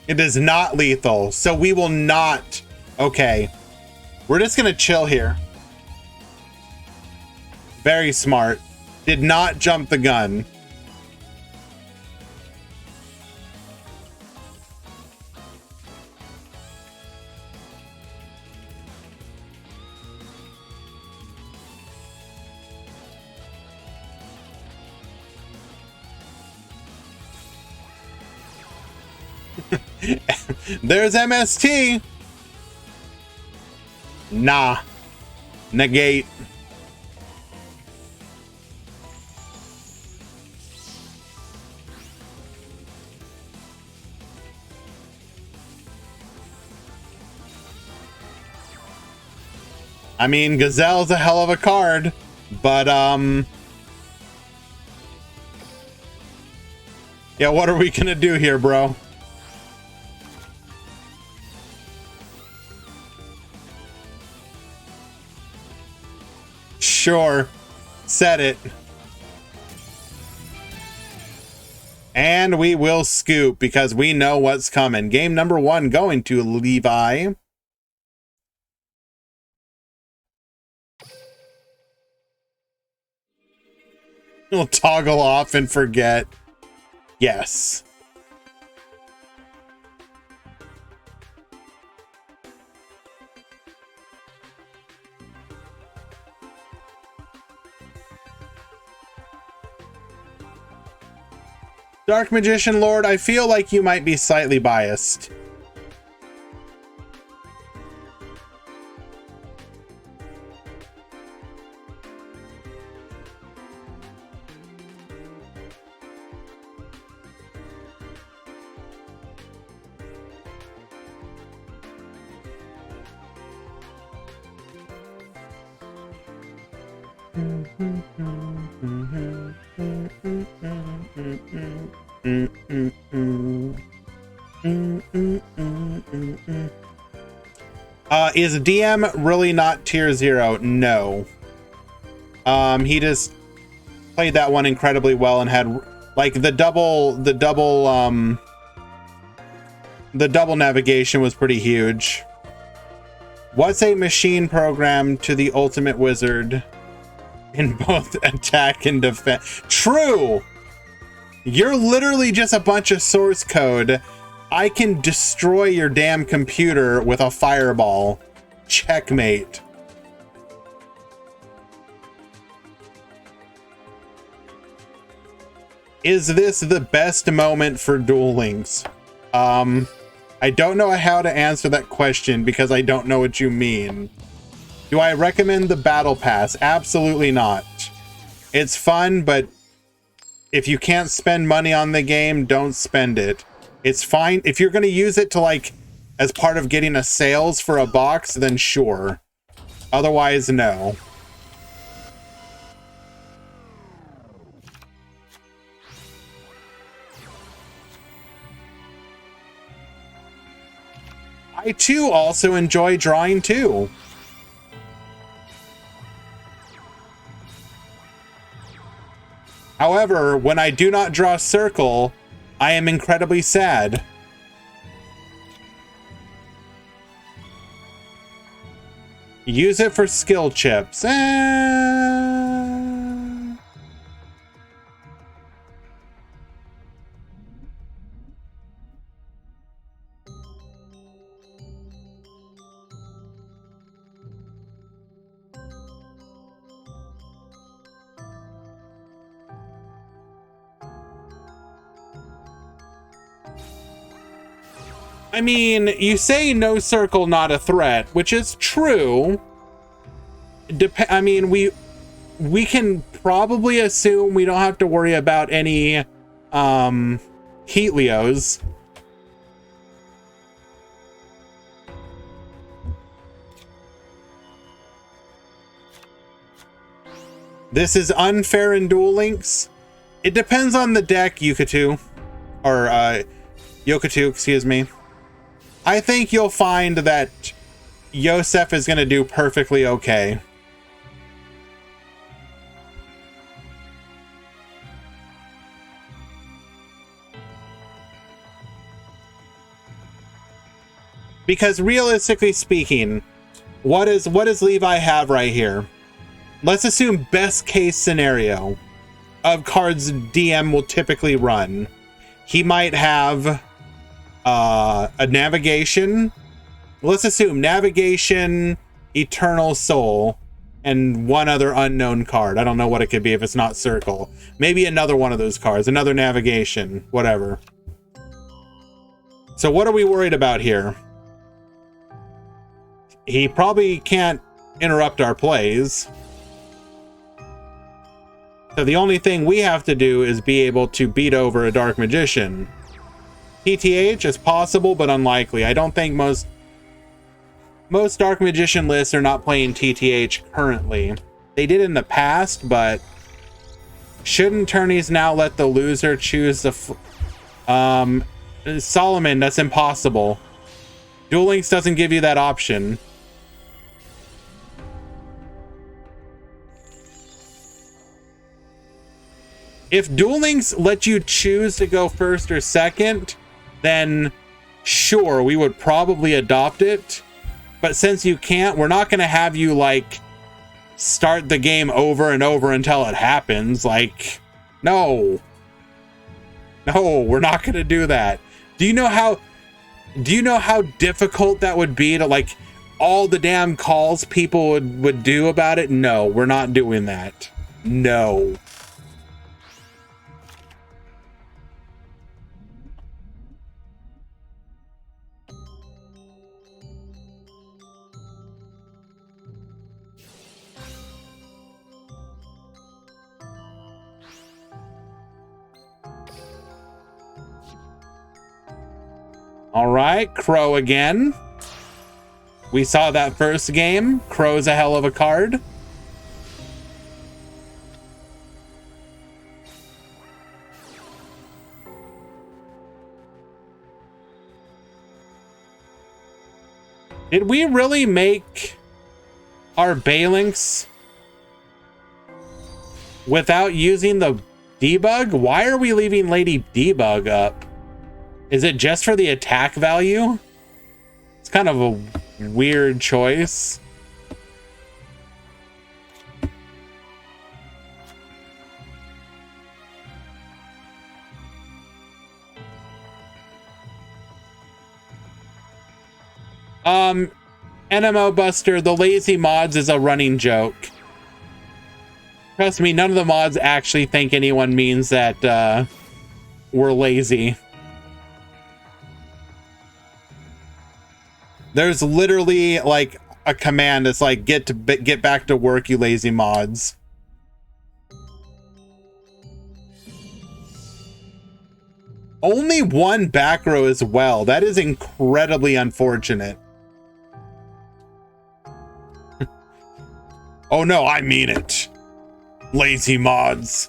It is not lethal, so we will not... Okay. We're just gonna chill here. Very smart. Did not jump the gun. There's MST. Nah. Negate. I mean, Gazelle's a hell of a card, but yeah, what are we gonna do here, bro? Sure. Set it. And we will scoop because we know what's coming. Game number 1 going to Levi. We'll toggle off and forget. Yes. Dark Magician Lord, I feel like you might be slightly biased. Is DM really not tier 0? No. He just played that one incredibly well and had like the double navigation was pretty huge. What's a machine program to the ultimate wizard in both attack and defense? True. You're literally just a bunch of source code. I can destroy your damn computer with a fireball. Checkmate. Is this the best moment for Duel Links? I don't know how to answer that question because I don't know what you mean. Do I recommend the Battle Pass? Absolutely not. It's fun, but if you can't spend money on the game, don't spend it. It's fine. If you're going to use it to like, as part of getting a sales for a box, then sure. Otherwise, no. I too also enjoy drawing too. However, when I do not draw circle, I am incredibly sad. Use it for skill chips. I mean, you say no circle, not a threat, which is true. I mean, we can probably assume we don't have to worry about any Heatleos. This is unfair in Duel Links. It depends on the deck, Yokatu, excuse me. I think you'll find that Yosef is going to do perfectly okay. Because realistically speaking, what does Levi have right here? Let's assume best case scenario of cards DM will typically run. He might have a navigation. Let's assume navigation, Eternal Soul, and one other unknown card. I don't know what it could be if it's not circle. Maybe another one of those cards, another navigation, whatever. So what are we worried about here? He probably can't interrupt our plays. So the only thing we have to do is be able to beat over a Dark Magician. TTH is possible, but unlikely. I don't think most Dark Magician lists are not playing TTH currently. They did in the past, but shouldn't tourneys now let the loser choose the Solomon, that's impossible. Duel Links doesn't give you that option. If Duel Links let you choose to go first or second, then sure, we would probably adopt it. But since you can't, we're not going to have you like start the game over and over until it happens. Like, no, we're not going to do that. Do you know how difficult that would be to like all the damn calls people would do about it? No, we're not doing that. No. All right, Crow again. We saw that first game. Crow's a hell of a card. Did we really make our Balinks without using the debug? Why are we leaving Lady Debug up? Is it just for the attack value? It's kind of a weird choice. NMO Buster, the lazy mods is a running joke. Trust me, none of the mods actually think anyone means that we're lazy. There's literally like a command that's like, get back to work, you lazy mods. Only one back row as well. That is incredibly unfortunate. Oh no, I mean it. Lazy mods.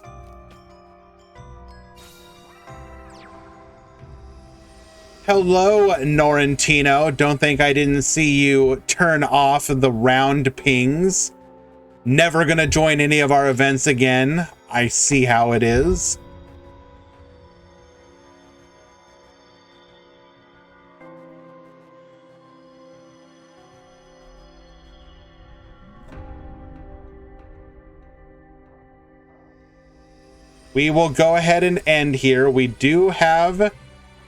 Hello, Norrentino. Don't think I didn't see you turn off the round pings. Never gonna join any of our events again. I see how it is. We will go ahead and end here. We do have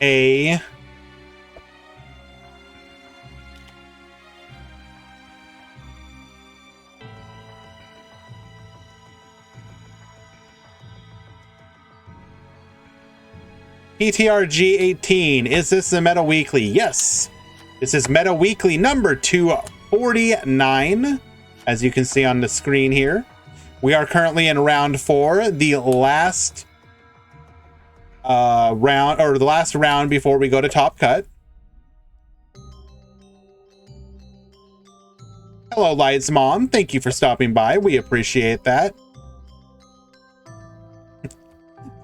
a PTRG 18. Is this the Meta Weekly? Yes. This is Meta Weekly number 249, as you can see on the screen here. We are currently in round 4, the last round, or the last round before we go to Top Cut. Hello, Lights Mom. Thank you for stopping by. We appreciate that.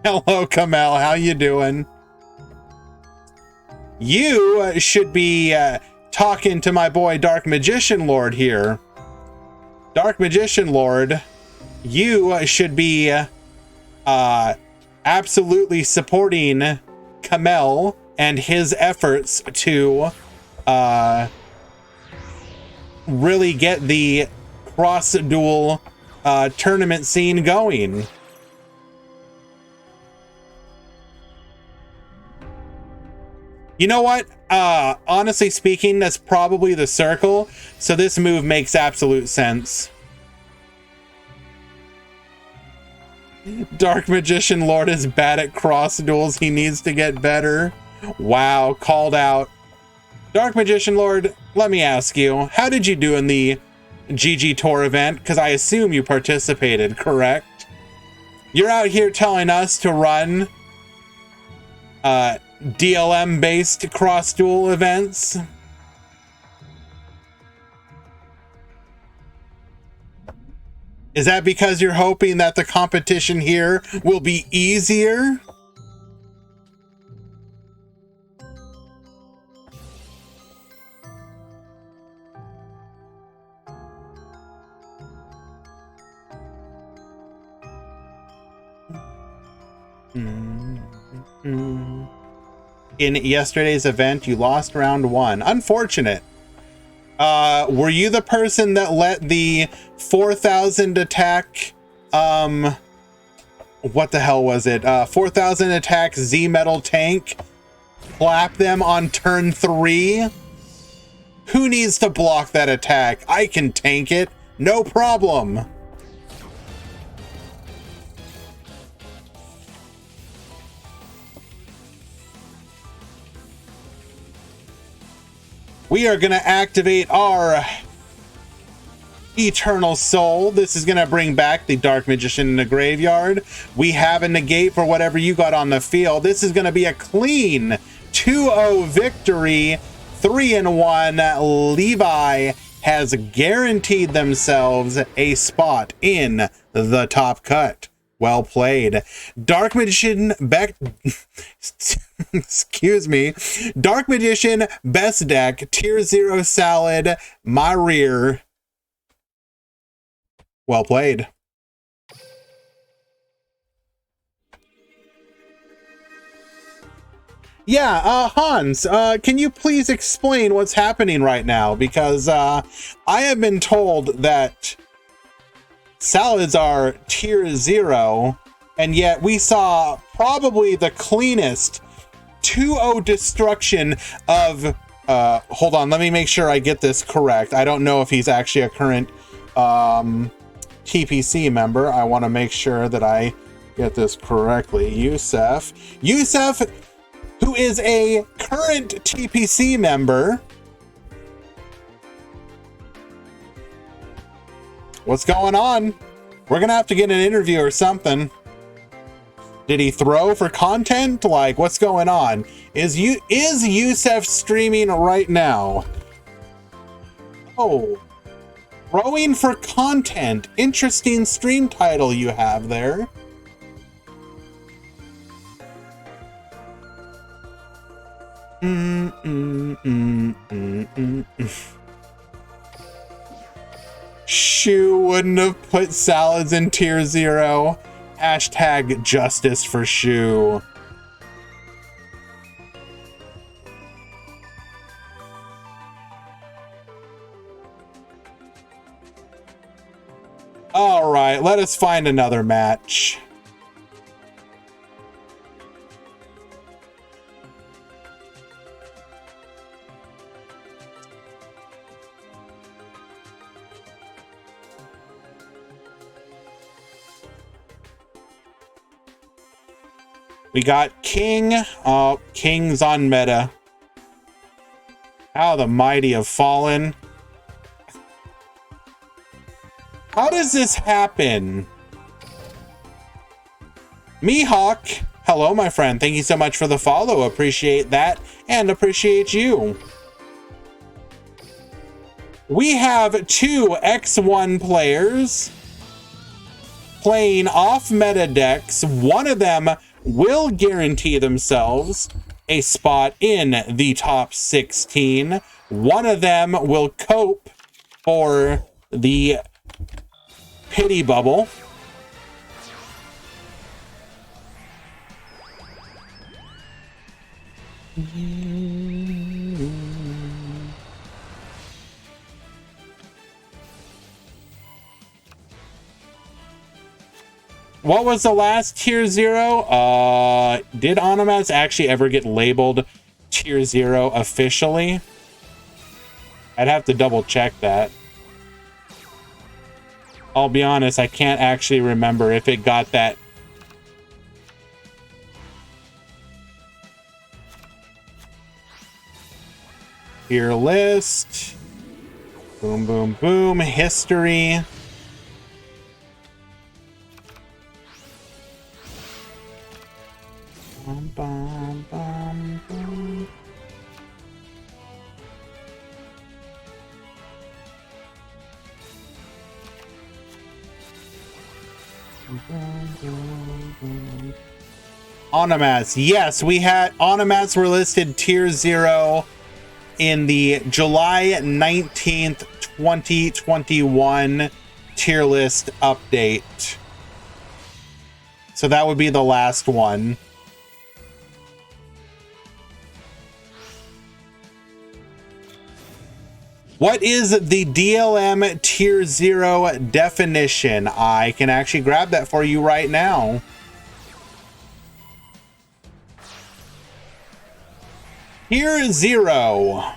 Hello, Kamel. How you doing? You should be talking to my boy Dark Magician Lord here. Dark Magician Lord, you should be absolutely supporting Kamel and his efforts to really get the cross-duel tournament scene going. You know what? Honestly speaking, that's probably the circle, so this move makes absolute sense. Dark Magician Lord is bad at cross duels. He needs to get better. Wow, called out. Dark Magician Lord, let me ask you, how did you do in the GG Tour event? Because I assume you participated, correct? You're out here telling us to run DLM-based cross-duel events? Is that because you're hoping that the competition here will be easier? In yesterday's event, you lost round 1. Unfortunate. Were you the person that let the 4,000 attack, what the hell was it? 4,000 attack Z-Metal tank clap them on turn 3? Who needs to block that attack? I can tank it, no problem. We are going to activate our Eternal Soul. This is going to bring back the Dark Magician in the graveyard. We have a negate for whatever you got on the field. This is going to be a clean 2-0 victory. 3-1. Levi has guaranteed themselves a spot in the top cut. Well played. Dark Magician excuse me. Dark Magician best deck, tier 0 salad, my rear. Well played. Yeah, Hans, can you please explain what's happening right now? Because I have been told that salads are tier 0, and yet we saw probably the cleanest 2-0 destruction of hold on, let me make sure I get this correct. I don't know if he's actually a current TPC member. I want to make sure that I get this correctly. Yusef, who is a current TPC member. What's going on? We're gonna have to get an interview or something. Did he throw for content? Like, what's going on? Is Yusef streaming right now? Oh, throwing for content. Interesting stream title you have there. Shu wouldn't have put salads in tier 0. Hashtag justice for Shu. All right, let us find another match. We got King. Oh, King's on meta. How the mighty have fallen. How does this happen? Mihawk. Hello, my friend. Thank you so much for the follow. Appreciate that and appreciate you. We have 2 X1 players playing off meta decks. One of them will guarantee themselves a spot in the top 16. One of them will cope for the pity bubble. What was the last tier 0? Did Onomats actually ever get labeled tier 0 officially? I'd have to double check that. I'll be honest, I can't actually remember if it got that. Tier list. Boom, boom, boom. History. Bum, bum, bum, bum. Onomats. Yes, we had Onomats were listed tier 0 in the July 19th, 2021 tier list update. So that would be the last one. What is the DLM tier 0 definition? I can actually grab that for you right now. Tier 0.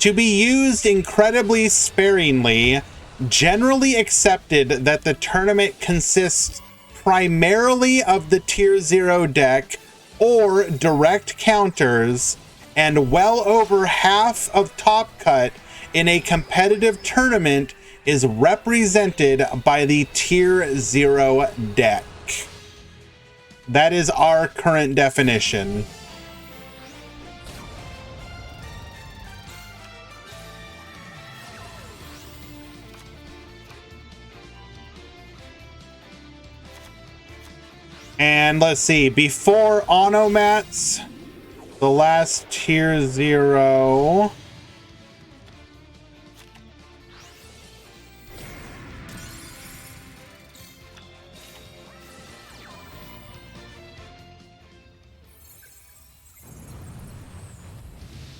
To be used incredibly sparingly, generally accepted that the tournament consists primarily of the tier 0 deck or direct counters, and well over half of top cut in a competitive tournament is represented by the tier 0 deck. That is our current definition. And let's see, before Onomats, the last tier 0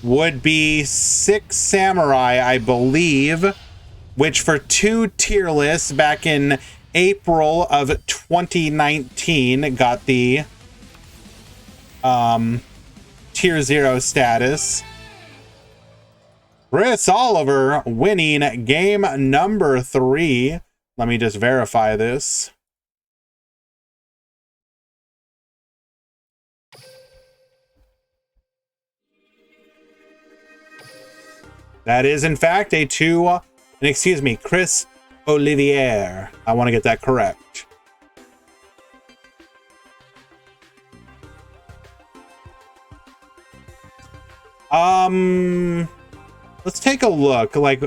would be 6 Samurai, I believe, which for 2 tier lists back in April of 2019 got the tier 0 status. Chris Oliver winning game number 3. Let me just verify this. That is in fact a 2, and excuse me, Chris Olivier. I want to get that correct. Let's take a look. Like,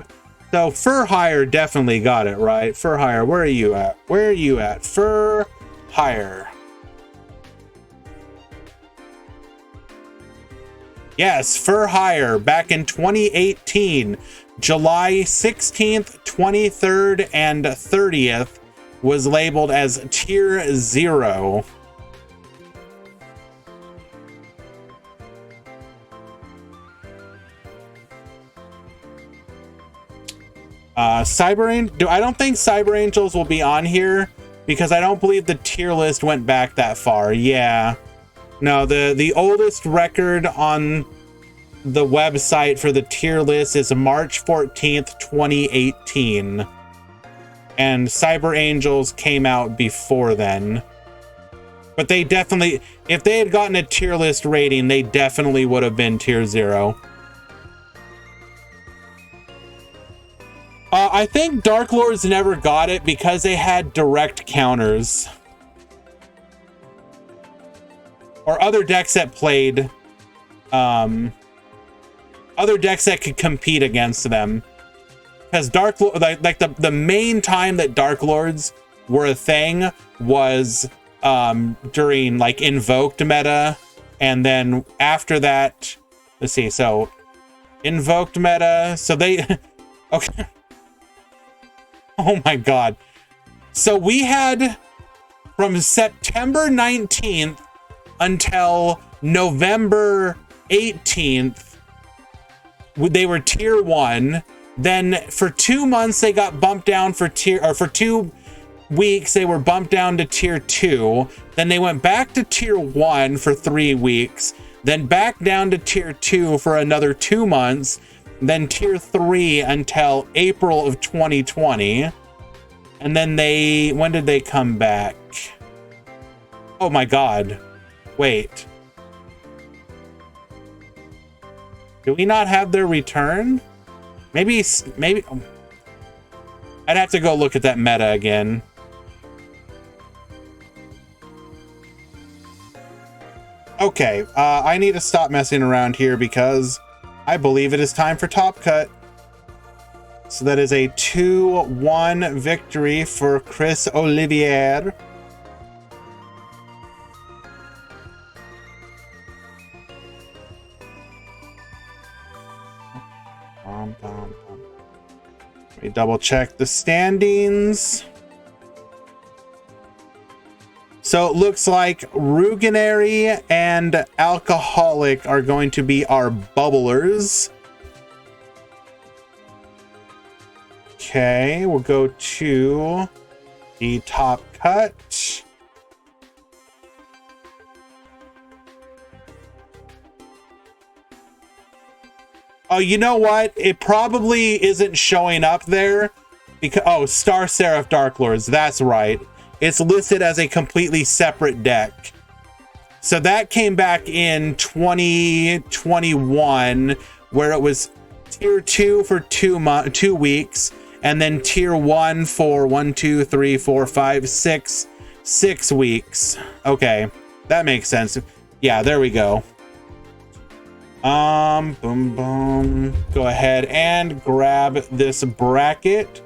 so Fur Hire definitely got it, right? Fur Hire, where are you at? Where are you at? Fur Hire. Yes, Fur Hire back in 2018. July 16th, 23rd, and 30th was labeled as tier 0. I don't think Cyber Angels will be on here because I don't believe the tier list went back that far. Yeah. No, the oldest record on the website for the tier list is March 14th, 2018. And Cyber Angels came out before then. But they definitely, if they had gotten a tier list rating, they definitely would have been tier 0. I think Dark Lords never got it because they had direct counters. Or other decks that played, other decks that could compete against them. Because the main time that Dark Lords were a thing was during like Invoked meta, and then after that, let's see, so Invoked meta, so they okay. Oh my god. So we had from September 19th until November 18th, they were tier 1. Then for 2 months they got bumped down for tier, or for 2 weeks they were bumped down to tier 2. Then they went back to tier 1 for 3 weeks. Then back down to tier 2 for another 2 months. Then tier 3 until April of 2020. And then when did they come back? Oh my god. Wait. Do we not have their return? Maybe I'd have to go look at that meta again. Okay, I need to stop messing around here because I believe it is time for Top Cut. So that is a 2-1 victory for Chris Olivier. Let me double check the standings. So it looks like Ruginary and Alcoholic are going to be our bubblers. Okay, we'll go to the Top Cut. Oh, you know what? It probably isn't showing up there because, oh, Star Seraph Dark Lords. That's right. It's listed as a completely separate deck. So that came back in 2021, where it was tier 2 for 2 weeks, and then tier 1 for 1, 2, 3, 4, 5, 6 weeks. Okay, that makes sense. Yeah, there we go. Boom, boom. Go ahead and grab this bracket so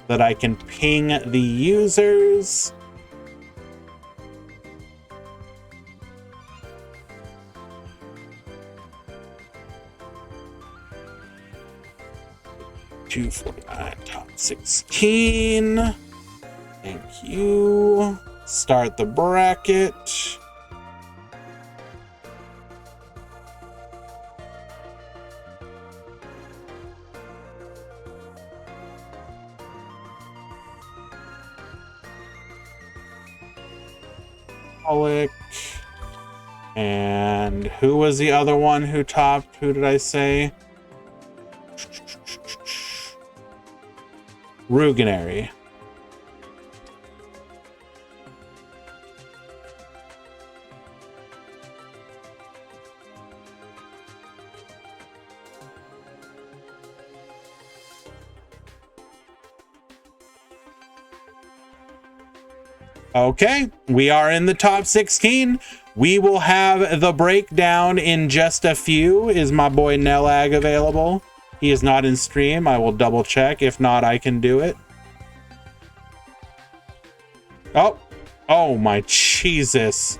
that I can ping the users. 249, top 16. Thank you. Start the bracket. And who was the other one who topped? Who did I say? Ruginary. Okay, we are in the top 16. We will have the breakdown in just a few. Is my boy Nelag available? He is not in stream. I will double check. If not, I can do it. Oh my Jesus.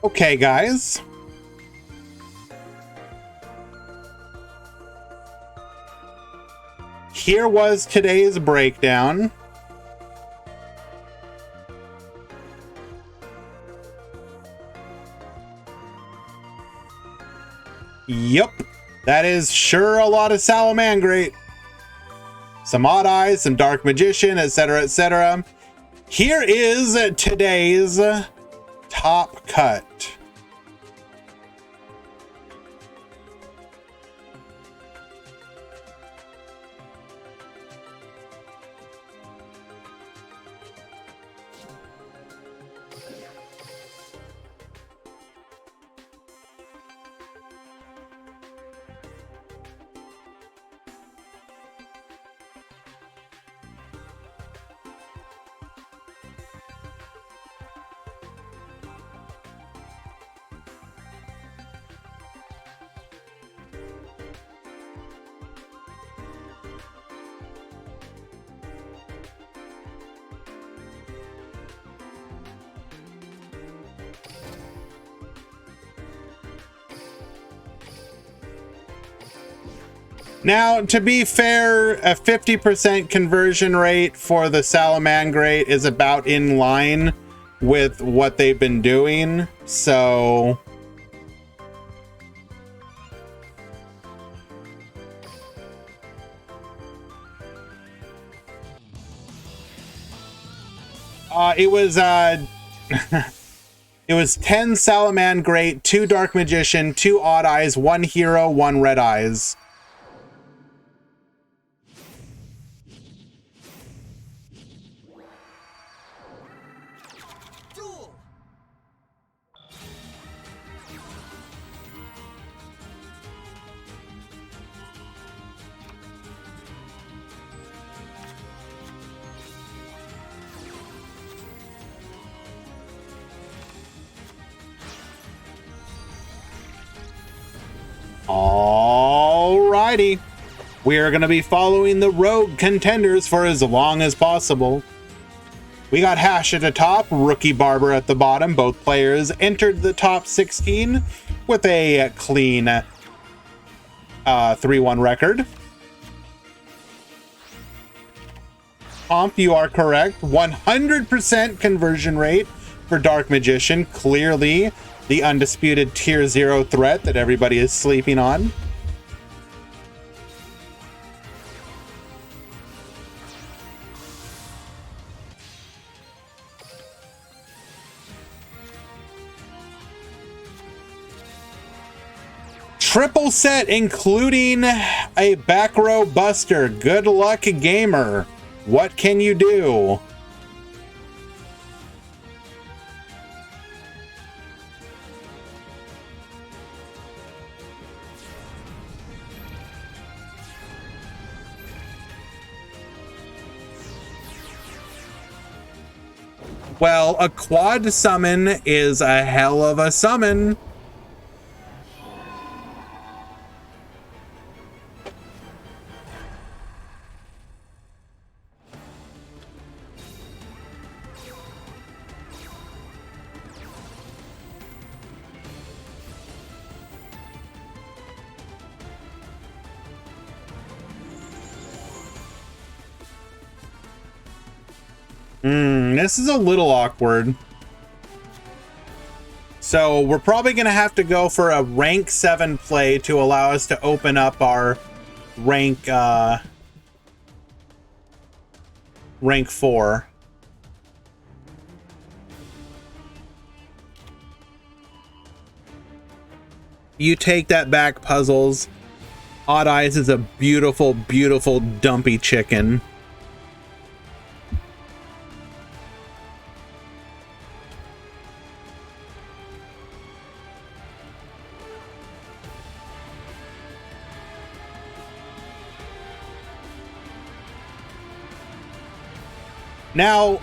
Okay, guys. Here was today's breakdown. Yep, that is sure a lot of Salamangrate. Some Odd Eyes, some Dark Magician, etc., etc. Here is today's top cut. Now, to be fair, a 50% conversion rate for the Salamangrate is about in line with what they've been doing, so... it was, it was 10 Salamangrate, 2 Dark Magician, 2 Odd Eyes, 1 Hero, 1 Red Eyes. Alrighty. We are going to be following the rogue contenders for as long as possible. We got Hash at the top, Rookie Barber at the bottom. Both players entered the top 16 with a clean 3-1 record. Comp, you are correct. 100% conversion rate for Dark Magician. Clearly the undisputed tier 0 threat that everybody is sleeping on. Triple set, including a back row buster. Good luck, gamer. What can you do? Well, a quad summon is a hell of a summon. This is a little awkward. So we're probably going to have to go for a rank 7 play to allow us to open up our rank 4. You take that back, Puzzles. Odd Eyes is a beautiful, beautiful dumpy chicken. Now,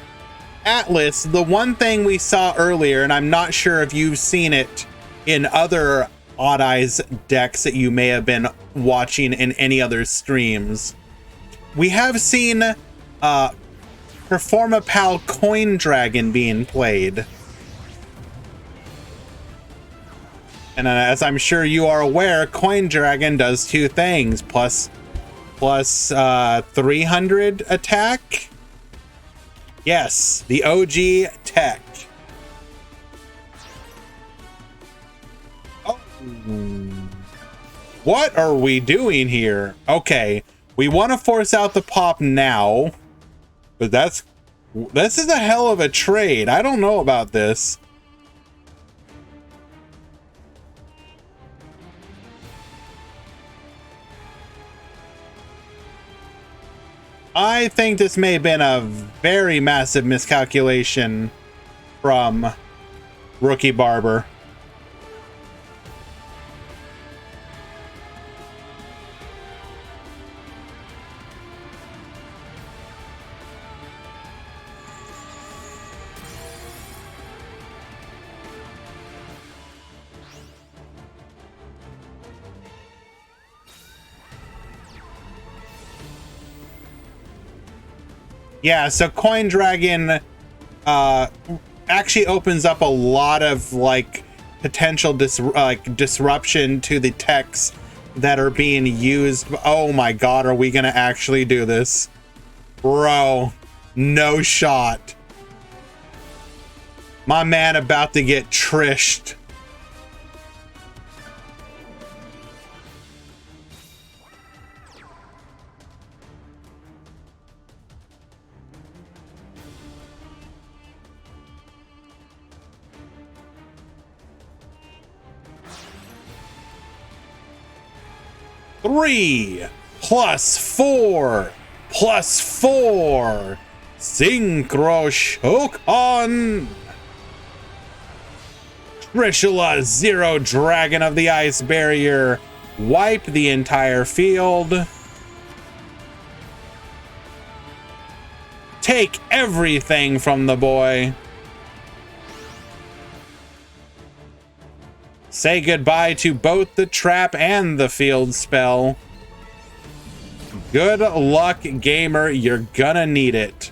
Atlas, the one thing we saw earlier, and I'm not sure if you've seen it in other Odd Eyes decks that you may have been watching in any other streams, we have seen Performapal Coin Dragon being played. And as I'm sure you are aware, Coin Dragon does two things, plus 300 attack. Yes, the OG tech. Oh. What are we doing here? Okay, we want to force out the pop now, but this is a hell of a trade. I don't know about this. I think this may have been a very massive miscalculation from Rookie Barber. Yeah, so Coin Dragon actually opens up a lot of like potential disruption to the techs that are being used. Oh my god, are we gonna actually do this? Bro, no shot. My man about to get trished. Three plus 4 plus 4 Synchro Shokan. Trishula Zero Dragon of the Ice Barrier. Wipe the entire field. Take everything from the boy. Say goodbye to both the trap and the field spell. Good luck, gamer. You're gonna need it.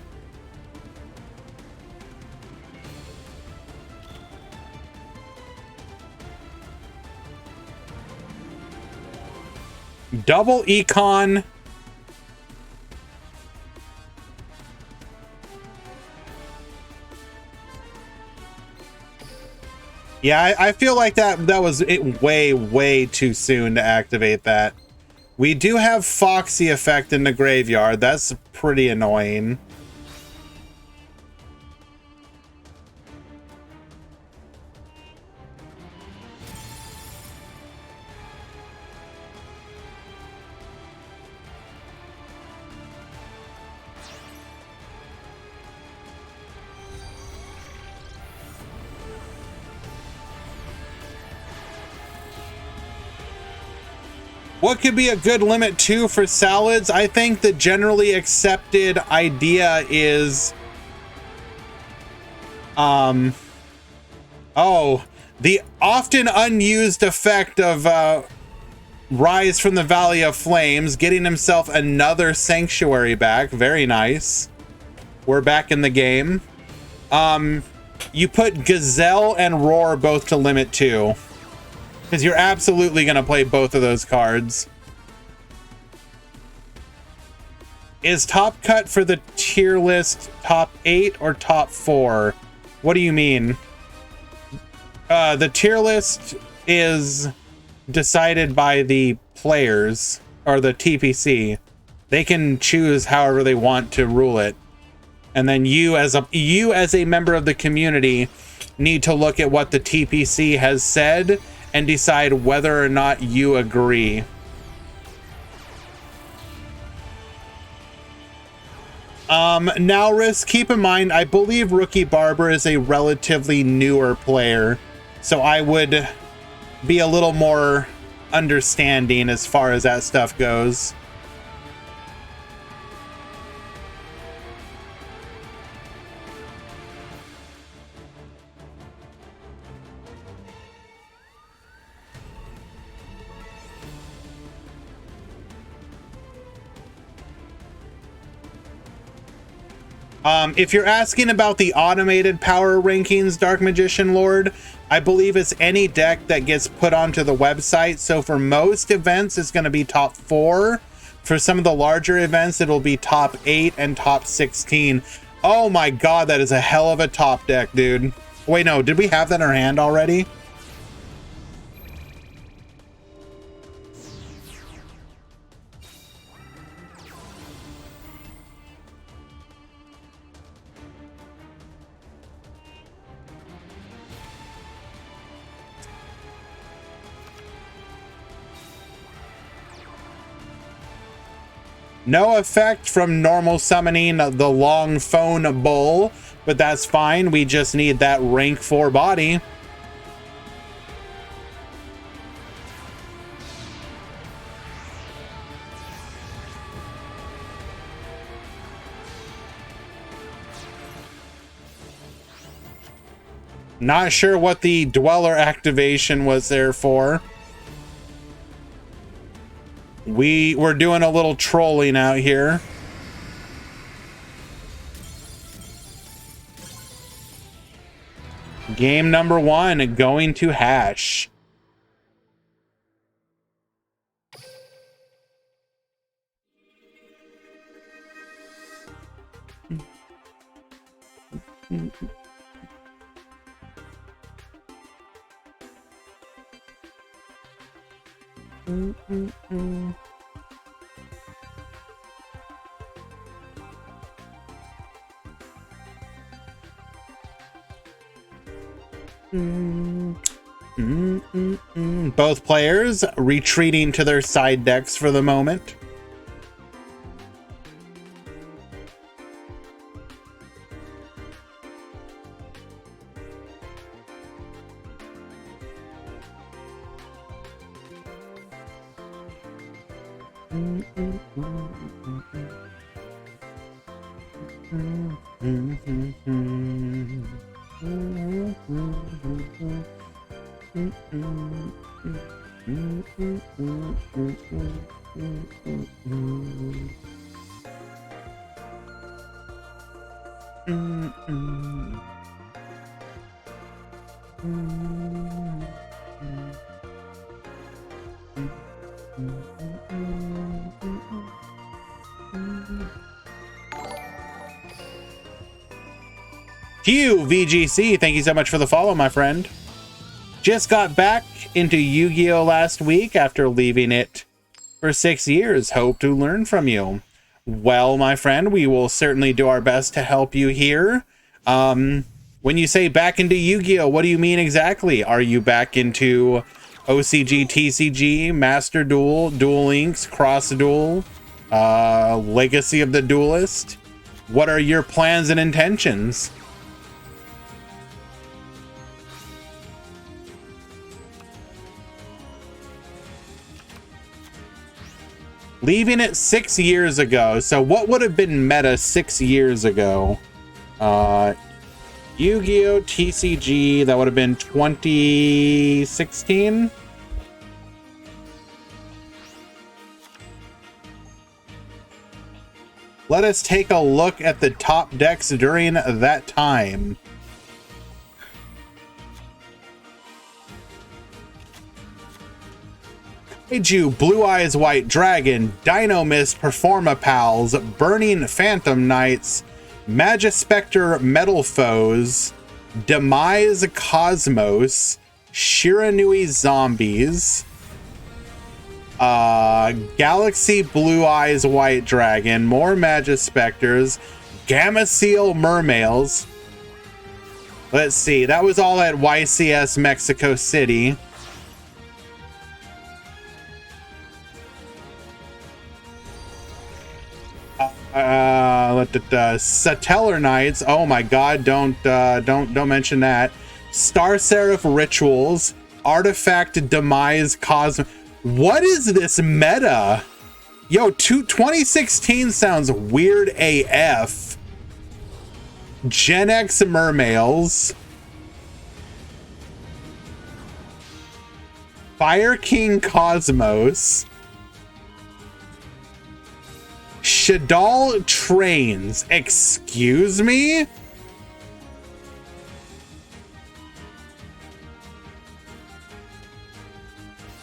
Double econ. Yeah, I feel like that was way too soon to activate that. We do have Foxy effect in the graveyard. That's pretty annoying. What could be a good limit 2 for salads? I think the generally accepted idea is Oh, the often unused effect of Rise from the Valley of Flames, getting himself another sanctuary back. Very nice. We're back in the game. You put Gazelle and Roar both to limit 2. Because you're absolutely going to play both of those cards. Is top cut for the tier list top 8 or top 4? What do you mean? The tier list is decided by the players, or the TPC. They can choose however they want to rule it. And then you as a member of the community need to look at what the TPC has said and decide whether or not you agree. Now, Risk, keep in mind, I believe Rookie Barber is a relatively newer player, so I would be a little more understanding as far as that stuff goes. If you're asking about the automated power rankings, Dark Magician Lord, I believe it's any deck that gets put onto the website. So for most events, it's going to be top 4. For some of the larger events, it'll be top 8 and top 16. Oh my god, that is a hell of a top deck, dude. Wait, no, did we have that in our hand already? No effect from normal summoning the long phone bull, but that's fine. We just need that rank 4 body. Not sure what the Dweller activation was there for. We're doing a little trolling out here. Game number 1, going to hash. Both players retreating to their side decks for the moment. Hugh VGC, thank you so much for the follow, my friend. Just got back into Yu-Gi-Oh! Last week after leaving it for 6 years. Hope to learn from you. Well, my friend, we will certainly do our best to help you here. When you say back into Yu-Gi-Oh! What do you mean exactly? Are you back into OCG, TCG, Master Duel, Duel Links, Cross Duel, Legacy of the Duelist? What are your plans and intentions? Leaving it 6 years ago. So what would have been meta 6 years ago? Yu-Gi-Oh! TCG, that would have been 2016. Let us take a look at the top decks during that time. Kaiju, Blue Eyes White Dragon, Dino Mist, Performa Pals, Burning Phantom Knights, Magispector Metal Foes, Demise Cosmos, Shiranui Zombies, Galaxy Blue Eyes White Dragon, more Magispectors, Gamma Seal Mermails. Let's see, that was all at YCS Mexico City. Satellar Knights. Oh my God! Don't mention that. Star Seraph Rituals, Artifact Demise Cosmo. What is this meta? Yo, 2016 sounds weird AF. Gen X Mermails, Fire King Cosmos, Shadal Trains. Excuse me?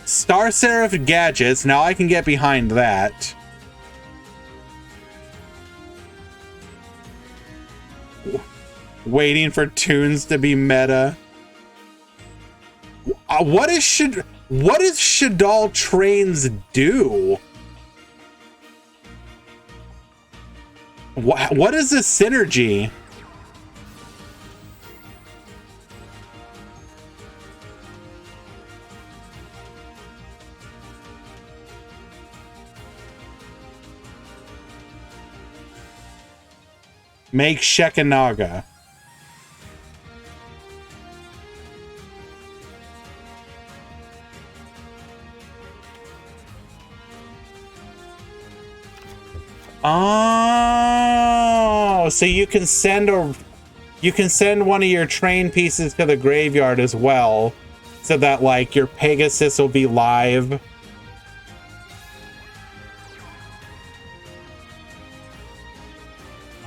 Star Seraph Gadgets. Now I can get behind that. Waiting for tunes to be meta. What does Shadal Trains do? What is this synergy? Make Shekanaga. Oh, so you can send one of your train pieces to the graveyard as well, so that like your Pegasus will be live.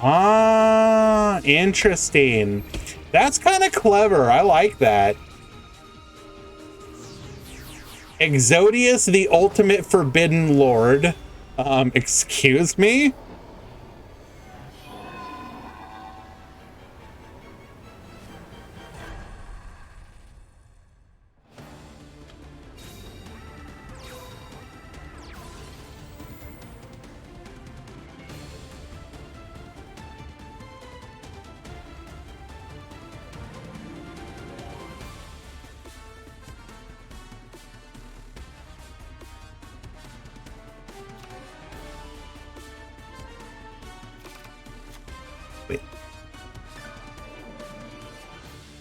Ah, interesting. That's kind of clever. I like that. Exodius, the ultimate forbidden lord. Excuse me?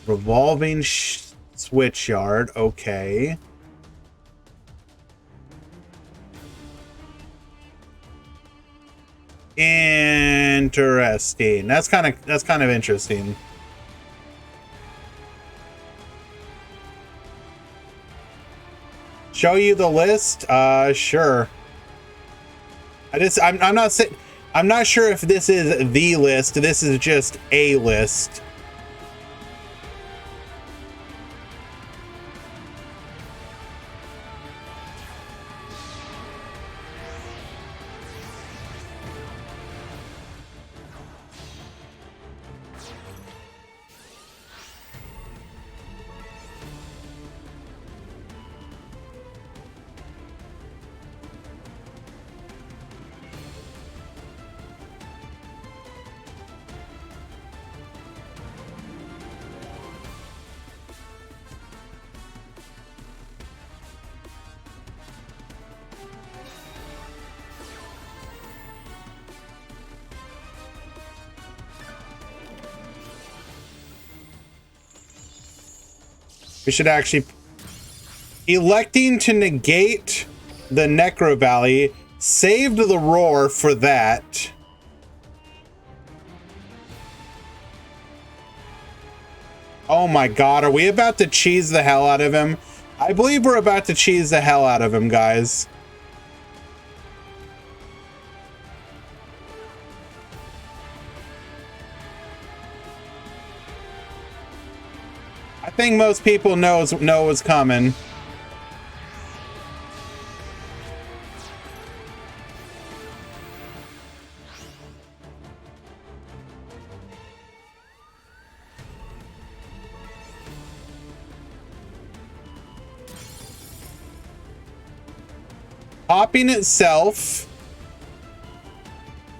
Revolving switch yard, okay. Interesting. That's kind of interesting. Show you the list? Sure. I'm not sure if this is the list. This is just a list. We should actually... Electing to negate the Necro Valley saved the roar for that. Oh my god, are we about to cheese the hell out of him? I believe we're about to cheese the hell out of him, guys. I think most people know what's coming. Popping itself.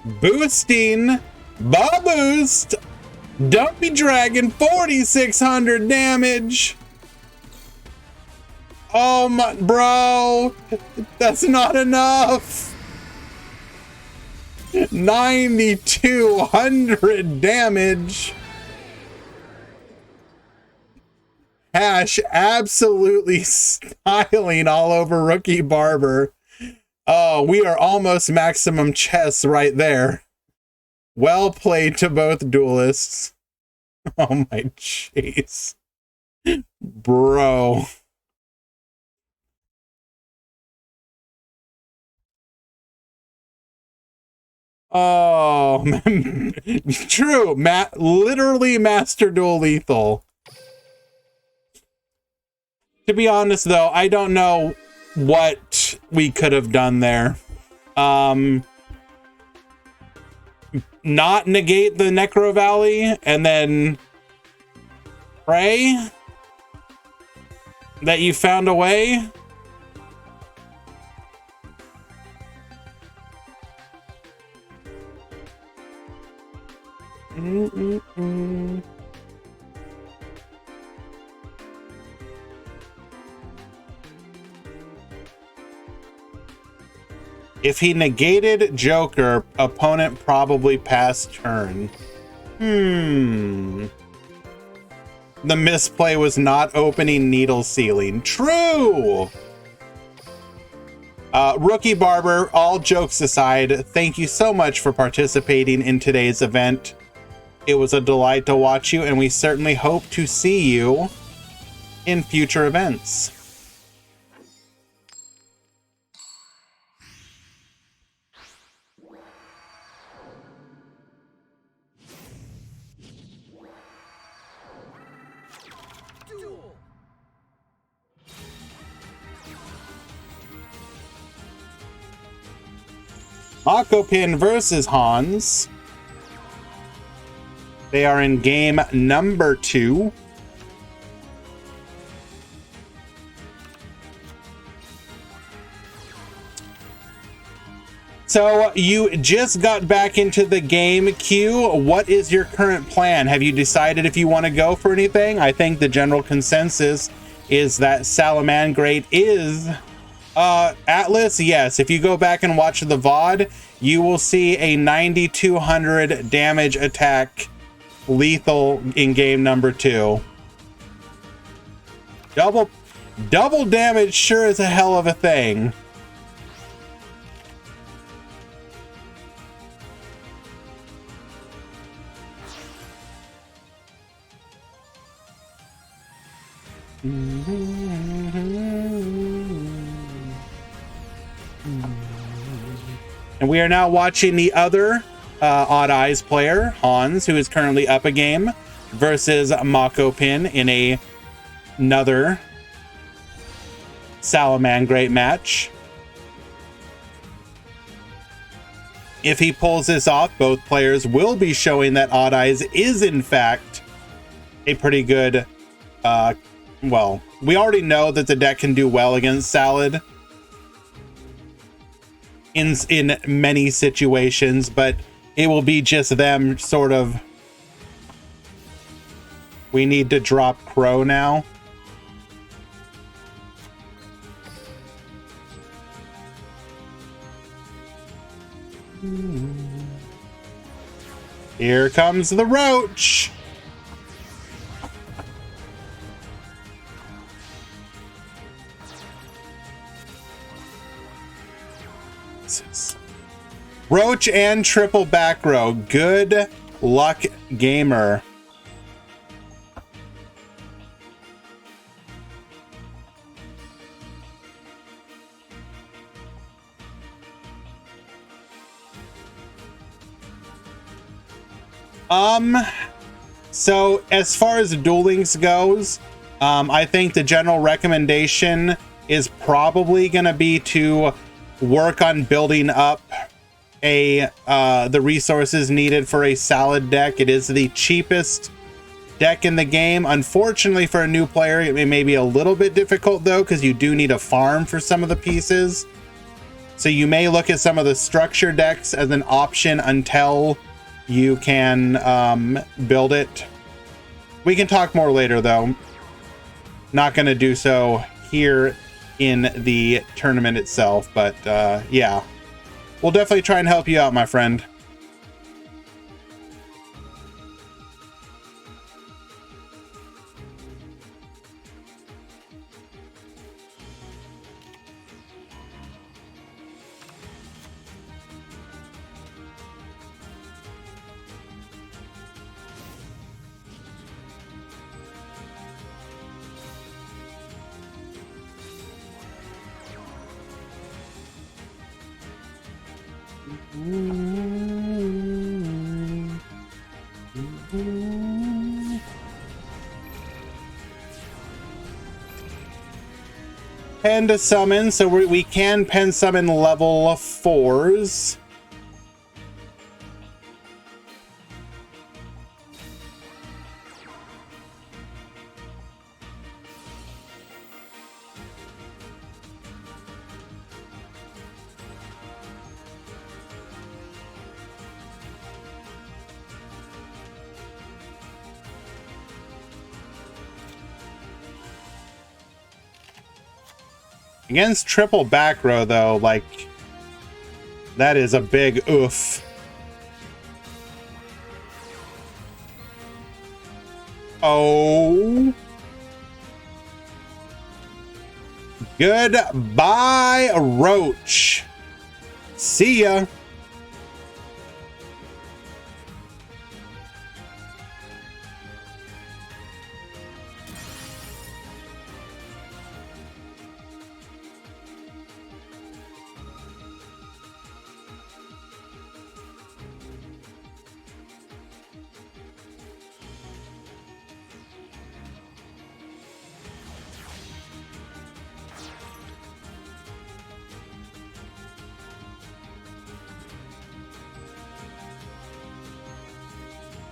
Boosting. Boost. Dumpy Dragon, 4,600 damage. Oh my, bro. That's not enough. 9,200 damage. Hash absolutely styling all over Rookie Barber. Oh, we are almost maximum chess right there. Well played to both duelists. Oh my jeez. Bro. Oh, true. Literally Master Duel Lethal. To be honest, though, I don't know what we could have done there. Not negate the Necro Valley and then pray that you found a way. If he negated Joker, opponent probably passed turn. The misplay was not opening needle ceiling. True! Rookie Barber, all jokes aside, thank you so much for participating in today's event. It was a delight to watch you, and we certainly hope to see you in future events. Makopin versus Hans. They are in game number 2. So you just got back into the game, Q. What is your current plan? Have you decided if you want to go for anything? I think the general consensus is that Salamangreat is Atlas. Yes, if you go back and watch the VOD, you will see a 9,200 damage attack lethal in game number 2. Double damage sure is a hell of a thing. And we are now watching the other Odd Eyes player, Hans, who is currently up a game, versus Makopin in another Salamangreat match. If he pulls this off, both players will be showing that Odd Eyes is, in fact, a pretty good... well, we already know that the deck can do well against Salad in many situations, but it will be just them sort of... We need to drop Crow now. Here comes the Roach. Roach and triple back row. Good luck, gamer. So as far as Duel Links goes, I think the general recommendation is probably going to be to work on building up the resources needed for a solid deck. It is the cheapest deck in the game. Unfortunately, for a new player, it may be a little bit difficult though, because you do need a farm for some of the pieces. So you may look at some of the structure decks as an option until you can build it. We can talk more later though. Not going to do so here in the tournament itself, but yeah, we'll definitely try and help you out, my friend. Pen to summon, so we can pen summon level 4s. Against triple back row, though, like, that is a big oof. Oh. Goodbye, Roach. See ya.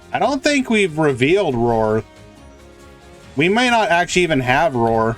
I don't think we've revealed Roar. We may not actually even have Roar.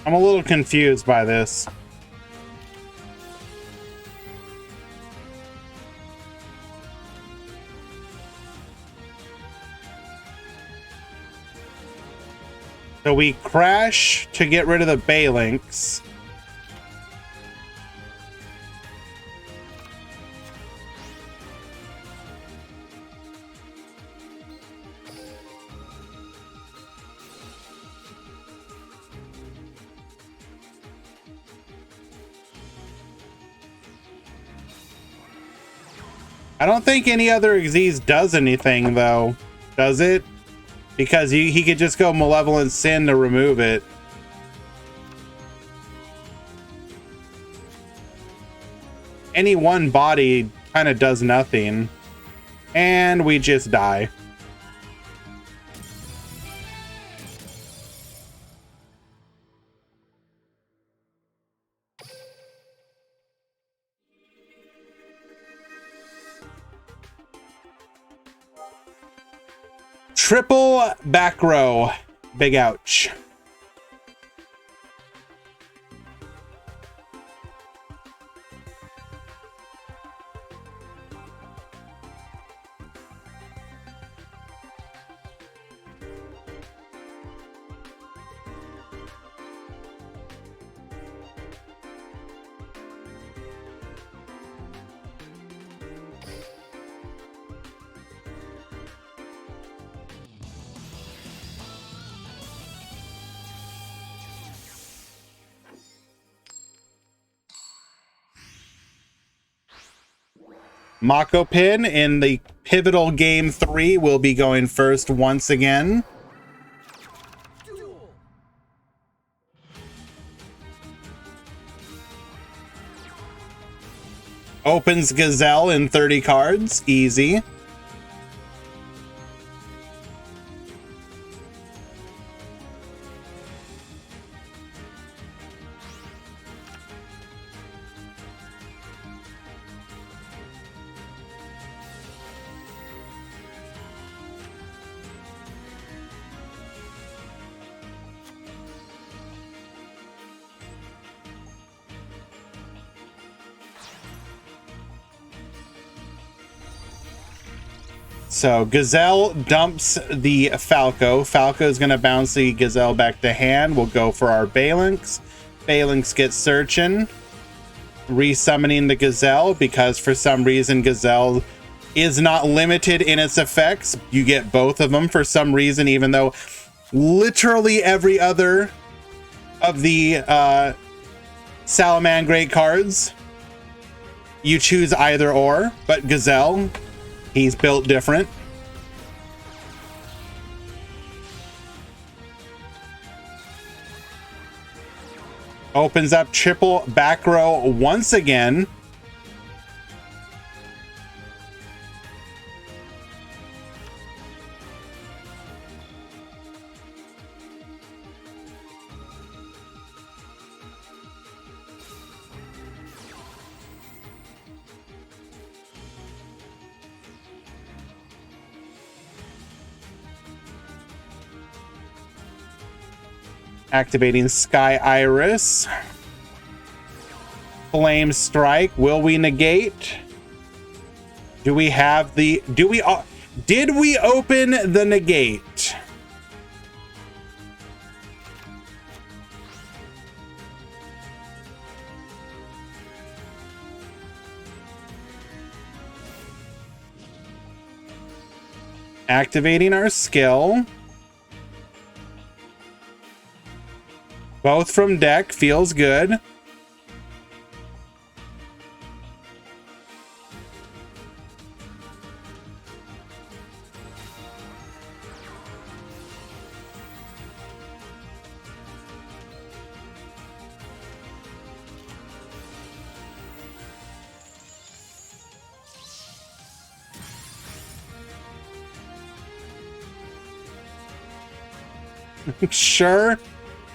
I'm a little confused by this. So we crash to get rid of the Balinks. I don't think any other Xyz does anything, though. Does it? Because he could just go Malevolent Sin to remove it. Any one body kind of does nothing. And we just die. Triple back row. Big ouch. Mako Pin in the pivotal game 3 will be going first once again. Opens Gazelle in 30 cards. Easy. So Gazelle dumps the Falco. Falco is going to bounce the Gazelle back to hand. We'll go for our Phalanx. Phalanx gets searching. Resummoning the Gazelle because for some reason Gazelle is not limited in its effects. You get both of them for some reason, even though literally every other of the Salamangreat cards, you choose either or, but Gazelle, he's built different. Opens up triple back row once again. Activating Sky Iris. Flame Strike. Will we negate? Do we have the... did we open the negate? Activating our skill. Both from deck, feels good. Sure.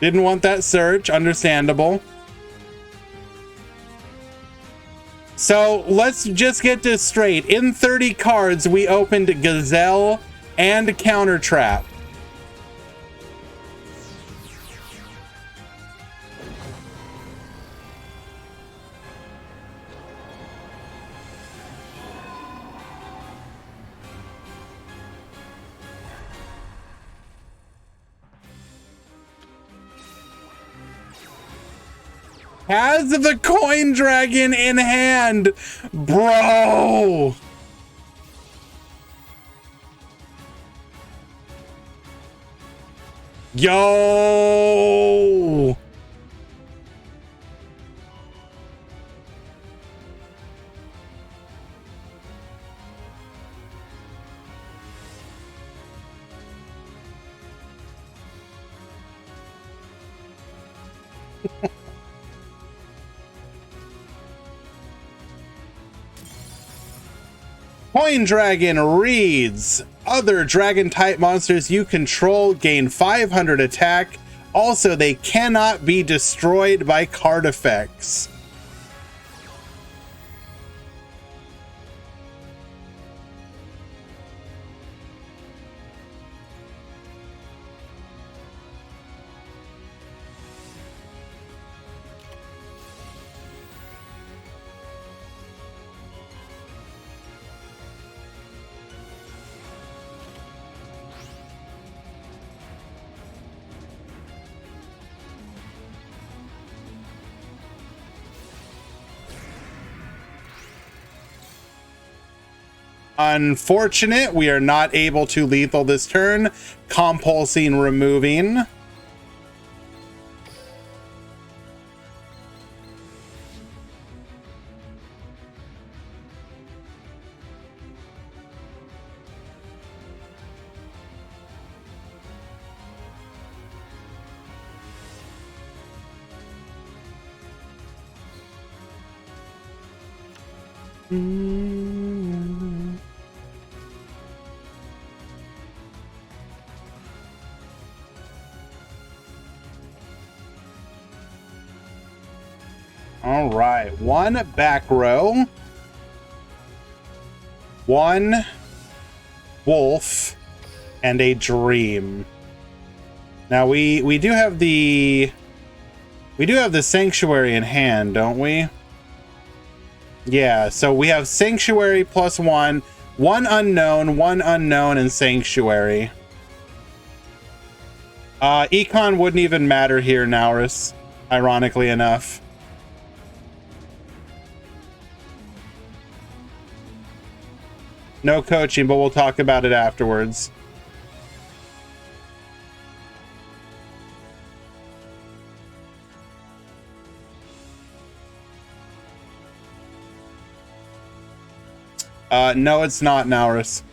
Didn't want that search. Understandable. So let's just get this straight. In 30 cards, we opened Gazelle and Counter Trap. Has the Coin Dragon in hand, bro. Yo. Coin Dragon reads, other dragon type monsters you control gain 500 attack. Also, they cannot be destroyed by card effects. Unfortunate, we are not able to lethal this turn. Compulsing removing. All right, one back row, one wolf, and a dream. Now we do have the sanctuary in hand, don't we? Yeah, so we have sanctuary plus one unknown, and sanctuary. Econ wouldn't even matter here, Naurus, ironically enough. No coaching, but we'll talk about it afterwards. No, it's not, Naurus.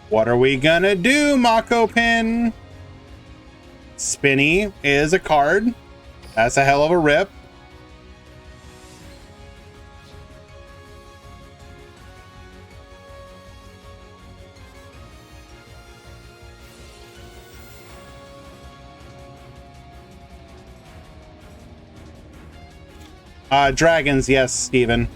What are we gonna do, Mako Pin? Spinny is a card. That's a hell of a rip. Dragons, yes, Steven.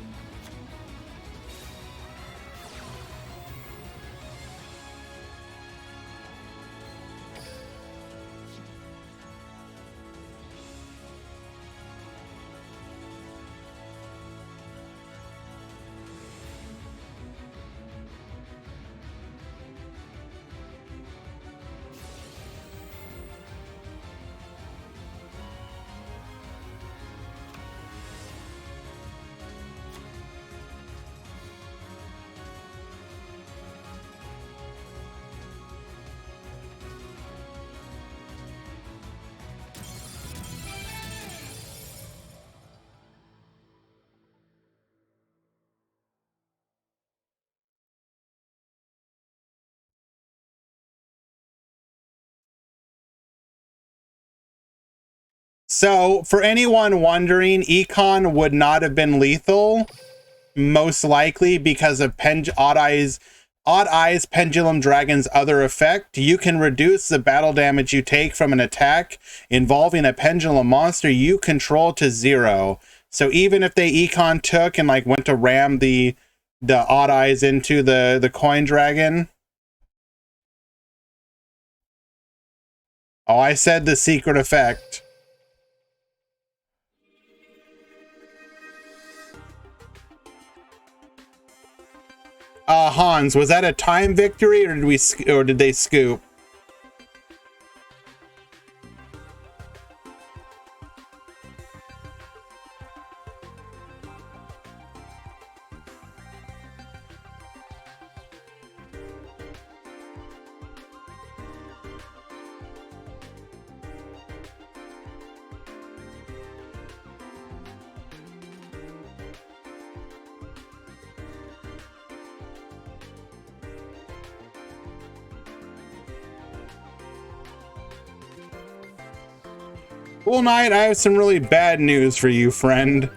So, for anyone wondering, Econ would not have been lethal, most likely because of Odd Eyes Pendulum Dragon's other effect. You can reduce the battle damage you take from an attack involving a pendulum monster you control to 0. So even if they Econ took and like went to ram the Odd Eyes into the coin dragon. Oh, I said the secret effect. Hans, was that a time victory or did they scoop? Cool night, I have some really bad news for you, friend.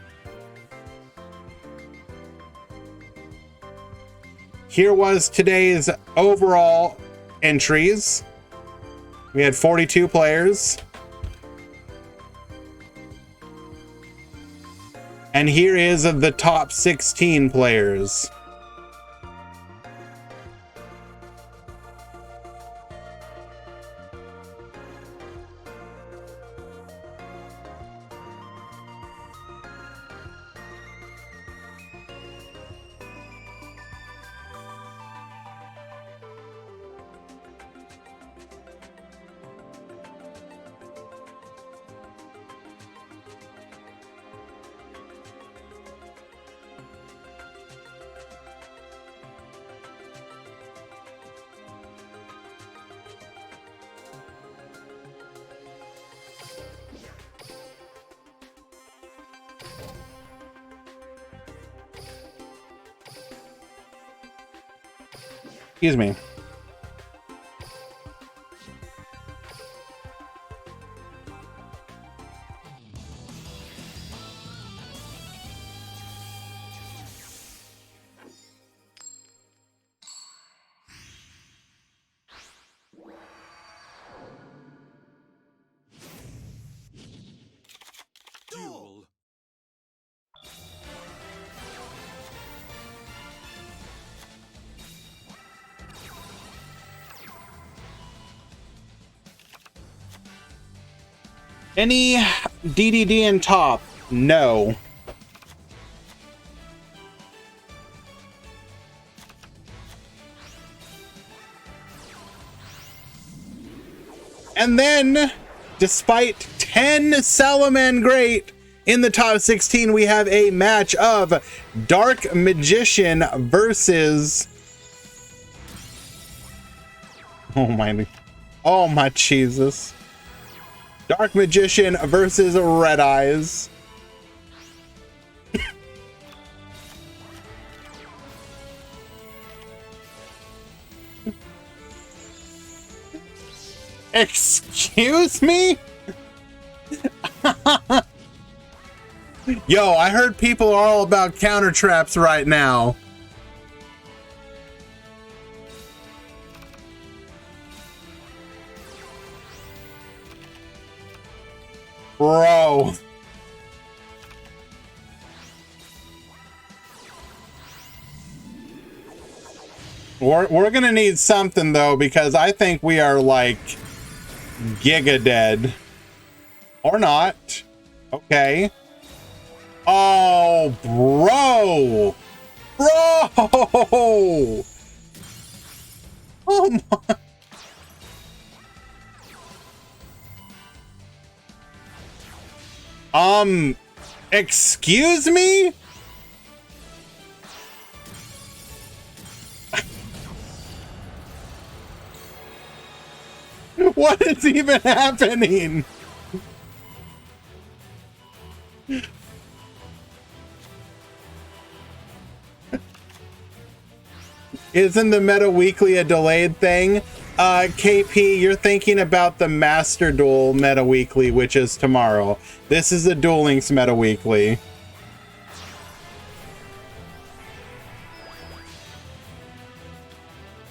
Here was today's overall entries. We had 42 players. And here is the top 16 players. Excuse me. Duel. Any DDD in top? No. And then, despite 10 Salaman Great in the top 16, we have a match of Dark Magician versus... Oh my Jesus. Dark Magician versus Red Eyes. Excuse me? Yo, I heard people are all about counter traps right now. Bro. We're gonna need something though, because I think we are like giga dead. Or not. Okay. Oh, bro. Bro. Oh my. Excuse me? What is even happening? Isn't the Meta Weekly a delayed thing? KP, you're thinking about the Master Duel Meta Weekly, which is tomorrow. This is the Duel Links Meta Weekly.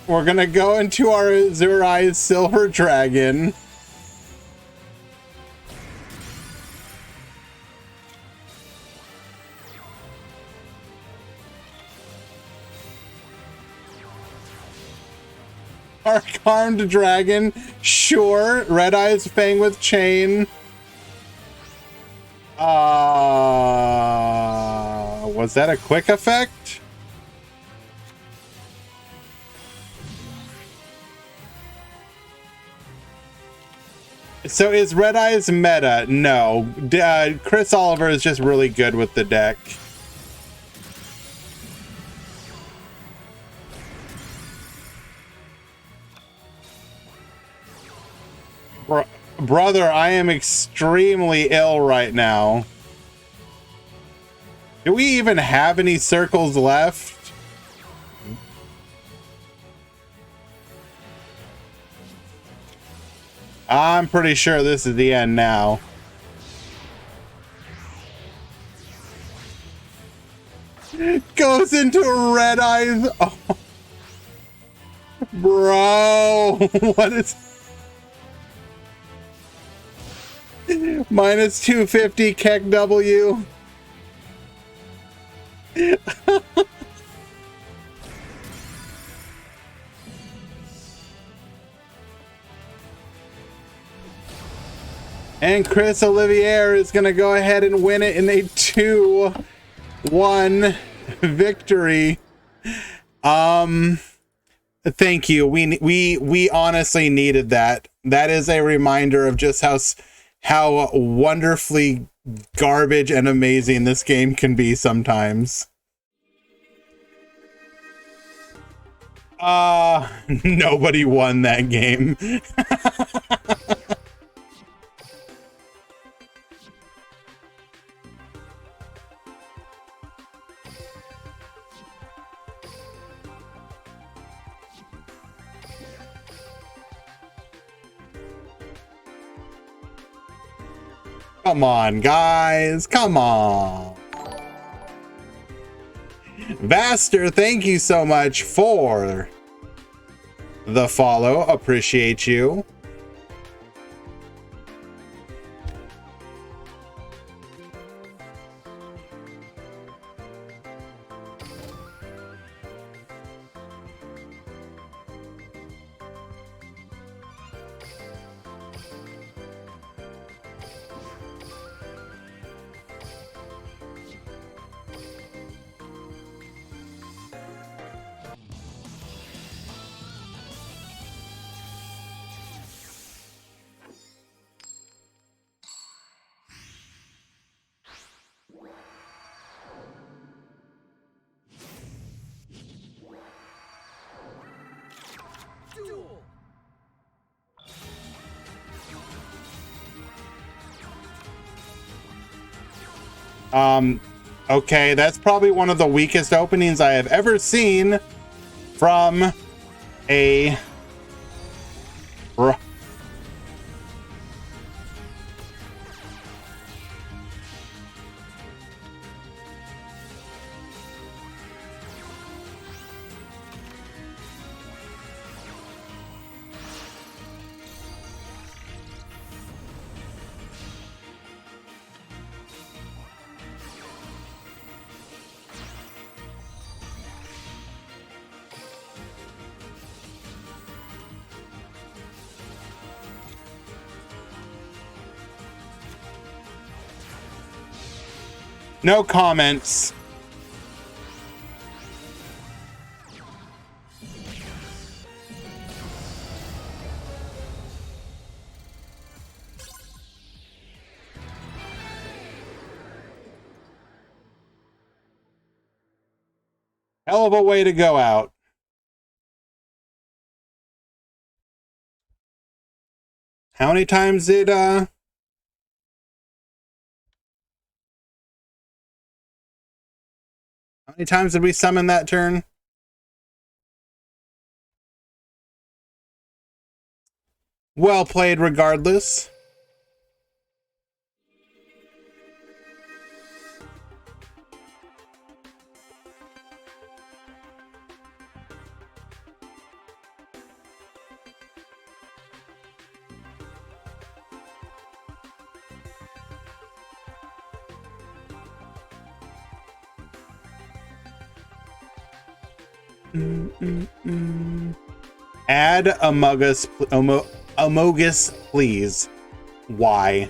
We're gonna go into our Azure Silver Dragon. Our Armed Dragon, sure. Red Eyes Fang with Chain. Was that a quick effect? So is Red Eyes meta? No. Chris Oliver is just really good with the deck. Brother, I am extremely ill right now. Do we even have any circles left? I'm pretty sure this is the end now. Goes into Red Eyes. Oh. Bro, what is... Minus 250 Keck W. And Chris Olivier is going to go ahead and win it in a 2-1 victory. Thank you. We honestly needed that. That is a reminder of just how wonderfully garbage and amazing this game can be sometimes. Nobody won that game. Come on, guys. Come on. Vaster, thank you so much for the follow. Appreciate you. Okay, that's probably one of the weakest openings I have ever seen from a... No comments. Hell of a way to go out. How many times did how many times did we summon that turn? Well played regardless. Add Amogus, please. Why?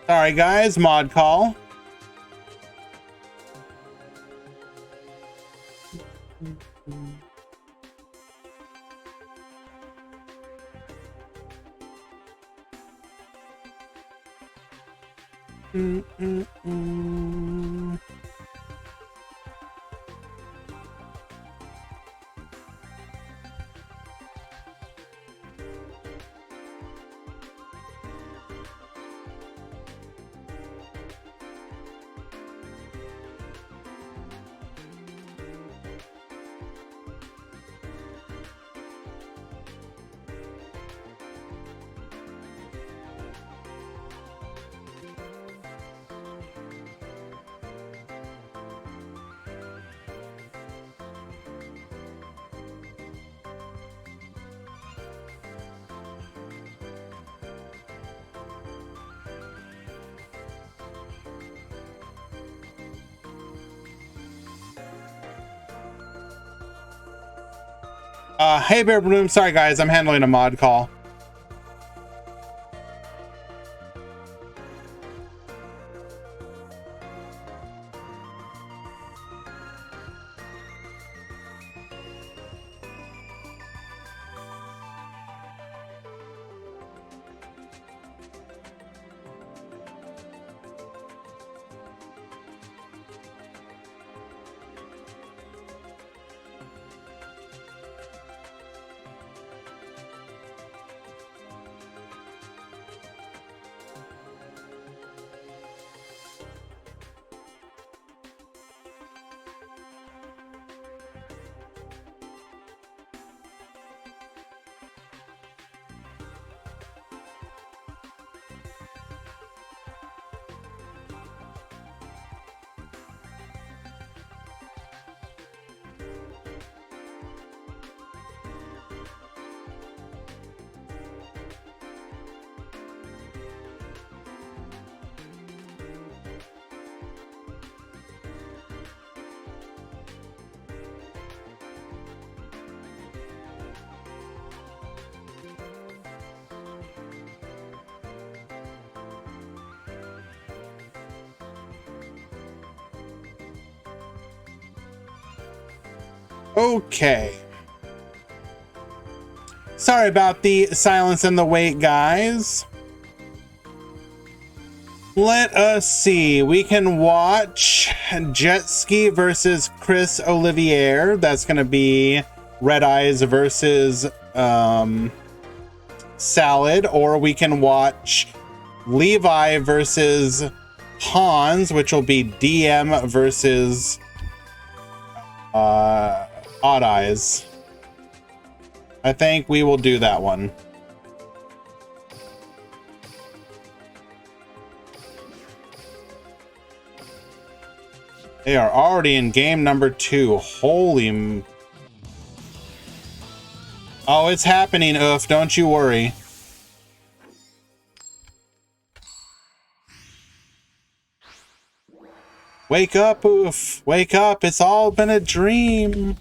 Sorry guys, mod call. Hey Bear Bloom, sorry guys, I'm handling a mod call. Okay. Sorry about the silence and the wait, guys. Let us see. We can watch Jet Ski versus Chris Olivier. That's going to be Red Eyes versus Salad. Or we can watch Levi versus Hans, which will be DM versus Odd Eyes. I think we will do that one. They are already in game number 2. Holy... Oh, it's happening, Oof. Don't you worry. Wake up, Oof. Wake up. It's all been a dream.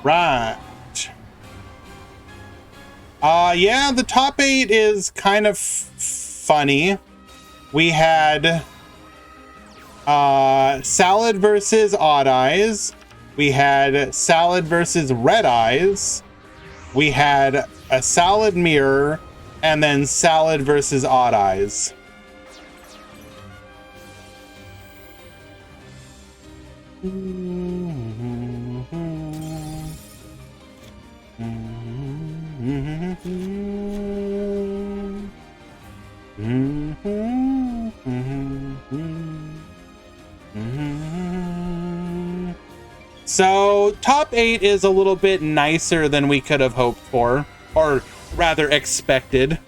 Right. Yeah, the top 8 is kind of funny. We had Salad versus Odd Eyes. We had Salad versus Red Eyes. We had a Salad Mirror, and then Salad versus Odd Eyes. So top 8 is a little bit nicer than we could have hoped for, or rather expected.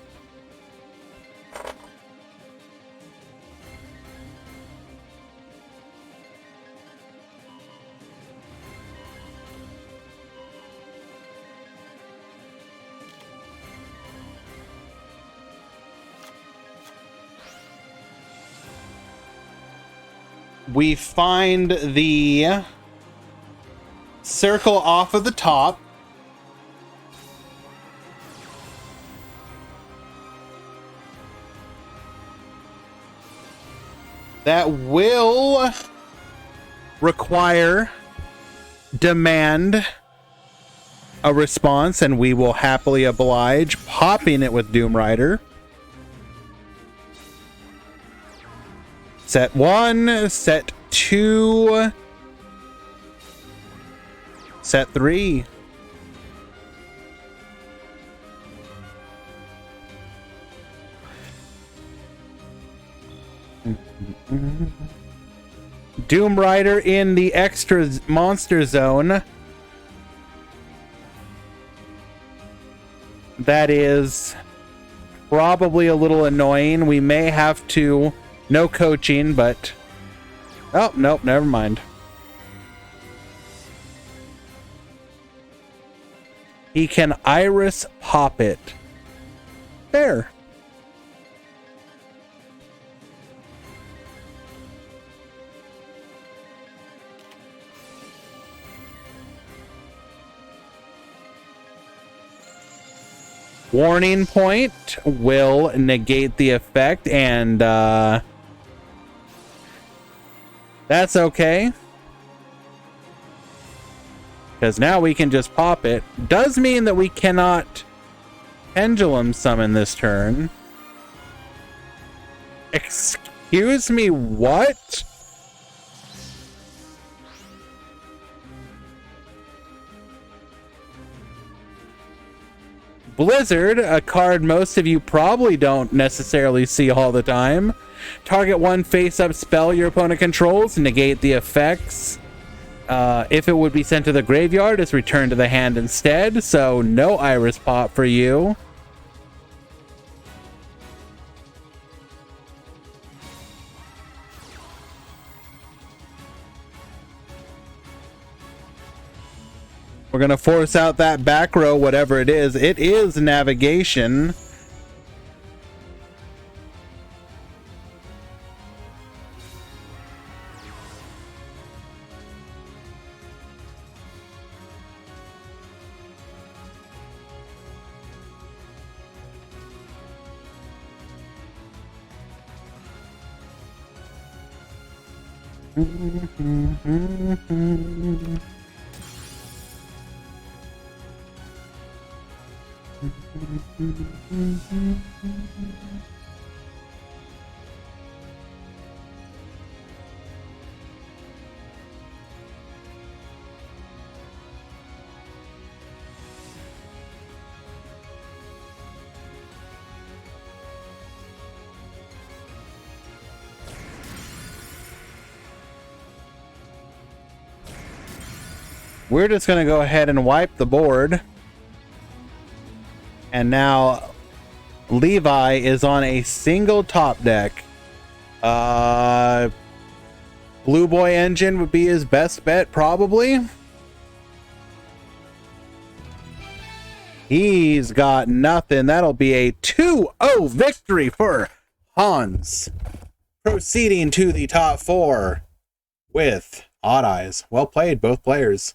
We find the circle off of the top. That will require, demand a response, and we will happily oblige, popping it with Doom Rider. Set 1, set 2, set 3. Doom Rider in the extra monster zone. That is probably a little annoying. We may have to... No coaching, but... Oh, nope, never mind. He can Iris pop it. Fair. Warning point will negate the effect, and that's okay. Because now we can just pop it. Does mean that we cannot pendulum summon this turn. Excuse me, what? Blizzard, a card most of you probably don't necessarily see all the time. Target one face-up spell your opponent controls, negate the effects. If it would be sent to the graveyard, it's returned to the hand instead, so no Iris Pop for you. We're going to force out that back row, whatever it is. It is navigation. We're just going to go ahead and wipe the board. And now Levi is on a single top deck. Blue Boy Engine would be his best bet, probably. He's got nothing. That'll be a 2-0 victory for Hans. Proceeding to the top four with Odd Eyes. Well played, both players.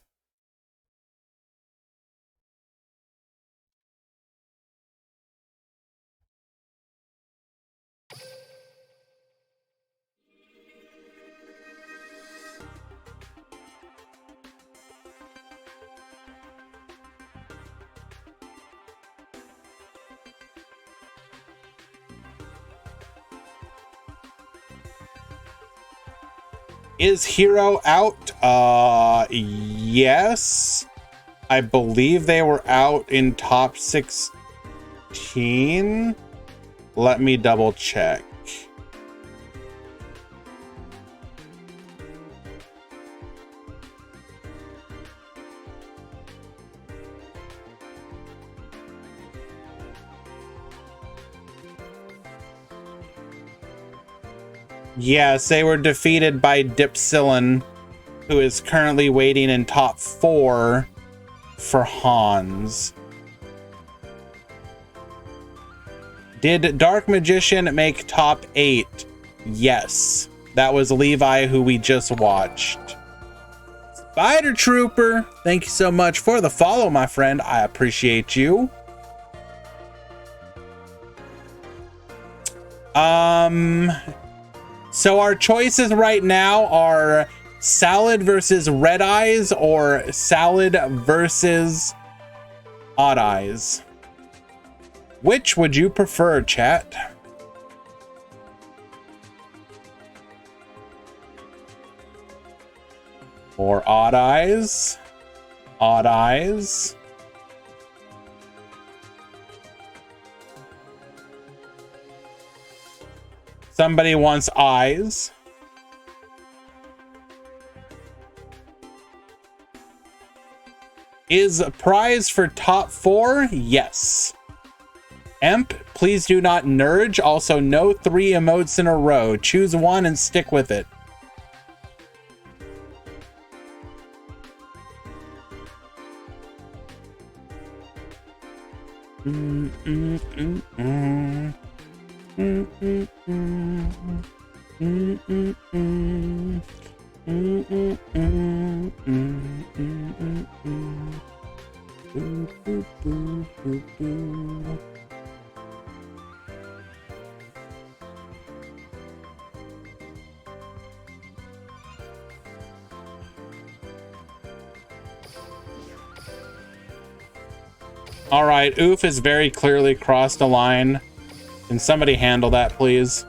Is Hero out? Yes. I believe they were out in top 16. Let me double check. Yes, they were defeated by Dipsilin, who is currently waiting in top 4 for Hans. Did Dark Magician make top 8? Yes. That was Levi, who we just watched. Spider Trooper, thank you so much for the follow, my friend. I appreciate you. So our choices right now are Salad versus Red Eyes or Salad versus Odd Eyes. Which would you prefer, chat? For Odd Eyes, Odd Eyes. Somebody wants eyes. Is a prize for top 4? Yes. Emp, please do not nurge. Also, no 3 emotes in a row. Choose one and stick with it. All right, Oof has very clearly crossed a line. Can somebody handle that, please?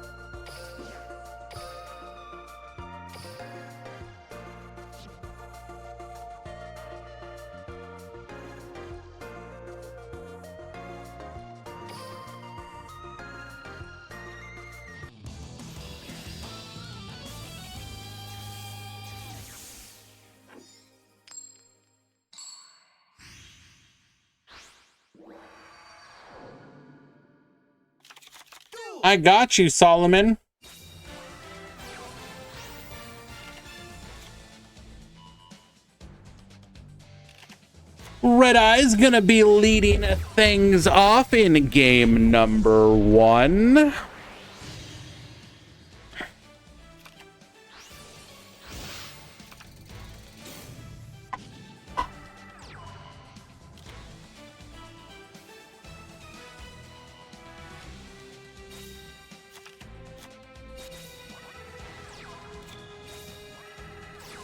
I got you, Solomon. Red Eye's gonna be leading things off in game number 1.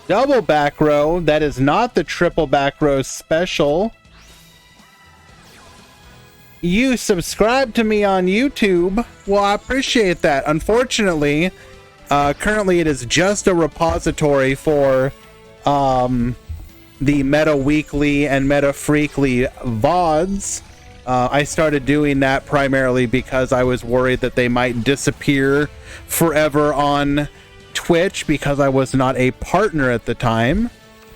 Double back row. That is not the triple back row special. You subscribe to me on YouTube. Well, I appreciate that. Unfortunately, currently it is just a repository for the Meta Weekly and Meta Freakly VODs. I started doing that primarily because I was worried that they might disappear forever on Twitch because I was not a partner at the time.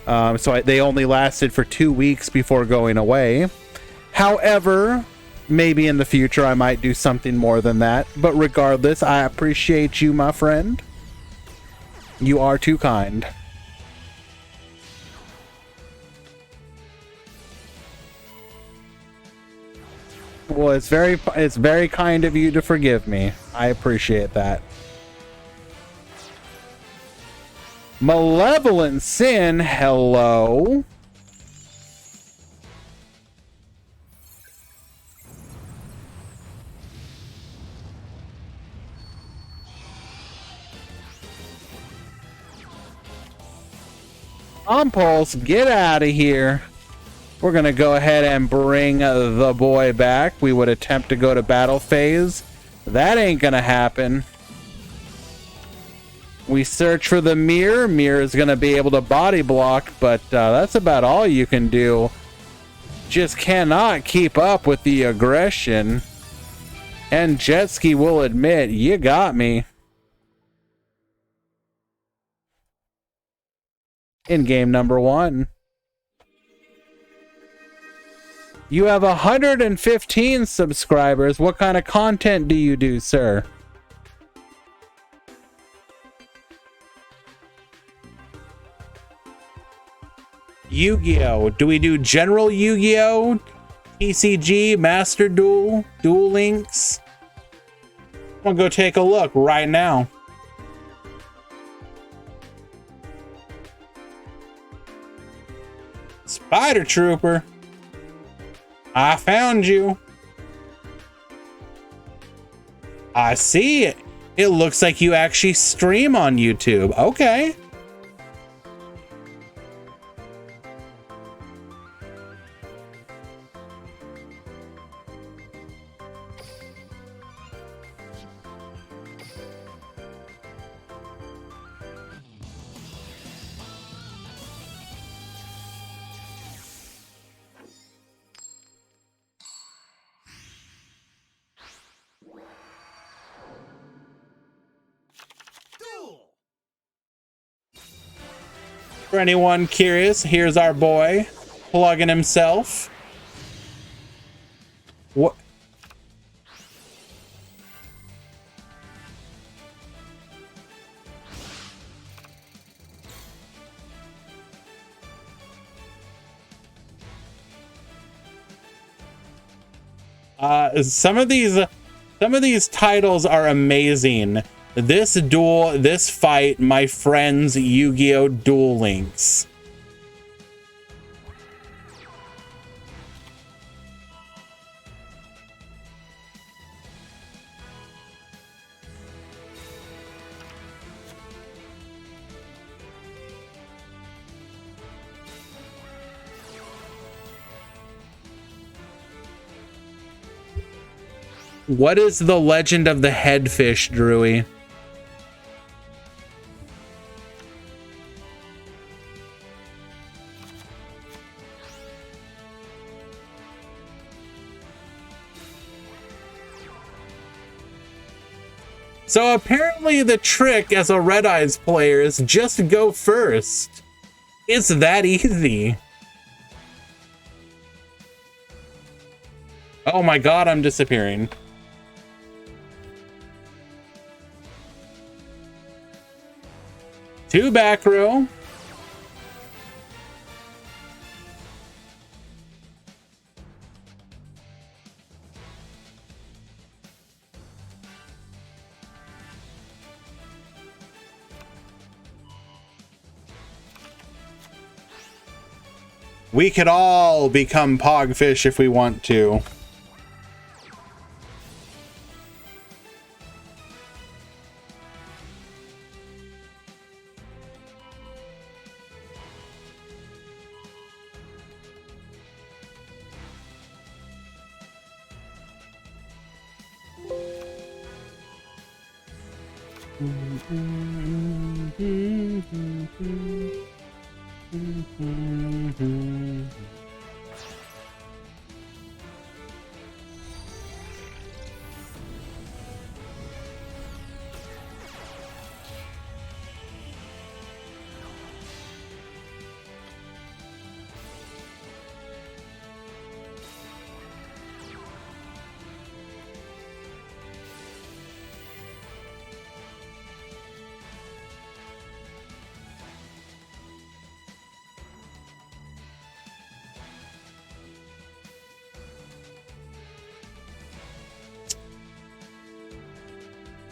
They only lasted for 2 weeks before going away. However, maybe in the future I might do something more than that. But regardless, I appreciate you, my friend. You are too kind. Well, it's very kind of you to forgive me. I appreciate that. Malevolent Sin, hello. Pulse, get out of here. We're gonna go ahead and bring the boy back. We would attempt to go to battle phase. That ain't gonna happen. We search for the mirror. Mirror is going to be able to body block, but that's about all you can do. Just cannot keep up with the aggression. And Jetski will admit, you got me. In game number 1. You have 115 subscribers. What kind of content do you do, sir? Yu-Gi-Oh! Do we do general Yu-Gi-Oh? TCG, Master Duel, Duel Links? I'm gonna go take a look right now. Spider Trooper. I found you. I see it. It looks like you actually stream on YouTube. Okay. For anyone curious, here's our boy plugging himself. What? Some of these titles are amazing. This duel, this fight, my friends, Yu-Gi-Oh! Duel Links. What is the legend of the headfish, Drewy? So apparently the trick as a Red Eyes player is just go first. It's that easy. Oh my god, I'm disappearing. Two back row. We could all become Pogfish if we want to.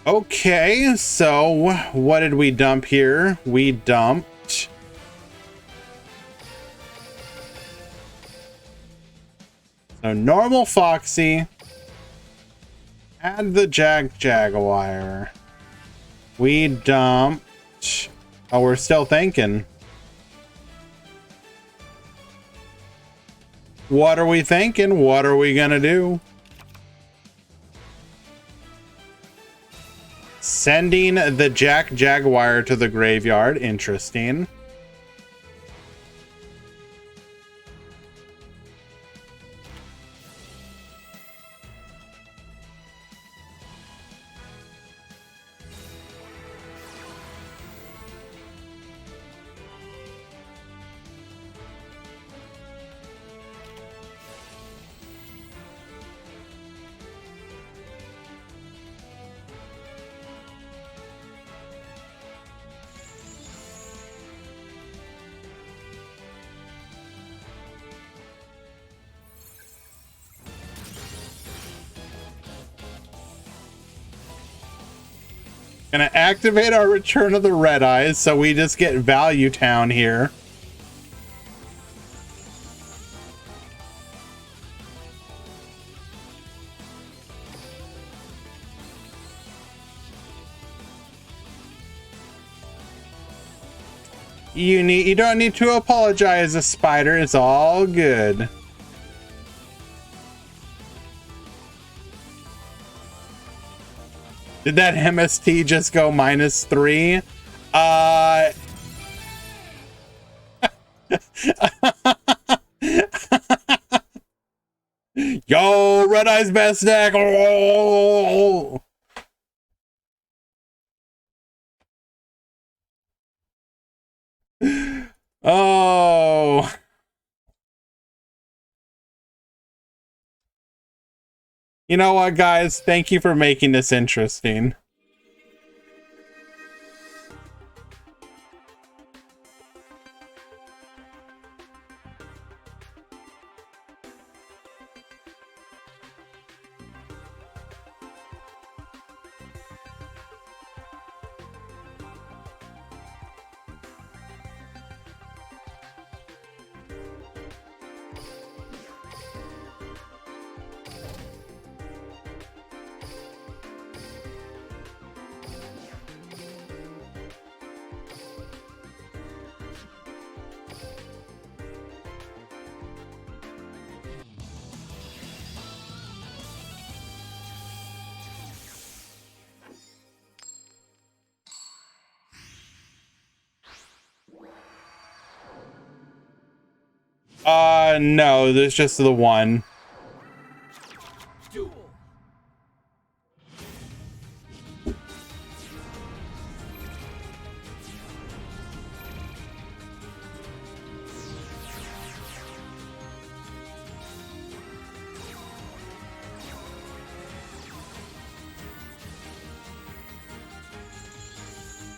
Okay, so what did we dump here? We dumped so normal Foxy. Add the Jaguar. We dumped. Oh, we're still thinking. What are we thinking? What are we gonna do? Sending the Jaguar to the graveyard. Interesting. Gonna activate our Return of the Red Eyes, so we just get Value Town here. You don't need to apologize, a spider. It's all good. Did that MST just go -3? Yo, Red Eye's best deck. Oh. Oh. You know what, guys? Thank you for making this interesting. No, there's just the one.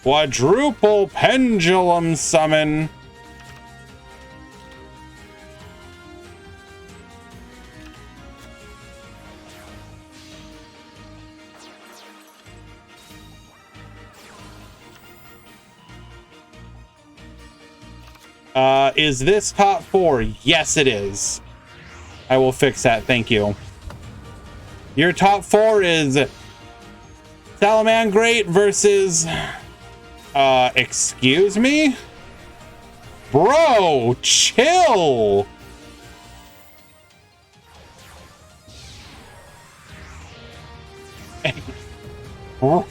Quadruple pendulum summon. Is this top 4? Yes, it is. I will fix that. Thank you. Your top 4 is Salamangreat versus excuse me? Bro, chill. Bro.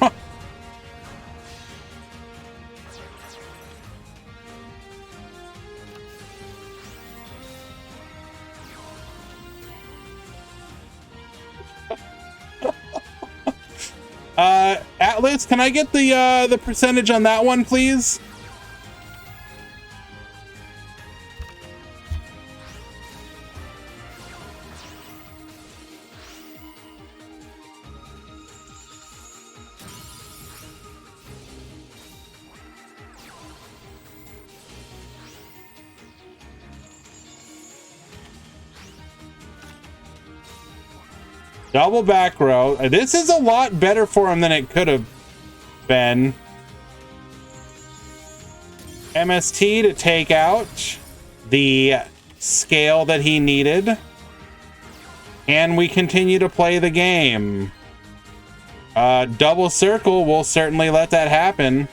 Atlas, can I get the percentage on that one, please? Double back row. This is a lot better for him than it could have been. MST to take out the scale that he needed. And we continue to play the game. Double circle will certainly let that happen.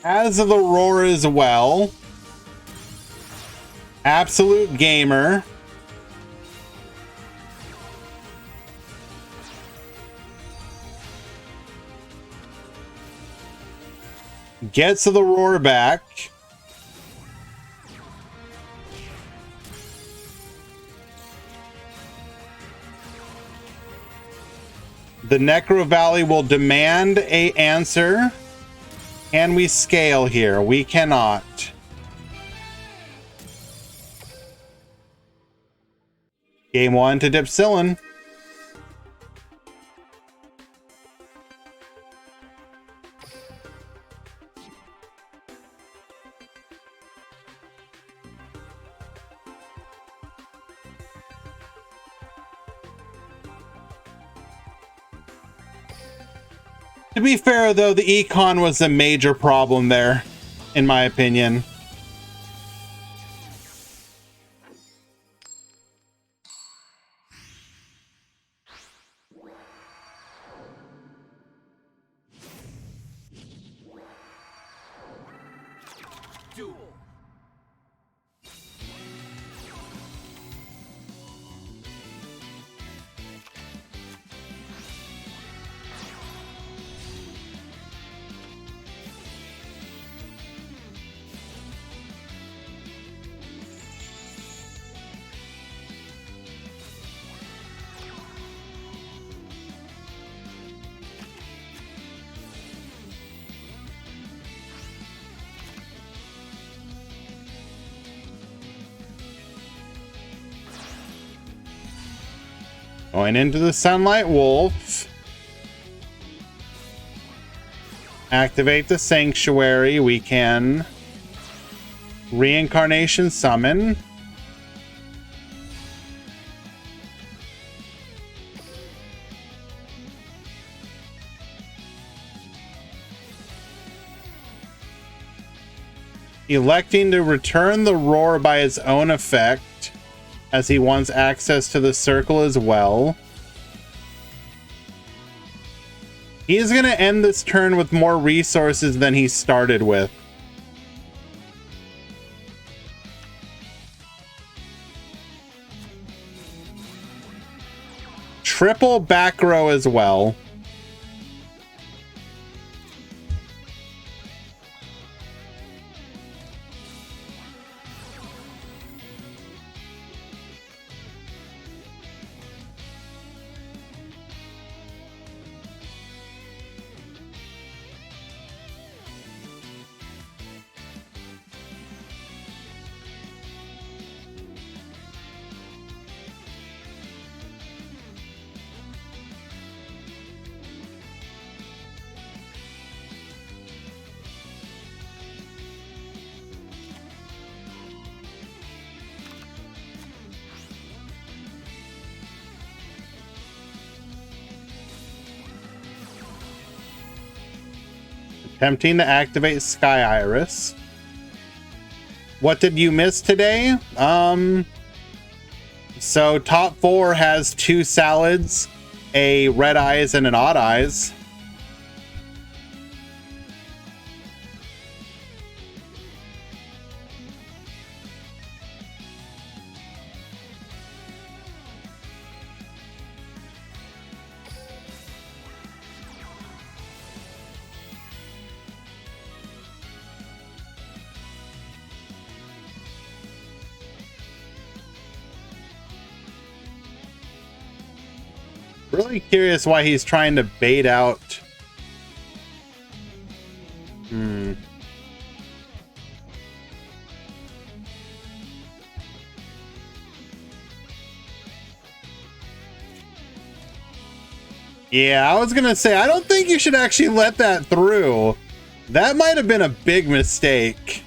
As the roar as well. Absolute gamer. Gets the roar back. The Necro Valley will demand an answer. Can we scale here? We cannot. Game 1 to Dipsilin. To be fair, though, the econ was a major problem there, in my opinion. Going into the Sunlight Wolf. Activate the Sanctuary. We can Reincarnation Summon. Electing to return the roar by his own effect, as he wants access to the circle as well. He's going to end this turn with more resources than he started with. triple back row as well. Attempting to activate Sky Iris. What did you miss today? So top 4 has 2 salads, a red eyes and an odd eyes. Really curious why he's trying to bait out. Yeah, I was gonna say, I don't think you should actually let that through. That might have been a big mistake.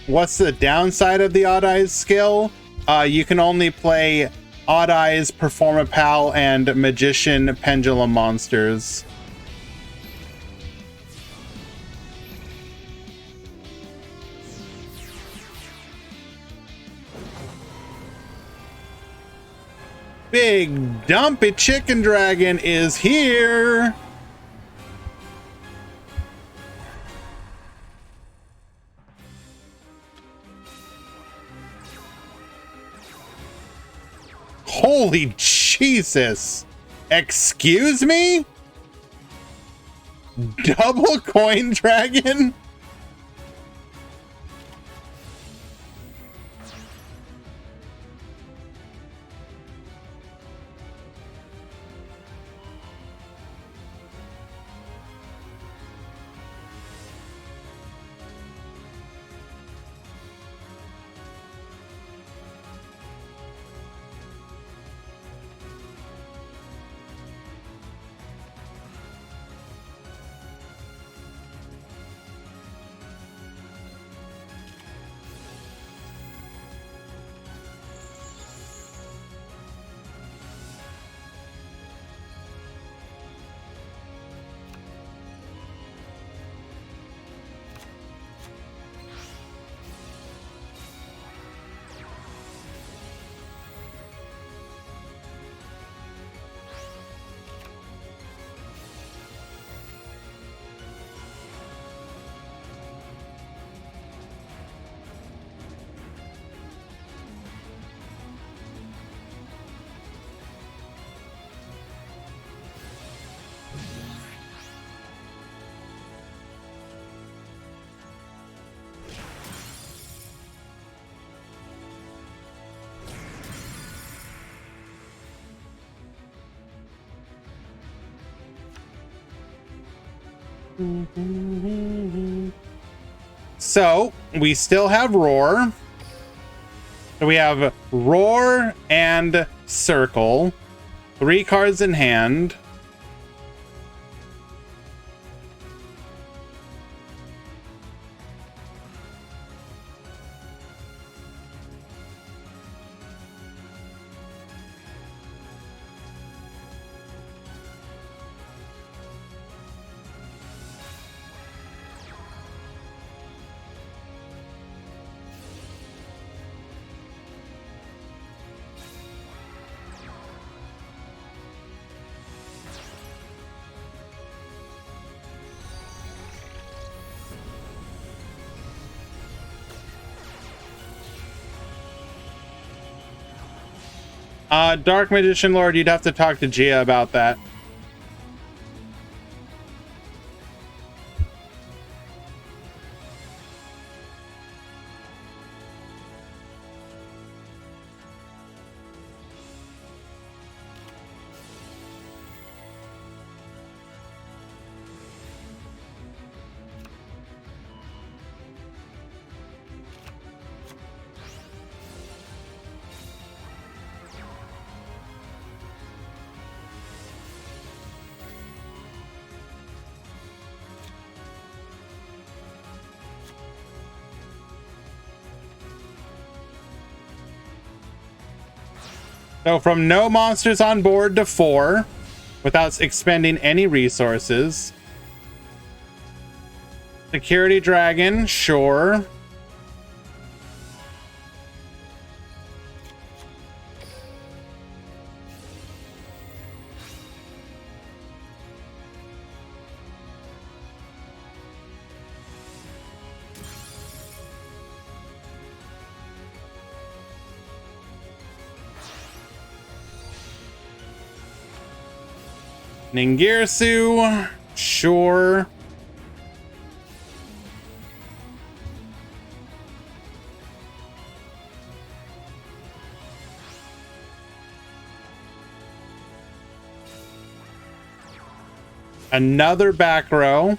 What's the downside of the Odd Eyes skill? You can only play Odd Eyes, Performapal, and Magician Pendulum monsters. Big Dumpy Chicken Dragon is here! Holy Jesus! Excuse me? Double Coin Dragon? So, we still have Roar. We have Roar and Circle. 3 cards in hand. Dark Magician Lord, you'd have to talk to Gia about that. So from no monsters on board to 4 without expending any resources. Security Dragon, sure. Ningirsu, sure. Another back row.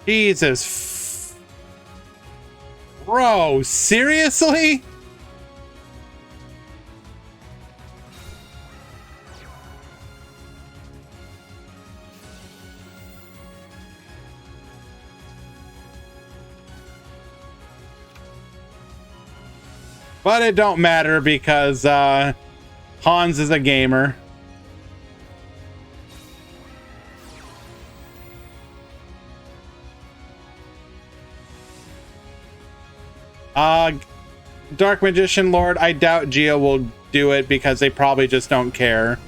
Jesus. Bro, seriously? But it don't matter because Hans is a gamer. Dark Magician Lord, I doubt Gia will do it because they probably just don't care.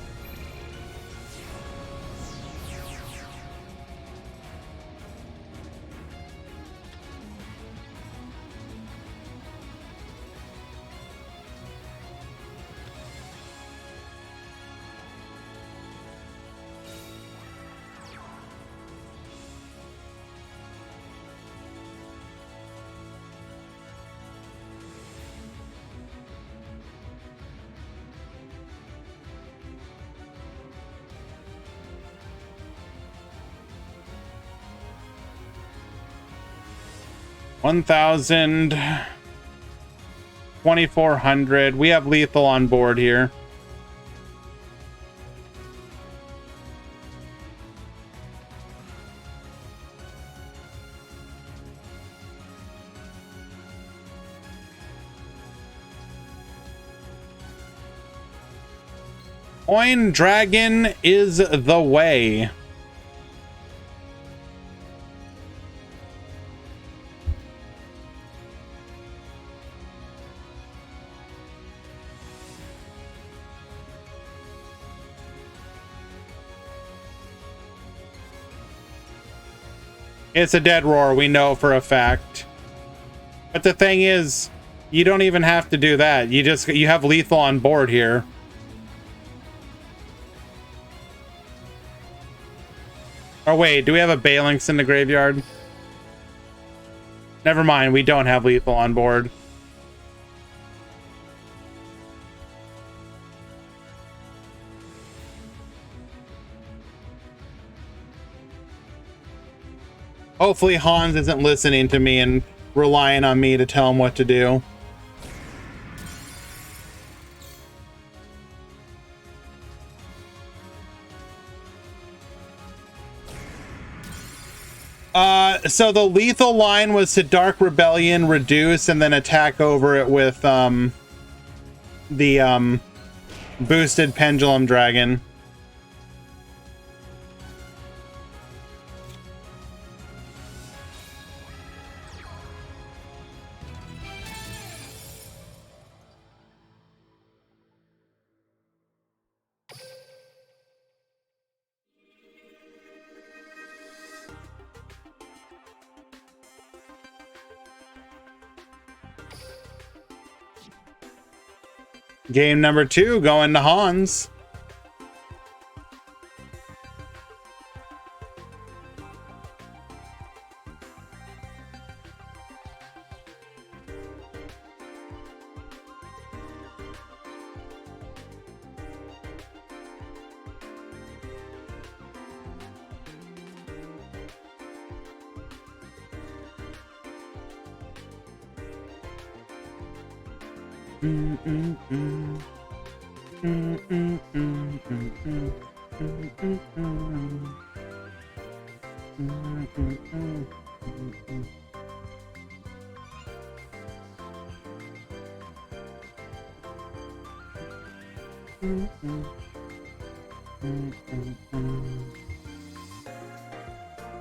$1,000, 2,400. We have lethal on board here. Coin Dragon is the way. It's a dead roar, we know for a fact. But the thing is, you don't even have to do that. You have lethal on board here. Oh wait, do we have a Balinx in the graveyard? Never mind, we don't have lethal on board. Hopefully Hans isn't listening to me and relying on me to tell him what to do. So the lethal line was to Dark Rebellion, reduce, and then attack over it with the boosted Pendulum Dragon. Game number 2 going to Hans.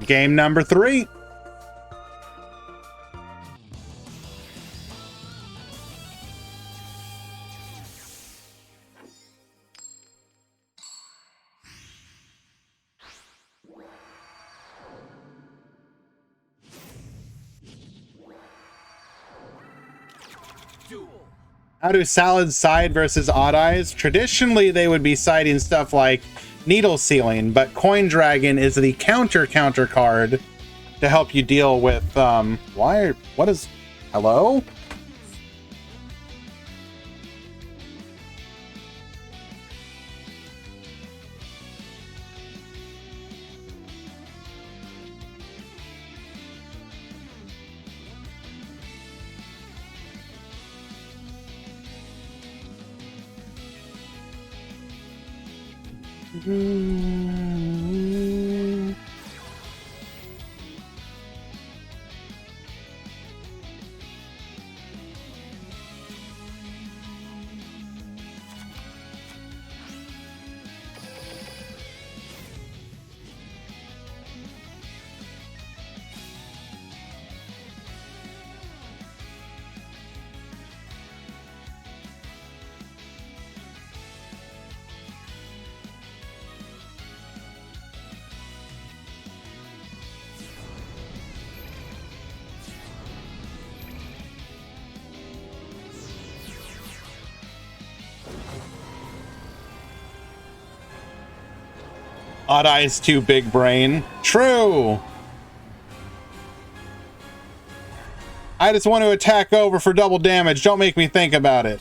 Game number 3. How do salads side versus odd eyes? Traditionally, they would be siding stuff like needle sealing, but Coin Dragon is the counter card to help you deal with hello? Odd eyes too big brain. True. I just want to attack over for double damage. Don't make me think about it.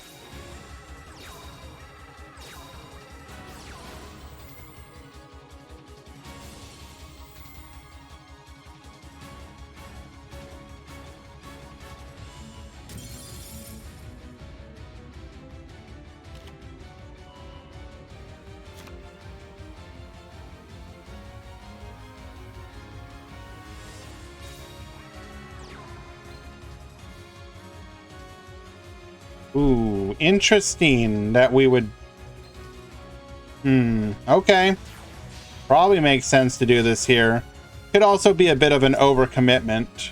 Ooh, interesting that we would... okay. Probably makes sense to do this here. Could also be a bit of an overcommitment.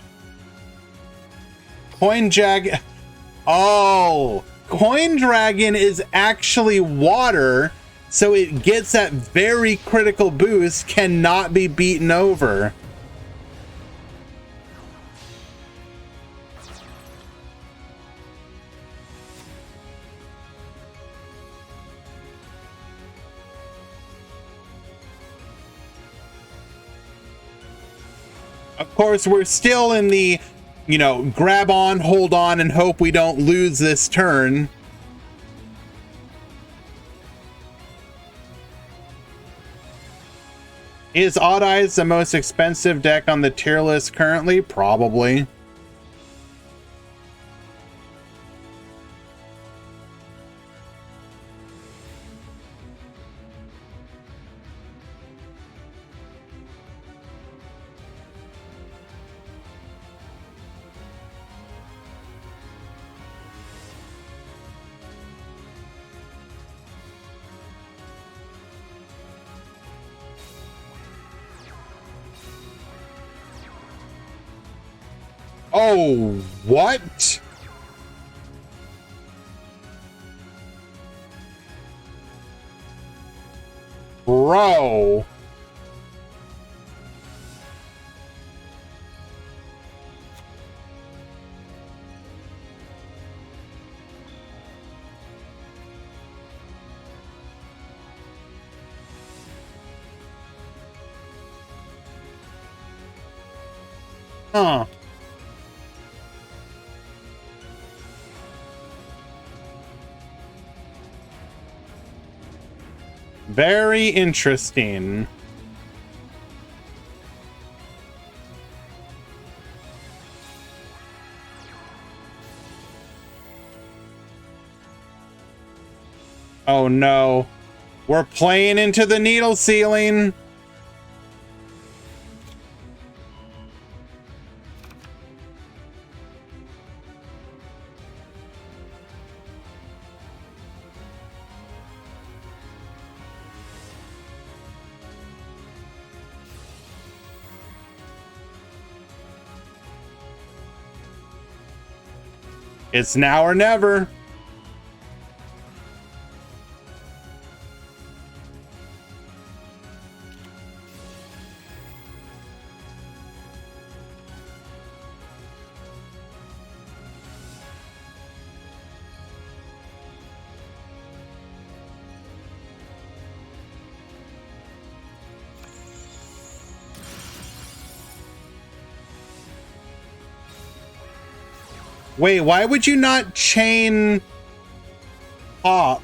Oh! Coin Dragon is actually water, so it gets that very critical boost, cannot be beaten over. Of course, we're still in the, grab on, hold on, and hope we don't lose this turn. Is Odd Eyes the most expensive deck on the tier list currently? Probably. Oh, what? Bro. Huh. Very interesting. Oh no. We're playing into the needle ceiling. It's now or never. Wait, why would you not chain Pop?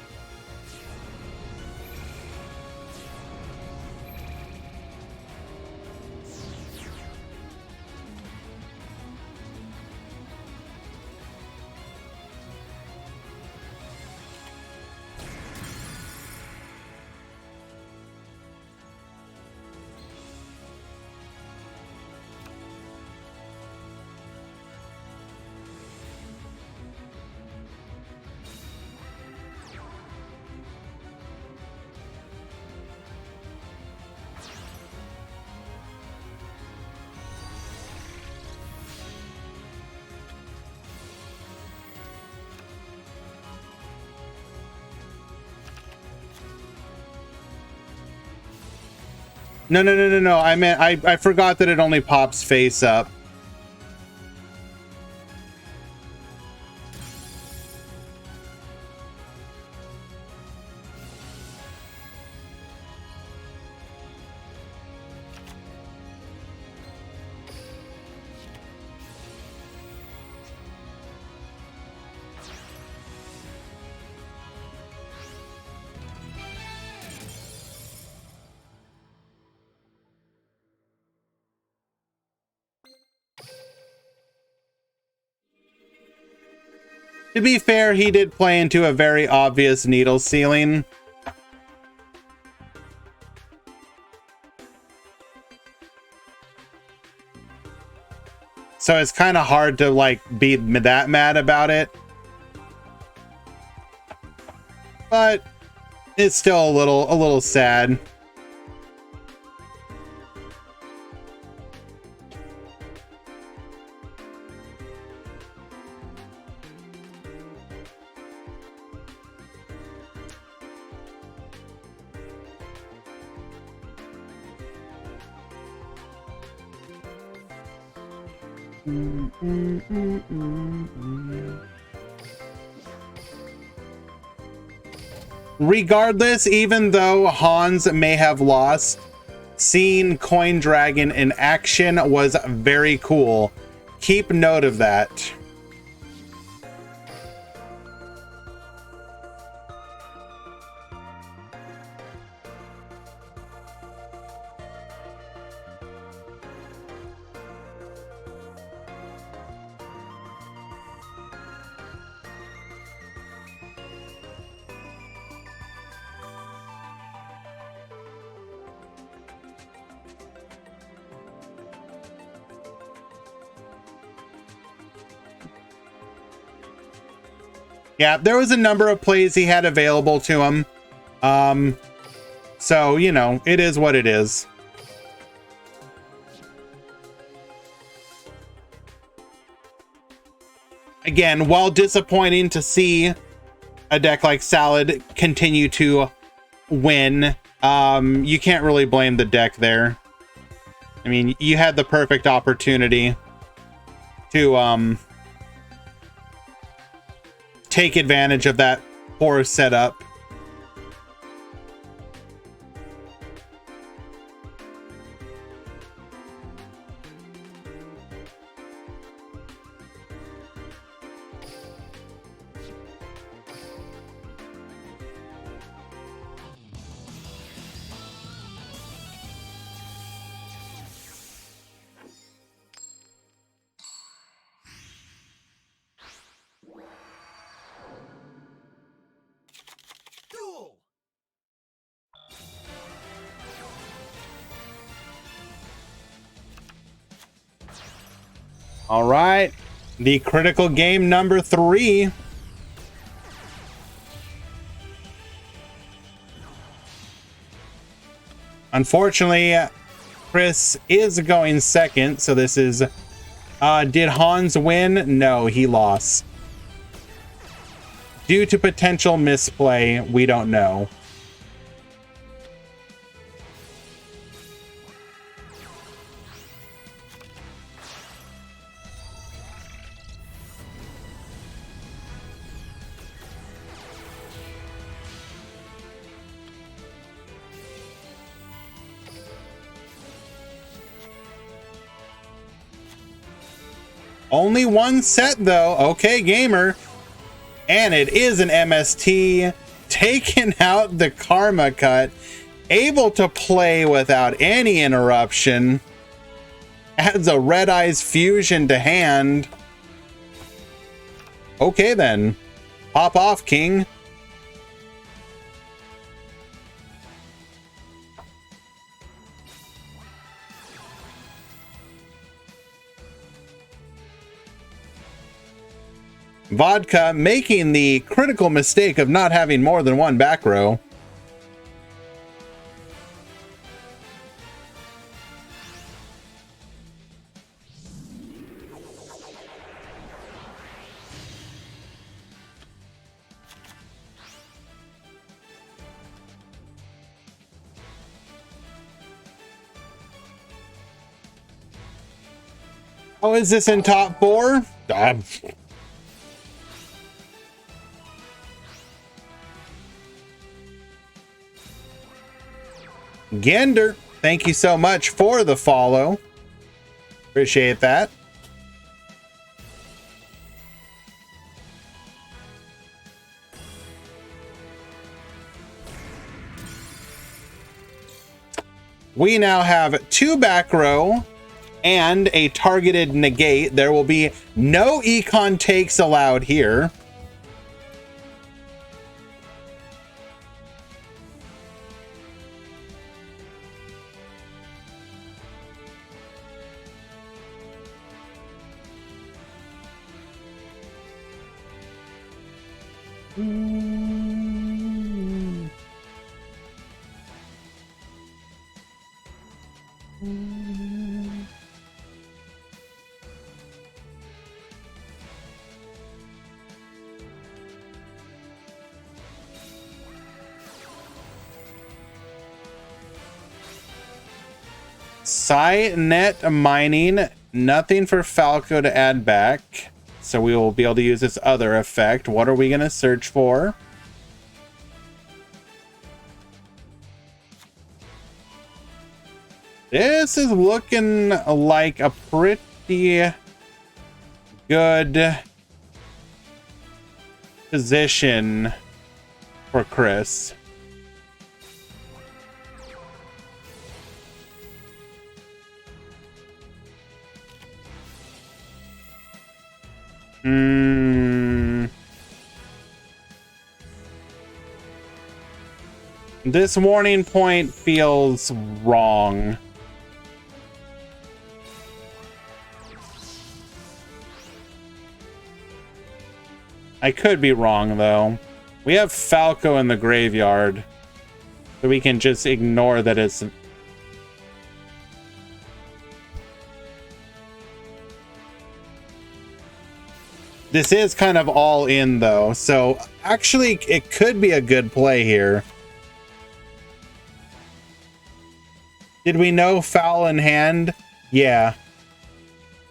No. I meant I forgot that it only pops face up. To be fair, he did play into a very obvious needle ceiling. So it's kind of hard to like be that mad about it. But it's still a little sad. Regardless, even though Hans may have lost, seeing Coin Dragon in action was very cool. Keep note of that. Yeah, there was a number of plays he had available to him. So, you know, it is what it is. Again, while disappointing to see a deck like Salad continue to win, you can't really blame the deck there. I mean, you had the perfect opportunity to take advantage of that poor setup. All right. The critical game number 3. Unfortunately, Chris is going second, so this is... did Hans win? No, he lost. Due to potential misplay, we don't know. Only one set, though. Okay, gamer. And it is an MST. Taking out the Karma Cut. Able to play without any interruption. Adds a Red Eyes Fusion to hand. Okay, then. Pop off, King. Vodka making the critical mistake of not having more than one back row. Oh, is this in top 4? Gander, thank you so much for the follow. Appreciate that. We now have 2 back row and a targeted negate. There will be no econ takes allowed here. Net mining, nothing for Falco to add back, so we will be able to use this other effect. What are we going to search for? This is looking like a pretty good position for Chris. This warning point feels wrong. I could be wrong, though. We have Falco in the graveyard, so we can just ignore that it's... This is kind of all in, though, so actually it could be a good play here. Did we know foul in hand? Yeah.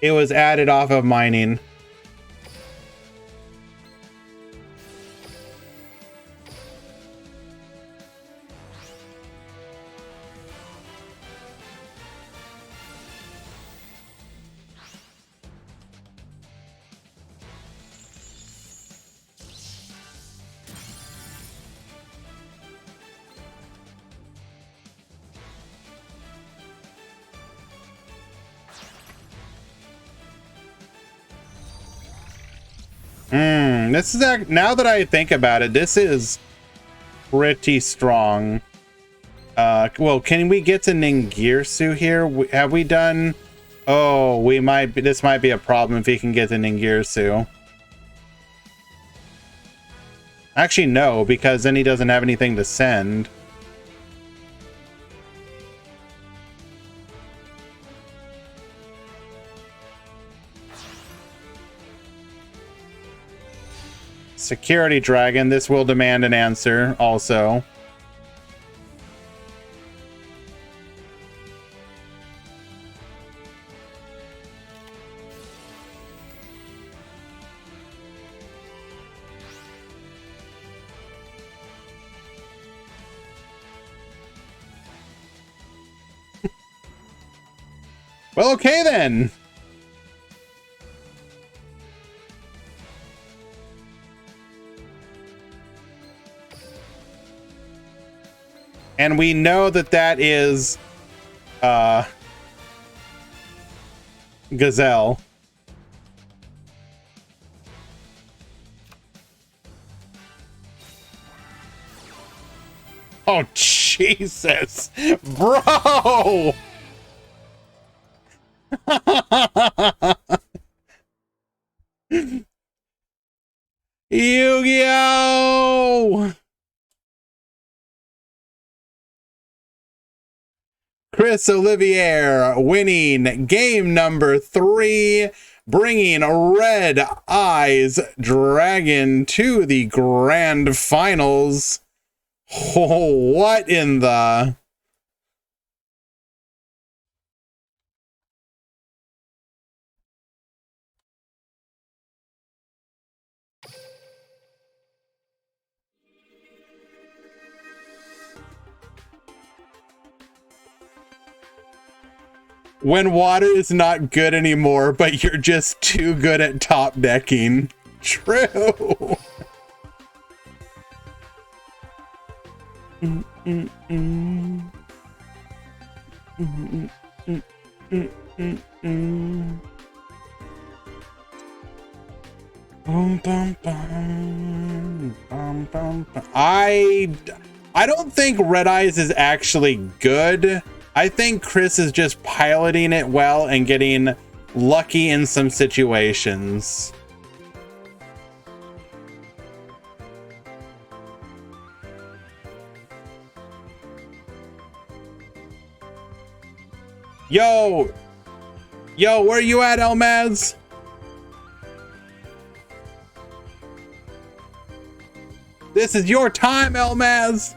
It was added off of mining. This is, now that I think about it, this is pretty strong. Well, can we get to Ningirsu here? Have we done Oh, this might be a problem if he can get the Ningirsu. Actually, no, because then he doesn't have anything to send. Security Dragon, this will demand an answer also. Well, okay then. And we know that that is Gazelle. Oh, Jesus. Bro! Yu-Gi-Oh! Chris Olivier winning game number 3, bringing Red Eyes Dragon to the grand finals. Oh, what in the... When water is not good anymore, but you're just too good at top decking. True. I don't think Red Eyes is actually good. I think Chris is just piloting it well and getting lucky in some situations. Yo, where you at, Elmaz? This is your time, Elmaz.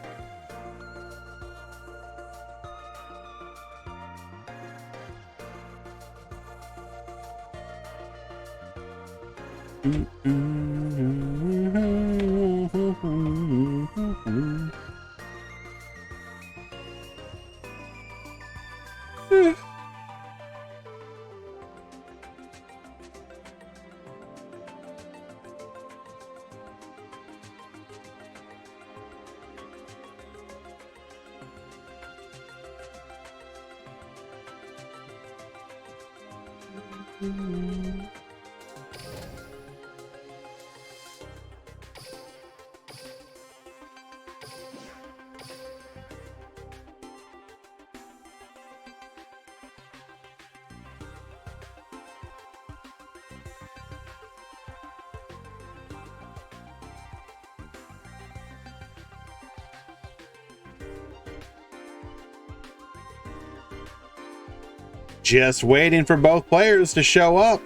Just waiting for both players to show up.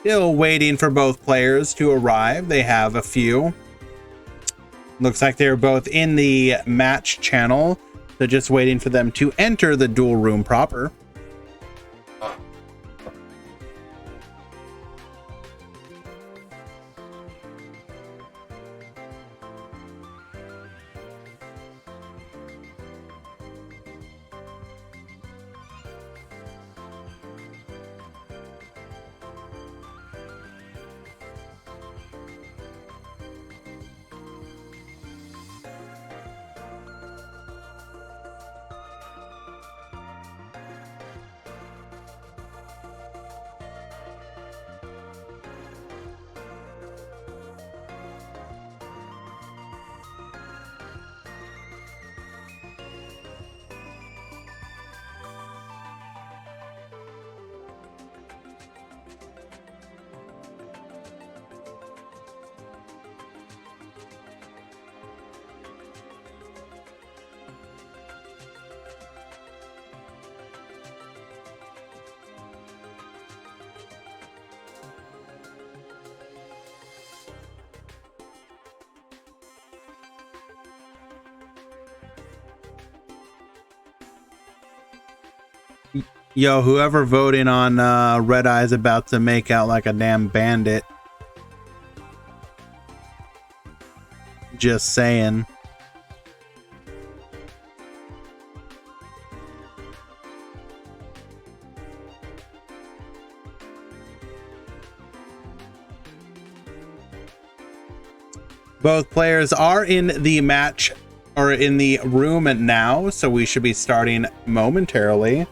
Still waiting for both players to arrive. They have a few. Looks like they're both in the match channel. So just waiting for them to enter the duel room proper. Yo, whoever voting on Red Eye's about to make out like a damn bandit. Just saying. Both players are in the match or in the room now, so we should be starting momentarily.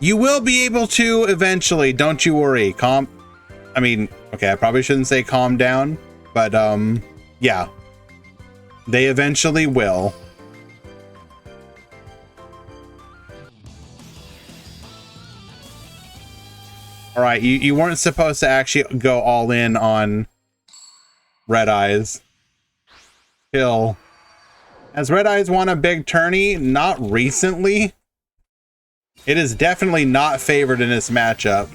You will be able to eventually, don't you worry. I probably shouldn't say calm down, but yeah. They eventually will. All right, you weren't supposed to actually go all in on Red Eyes. Chill. Has Red Eyes won a big tourney? Not recently. It is definitely not favored in this matchup.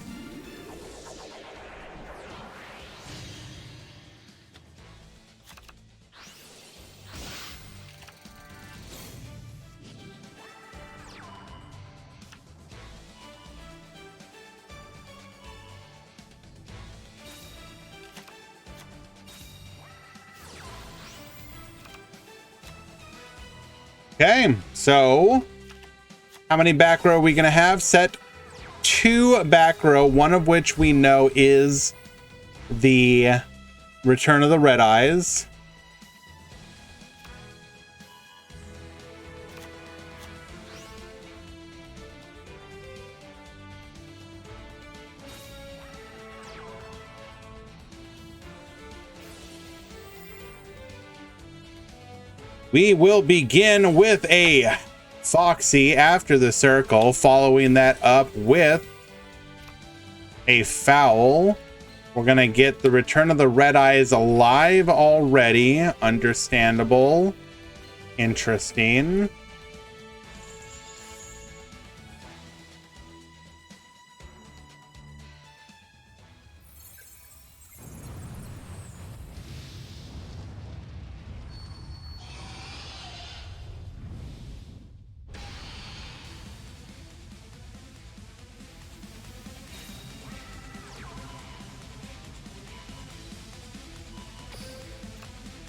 Okay, so how many back row are we gonna have? Set 2 back row, one of which we know is the Return of the Red Eyes. We will begin with a Foxy after the circle, following that up with a foul. We're gonna get the Return of the Red Eyes alive already. Understandable. Interesting.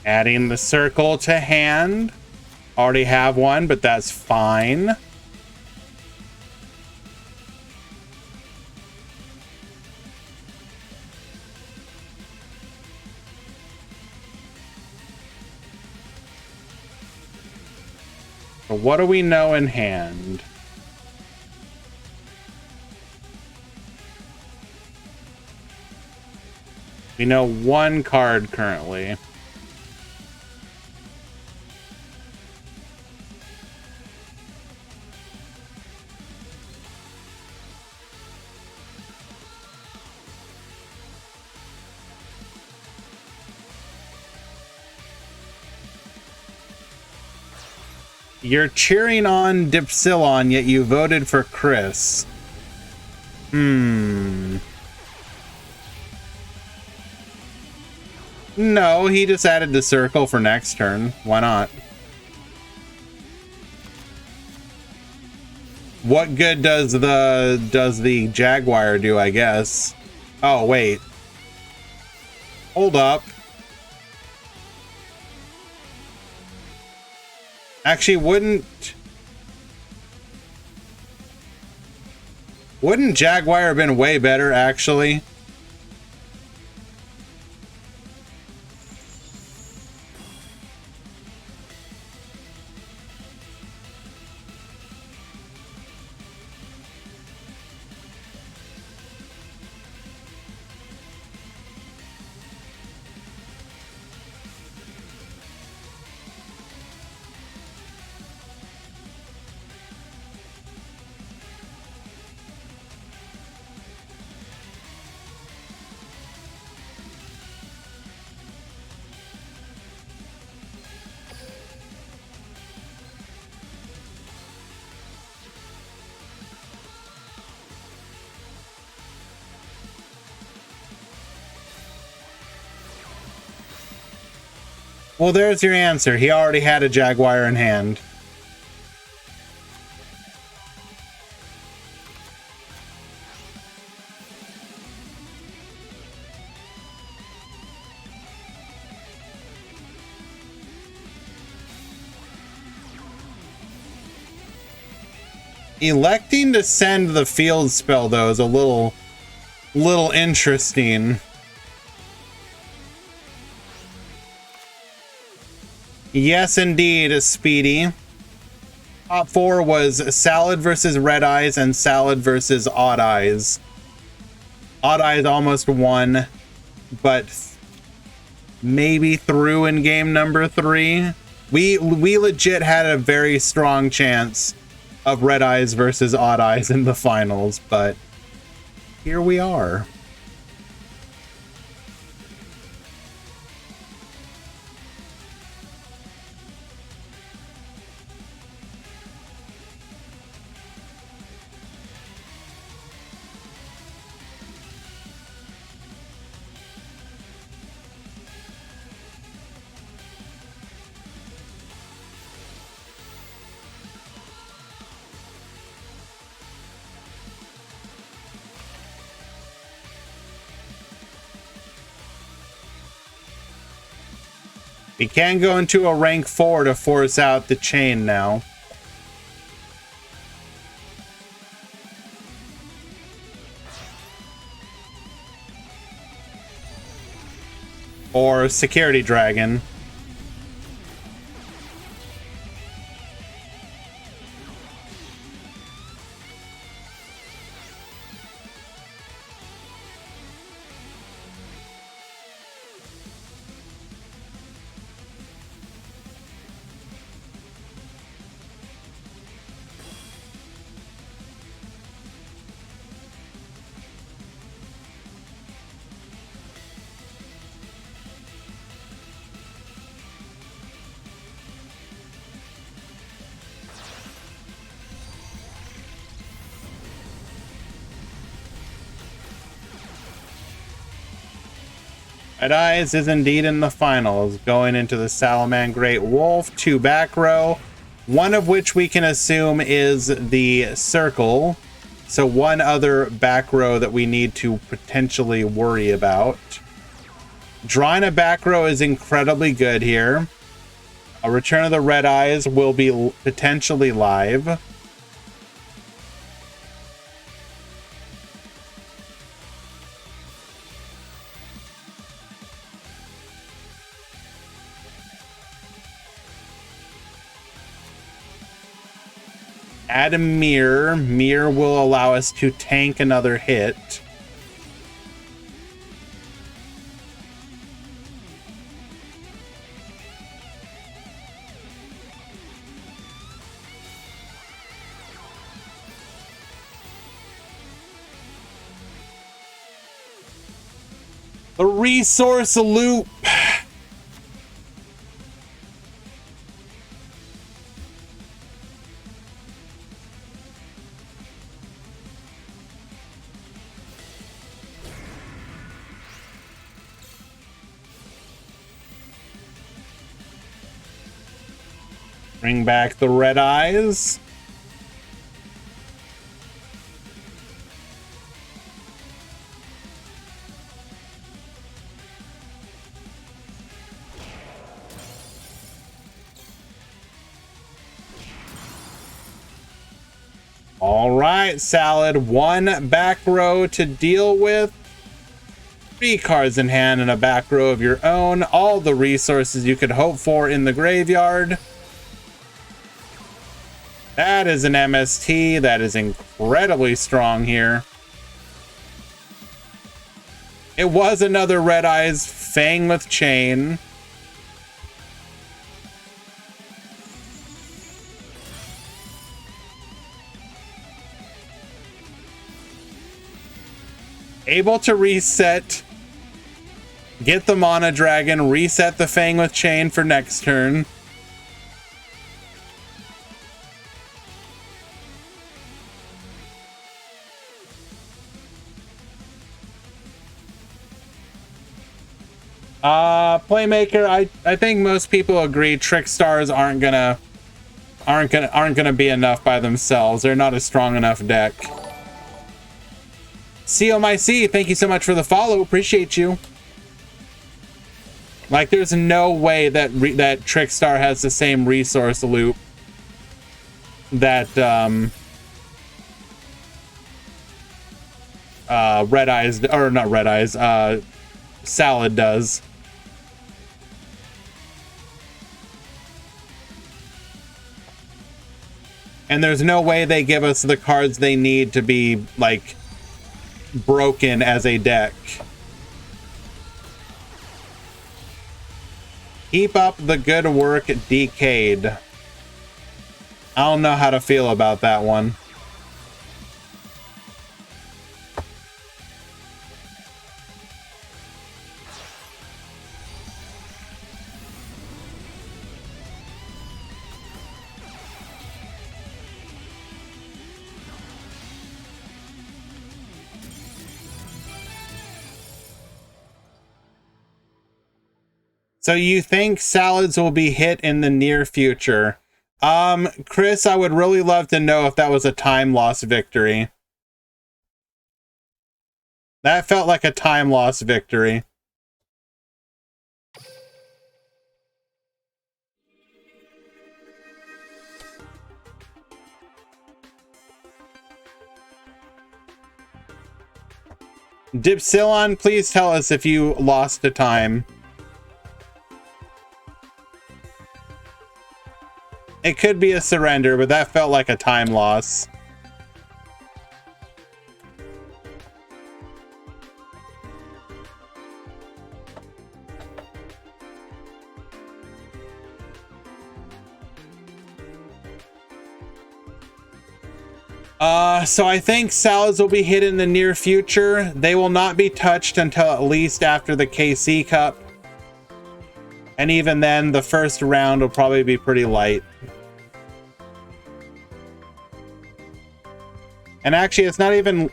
Adding the circle to hand. Already have one, but that's fine. So what do we know in hand? We know one card currently. You're cheering on Dipsilon, yet you voted for Chris. No, he just added the circle for next turn. Why not? What good does the Jaguar do, I guess? Oh, wait. Hold up. Actually, wouldn't Jaguar have been way better, actually? Well, there's your answer. He already had a Jaguar in hand. Electing to send the field spell, though, is a little interesting. Yes, indeed, Speedy. Top 4 was Salad versus Red Eyes and Salad versus Odd Eyes. Odd Eyes almost won, but maybe through in game number 3. We legit had a very strong chance of Red Eyes versus Odd Eyes in the finals, but here we are. We can go into a rank 4 to force out the chain now. Or Security Dragon. Red Eyes is indeed in the finals, going into the Salamangreat Wolf, 2 back row, one of which we can assume is the circle. So one other back row that we need to potentially worry about. Drawing a back row is incredibly good here. A Return of the Red Eyes will be potentially live. Add a mirror. Mirror will allow us to tank another hit. The resource loop. Bring back the red eyes. All right, Salad. One back row to deal with. 3 cards in hand and a back row of your own. All the resources you could hope for in the graveyard. That is an MST. That is incredibly strong here. It was another Red Eyes Fang with Chain. Able to reset, get the Mana Dragon, reset the Fang with Chain for next turn. Playmaker, I think most people agree Trick Stars aren't gonna be enough by themselves. They're not a strong enough deck. COMIC, thank you so much for the follow. Appreciate you. Like, there's no way that that Trickstar has the same resource loop that Red Eyes, or not Red Eyes, Salad does. And there's no way they give us the cards they need to be, like, broken as a deck. Keep up the good work, Decade. I don't know how to feel about that one. So you think Salads will be hit in the near future? Chris, I would really love to know if that was a time loss victory. That felt like a time loss victory. Dipsilon, please tell us if you lost to time. It could be a surrender, but that felt like a time loss. So I think Salads will be hit in the near future. They will not be touched until at least after the KC Cup. And even then, the first round will probably be pretty light. And actually, it's not even...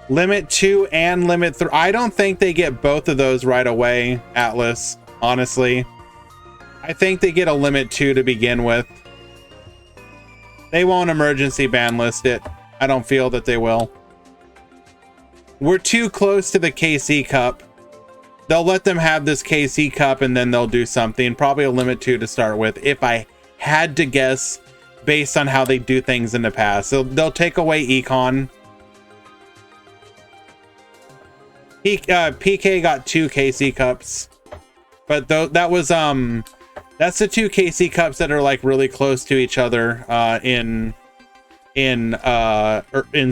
Limit 2 and Limit 3. I don't think they get both of those right away, Atlas, honestly. I think they get a Limit 2 to begin with. They won't emergency ban list it. I don't feel that they will. We're too close to the KC Cup. They'll let them have this KC Cup and then they'll do something. Probably a Limit 2 to start with, if I had to guess based on how they do things in the past. So they'll take away Econ. PK got 2 KC Cups. But that was that's the 2 KC Cups that are like really close to each other in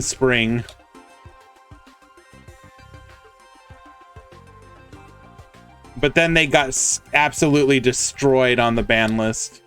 spring. But then they got absolutely destroyed on the ban list.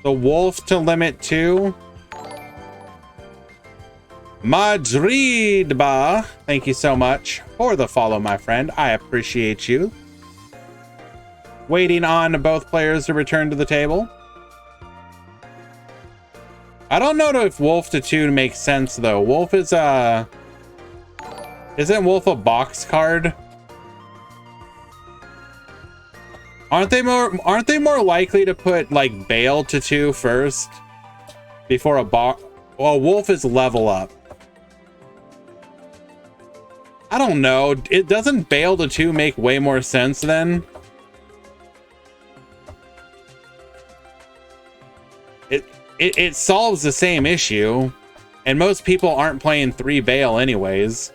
The wolf to limit 2. Madridba, thank you so much for the follow, my friend. I appreciate you. Waiting on both players to return to the table. I don't know if wolf to 2 makes sense though. Wolf is isn't wolf a box card? Aren't they more likely to put like Bale to 2 first before a box? Well, wolf is level up. I don't know. It doesn't Bale to 2 make way more sense then? It solves the same issue, and most people aren't playing 3 Bale anyways.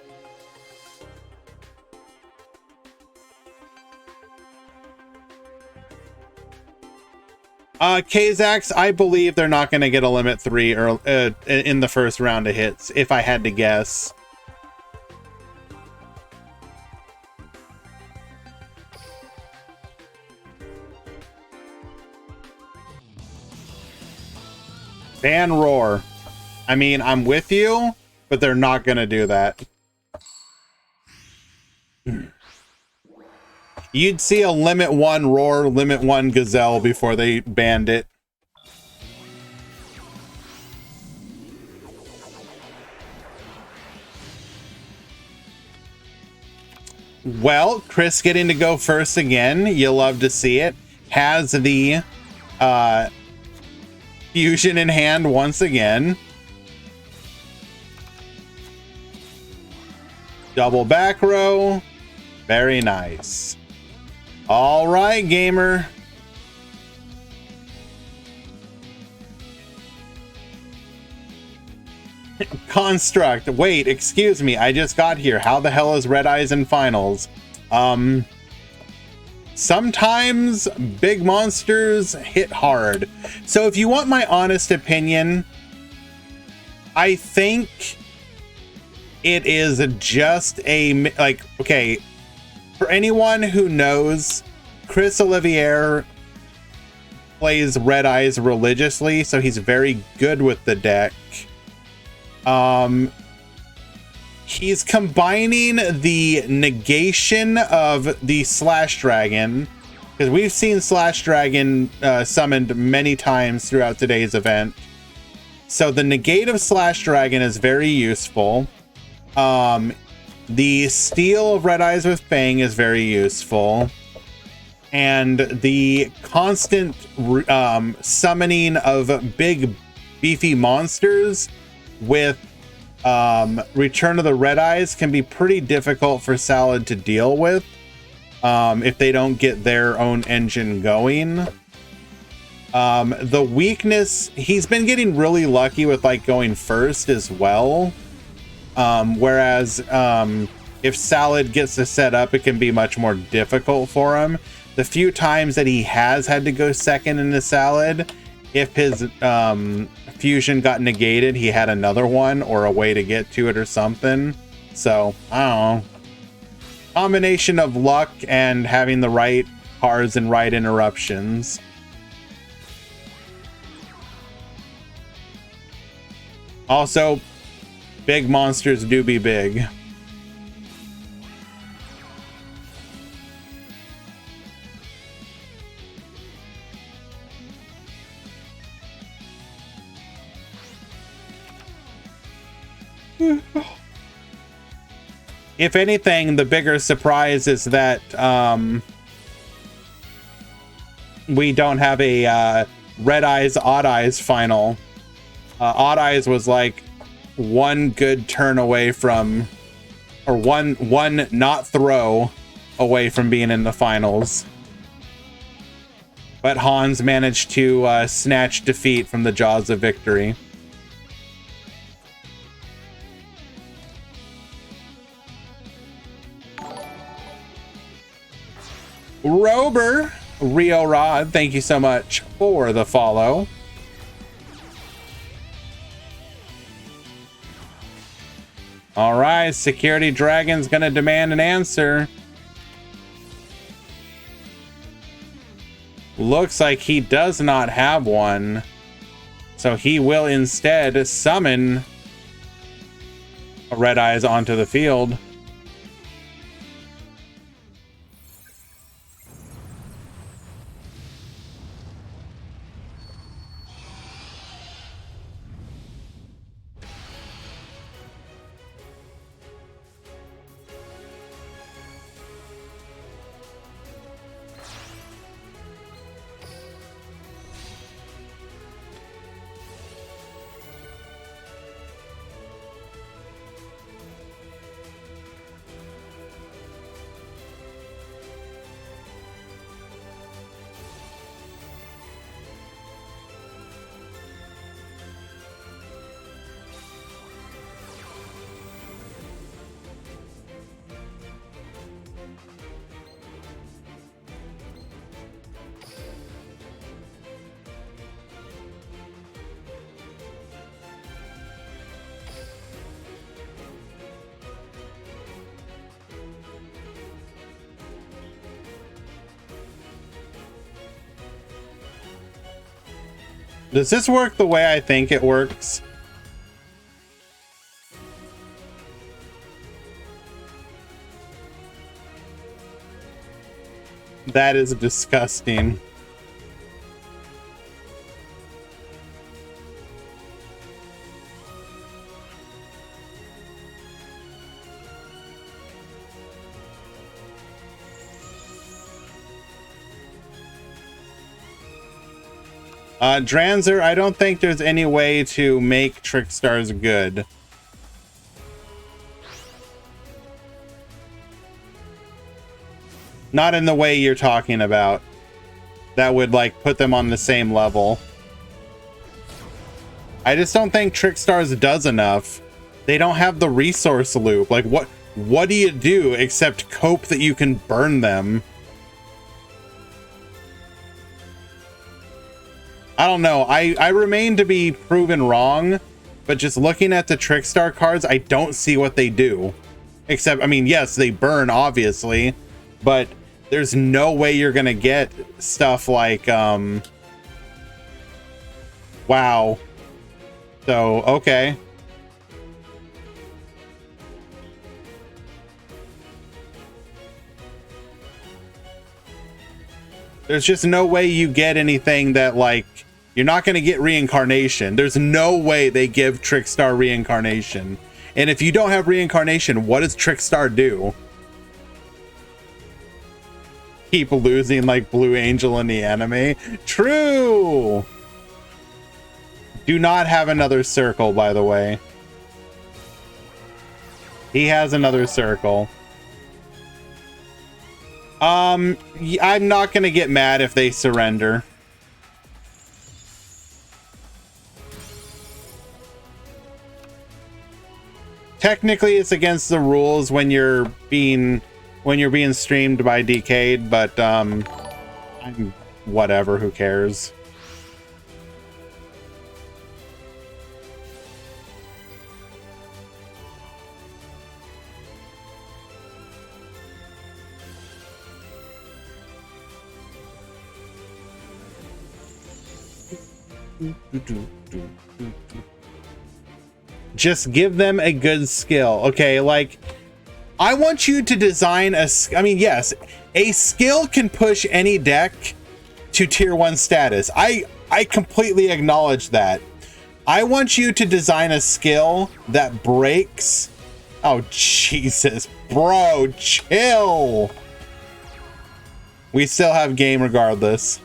Kazax, I believe they're not going to get a limit 3 or in the first round of hits, if I had to guess. Ban Roar. I mean, I'm with you, but they're not going to do that. You'd see a limit 1 Roar, limit 1 Gazelle before they banned it. Well, Chris getting to go first again. You love to see it. Has the fusion in hand once again. Double back row. Very nice. All right, gamer. Construct. Wait, excuse me. I just got here. How the hell is Red Eyes in finals? Sometimes big monsters hit hard. So if you want my honest opinion, I think it is just a, like, okay, for anyone who knows, Chris Olivier plays Red Eyes religiously, so he's very good with the deck. He's combining the negation of the Slash Dragon, because we've seen Slash Dragon summoned many times throughout today's event. So the negate of Slash Dragon is very useful. The steal of Red Eyes with Fang is very useful. And the constant summoning of big beefy monsters with Return of the Red Eyes can be pretty difficult for Salad to deal with if they don't get their own engine going. The weakness, he's been getting really lucky with like going first as well. Whereas if Salad gets to set up, it can be much more difficult for him. The few times that he has had to go second in the Salad, if his fusion got negated, he had another one or a way to get to it or something. So I don't know, combination of luck and having the right cards and right interruptions. Also, big monsters do be big. If anything, the bigger surprise is that we don't have a Red Eyes, Odd Eyes final. Odd Eyes was like one good turn away from, or one not throw away from being in the finals. But Hans managed to snatch defeat from the jaws of victory. Rober, Rio Rod, thank you so much for the follow. All right, Security Dragon's gonna demand an answer. Looks like he does not have one. So he will instead summon a Red Eyes onto the field. Does this work the way I think it works? That is disgusting. Dranzer, I don't think there's any way to make Trickstars good. Not in the way you're talking about. That would, like, put them on the same level. I just don't think Trickstars does enough. They don't have the resource loop. Like, what do you do except cope that you can burn them? I don't know. I remain to be proven wrong, but just looking at the Trickstar cards, I don't see what they do. Except, I mean, yes, they burn, obviously, but there's no way you're gonna get stuff like, wow. So, okay. There's just no way you get anything that, like, you're not going to get reincarnation. There's no way they give Trickstar reincarnation. And if you don't have reincarnation, what does Trickstar do? Keep losing like Blue Angel in the anime? True! Do not have another circle, by the way. He has another circle. I'm not going to get mad if they surrender. Technically, it's against the rules when you're being streamed by Decade, but I'm whatever, who cares? Just give them a good skill. Okay, like, I want you to design a... I mean, yes, a skill can push any deck to tier 1 status. I completely acknowledge that. I want you to design a skill that breaks... Oh, Jesus. Bro, chill. We still have game regardless.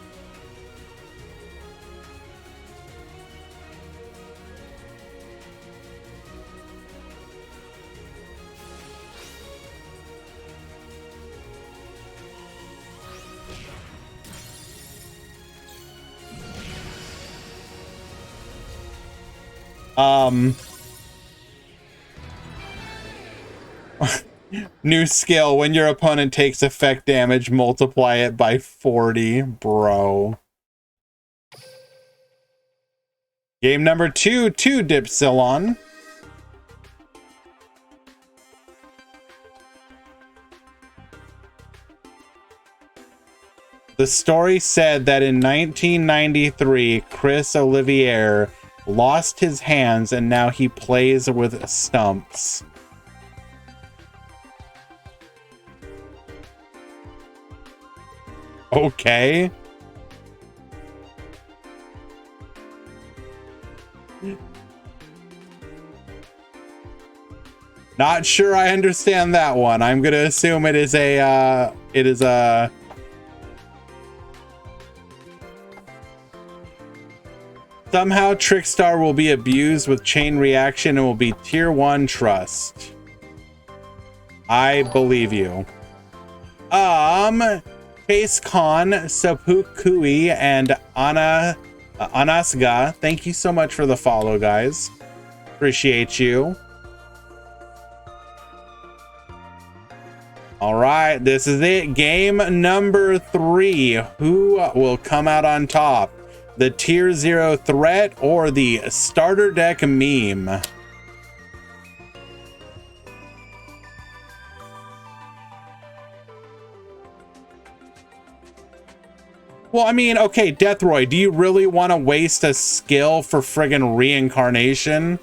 New skill: when your opponent takes effect damage, multiply it by 40. Bro. Game number 2 to Dipsilon. The story said that in 1993, Chris Olivier lost his hands, and now he plays with stumps. Okay. Not sure I understand that one. I'm gonna assume it is a somehow Trickstar will be abused with chain reaction and will be tier 1 trust. I believe you. Chase Khan, Sepukui, and Anasga, thank you so much for the follow, guys. Appreciate you. All right, this is it. Game number 3. Who will come out on top? The tier 0 threat or the starter deck meme? Well, I mean, okay, Deathroy, do you really want to waste a skill for friggin' reincarnation?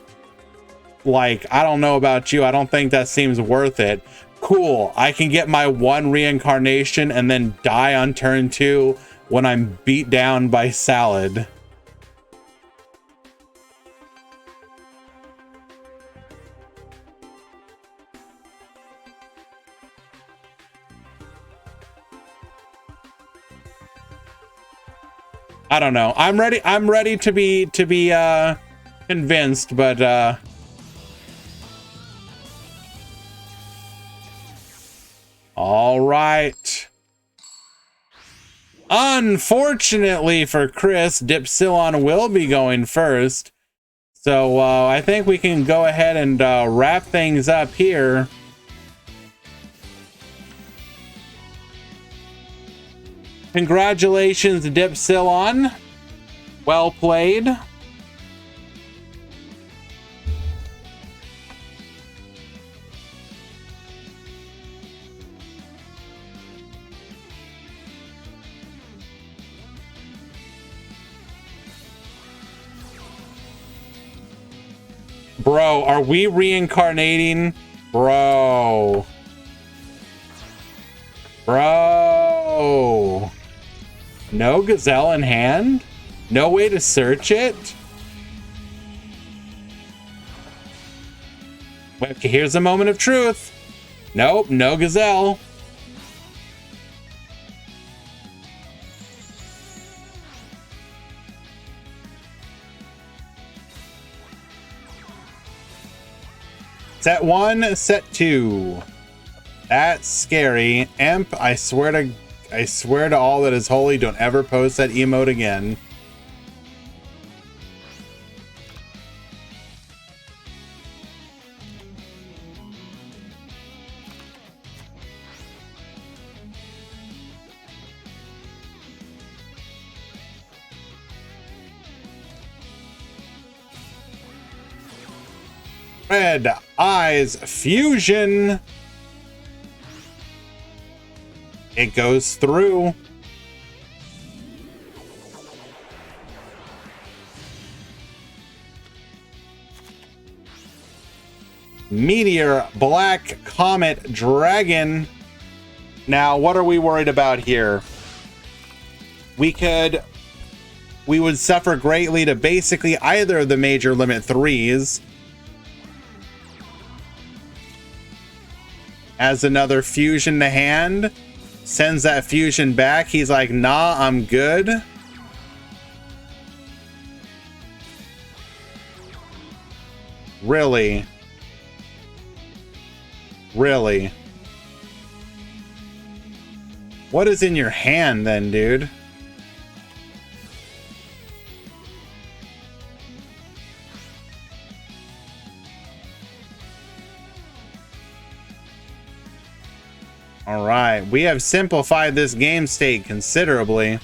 Like, I don't know about you. I don't think that seems worth it. Cool, I can get my 1 reincarnation and then die on turn 2 when I'm beat down by Salad. I don't know. I'm ready to be convinced, but all right. Unfortunately for Chris, Dipsilon will be going first. So I think we can go ahead and wrap things up here. Congratulations, Dipsilon. Well played. Bro, are we reincarnating? Bro. Bro. No gazelle in hand? No way to search it? Okay, here's a moment of truth. Nope, no gazelle. Set 1, set 2. That's scary. Imp, I swear to all that is holy, don't ever post that emote again. Red Eyes Fusion. It goes through. Meteor Black Comet Dragon. Now, what are we worried about here? We would suffer greatly to basically either of the major limit 3s. As another fusion to hand, sends that fusion back. He's like, nah, I'm good. Really? Really? What is in your hand then, dude? All right, we have simplified this game state considerably.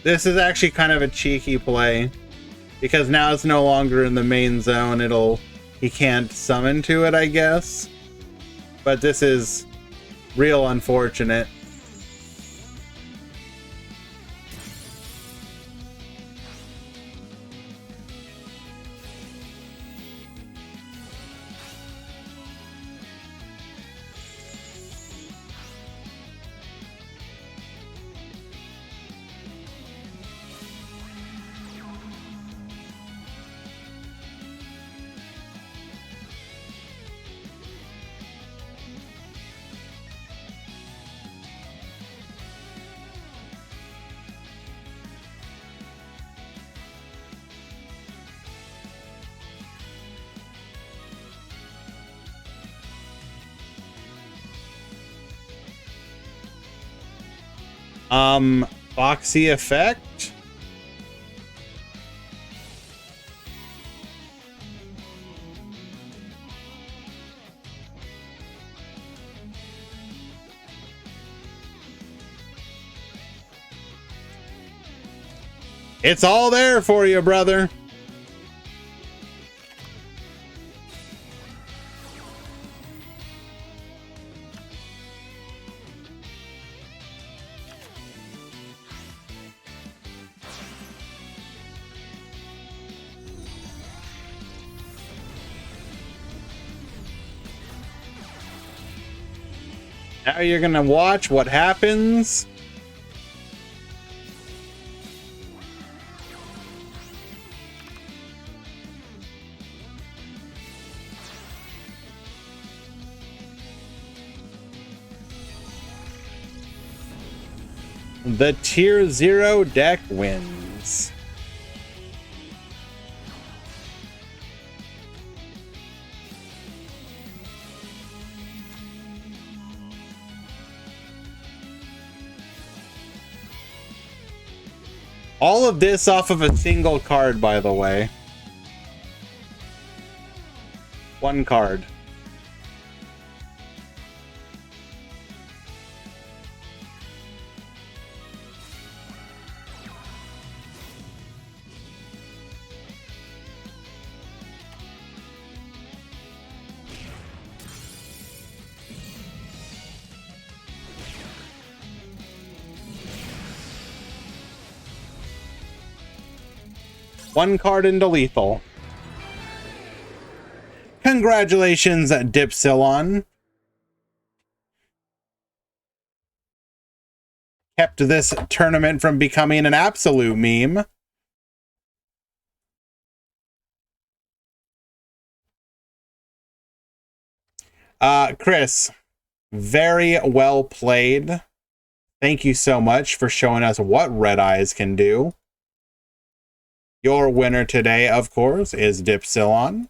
This is actually kind of a cheeky play, because now it's no longer in the main zone. He can't summon to it, I guess. But this is real unfortunate. Foxy effect. It's all there for you, brother. Now you're gonna watch what happens. The tier 0 deck wins. All of this off of a single card, by the way. One card. One card into lethal. Congratulations, Dipsilon. Kept this tournament from becoming an absolute meme. Chris, very well played. Thank you so much for showing us what Red Eyes can do. Your winner today, of course, is Dipsilon.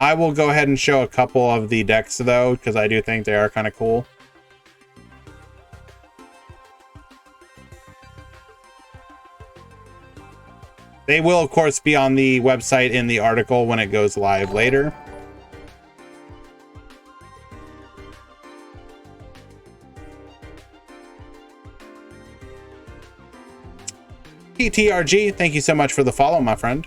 I will go ahead and show a couple of the decks, though, because I do think they are kind of cool. They will, of course, be on the website in the article when it goes live later. PTRG, thank you so much for the follow, my friend.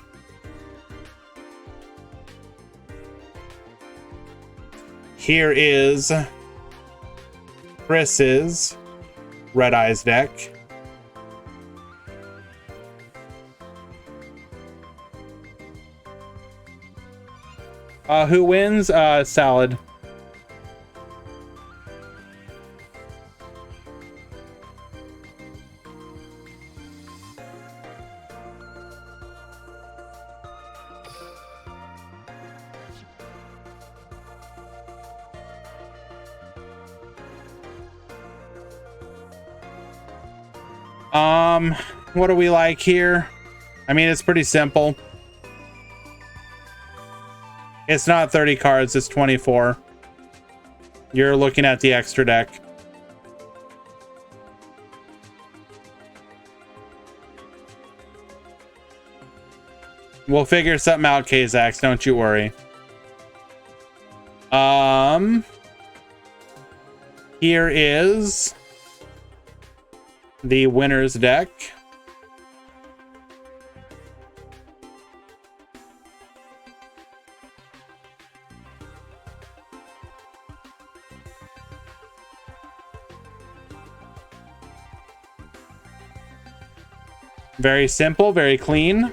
Here is Chris's Red Eyes deck. Who wins? Salad. What do we like here? I mean, it's pretty simple. It's not 30 cards, it's 24. You're looking at the extra deck. We'll figure something out, Kazax. Don't you worry. Here is the winner's deck. Very simple, very clean.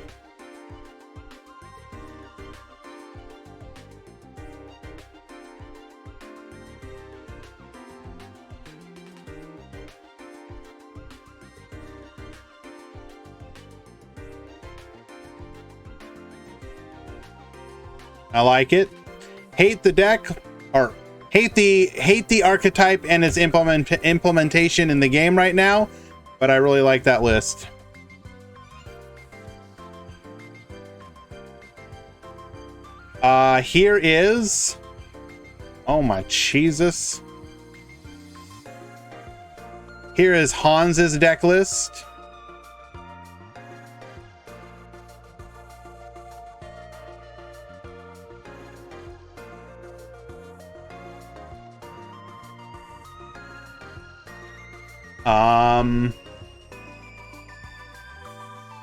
I like it. Hate the deck, or hate the archetype and its implementation in the game right now, but I really like that list. Here is, oh my Jesus. Here is Hans's deck list.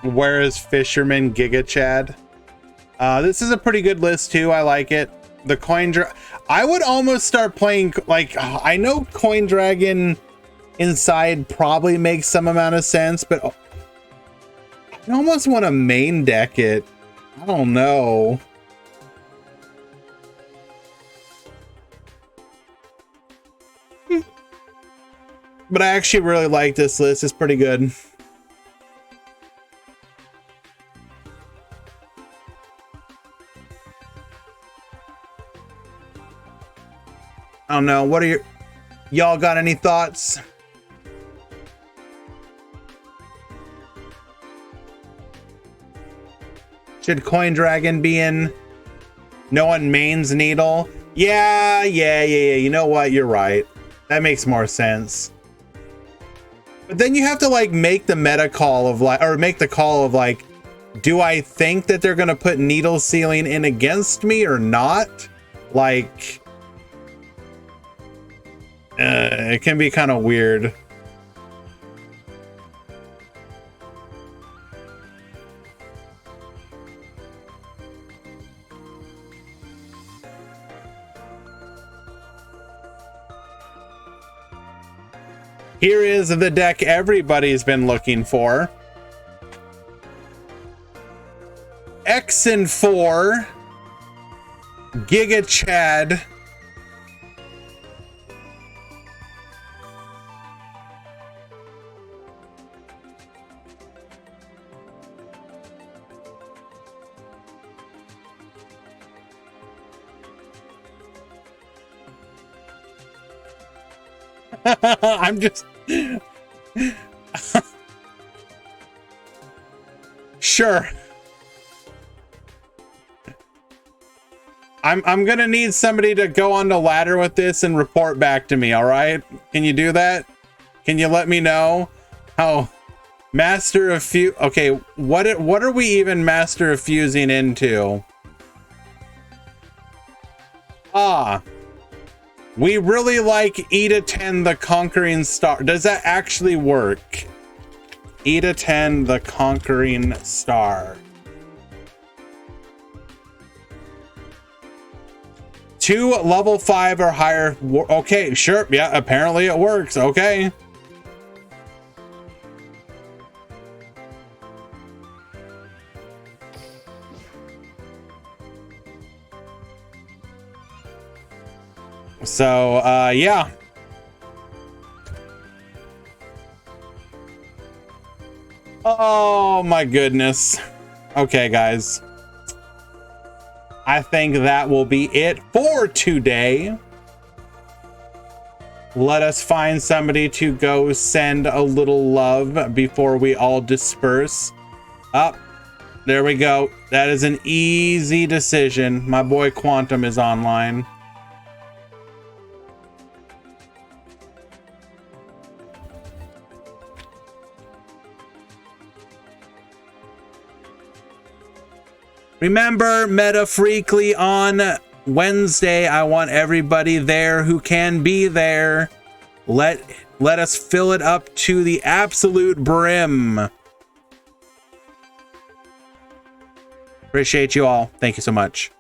Where is Fisherman Giga Chad? This is a pretty good list too. I like it. The I would almost start playing, like, I know Coin Dragon inside probably makes some amount of sense, but I almost want to main deck it. I don't know. But I actually really like this list. It's pretty good. I don't know. What are y'all got any thoughts? Should Coin Dragon be in? No one mains Needle? Yeah. You know what? You're right. That makes more sense. But then you have to like make the meta call of like, or make the call of like, do I think that they're going to put Needle Sealing in against me or not? Like, it can be kind of weird. Here is the deck everybody's been looking for. X and 4 Giga Chad. I'm just sure. I'm gonna need somebody to go on the ladder with this and report back to me. All right, can you do that? Can you let me know how Master of Fuse? Okay, what are we even Master of Fusing into? We really like Eda 10 the Conquering Star. Does that actually work? Eda 10 the Conquering Star. 2 level 5 or higher. Okay, sure. Yeah, apparently it works. Okay. So, yeah. Oh my goodness. Okay, guys. I think that will be it for today. Let us find somebody to go send a little love before we all disperse. Up. There we go. That is an easy decision. My boy Quantum is online. Remember, Meta Freakly on Wednesday. I want everybody there who can be there. Let us fill it up to the absolute brim. Appreciate you all. Thank you so much.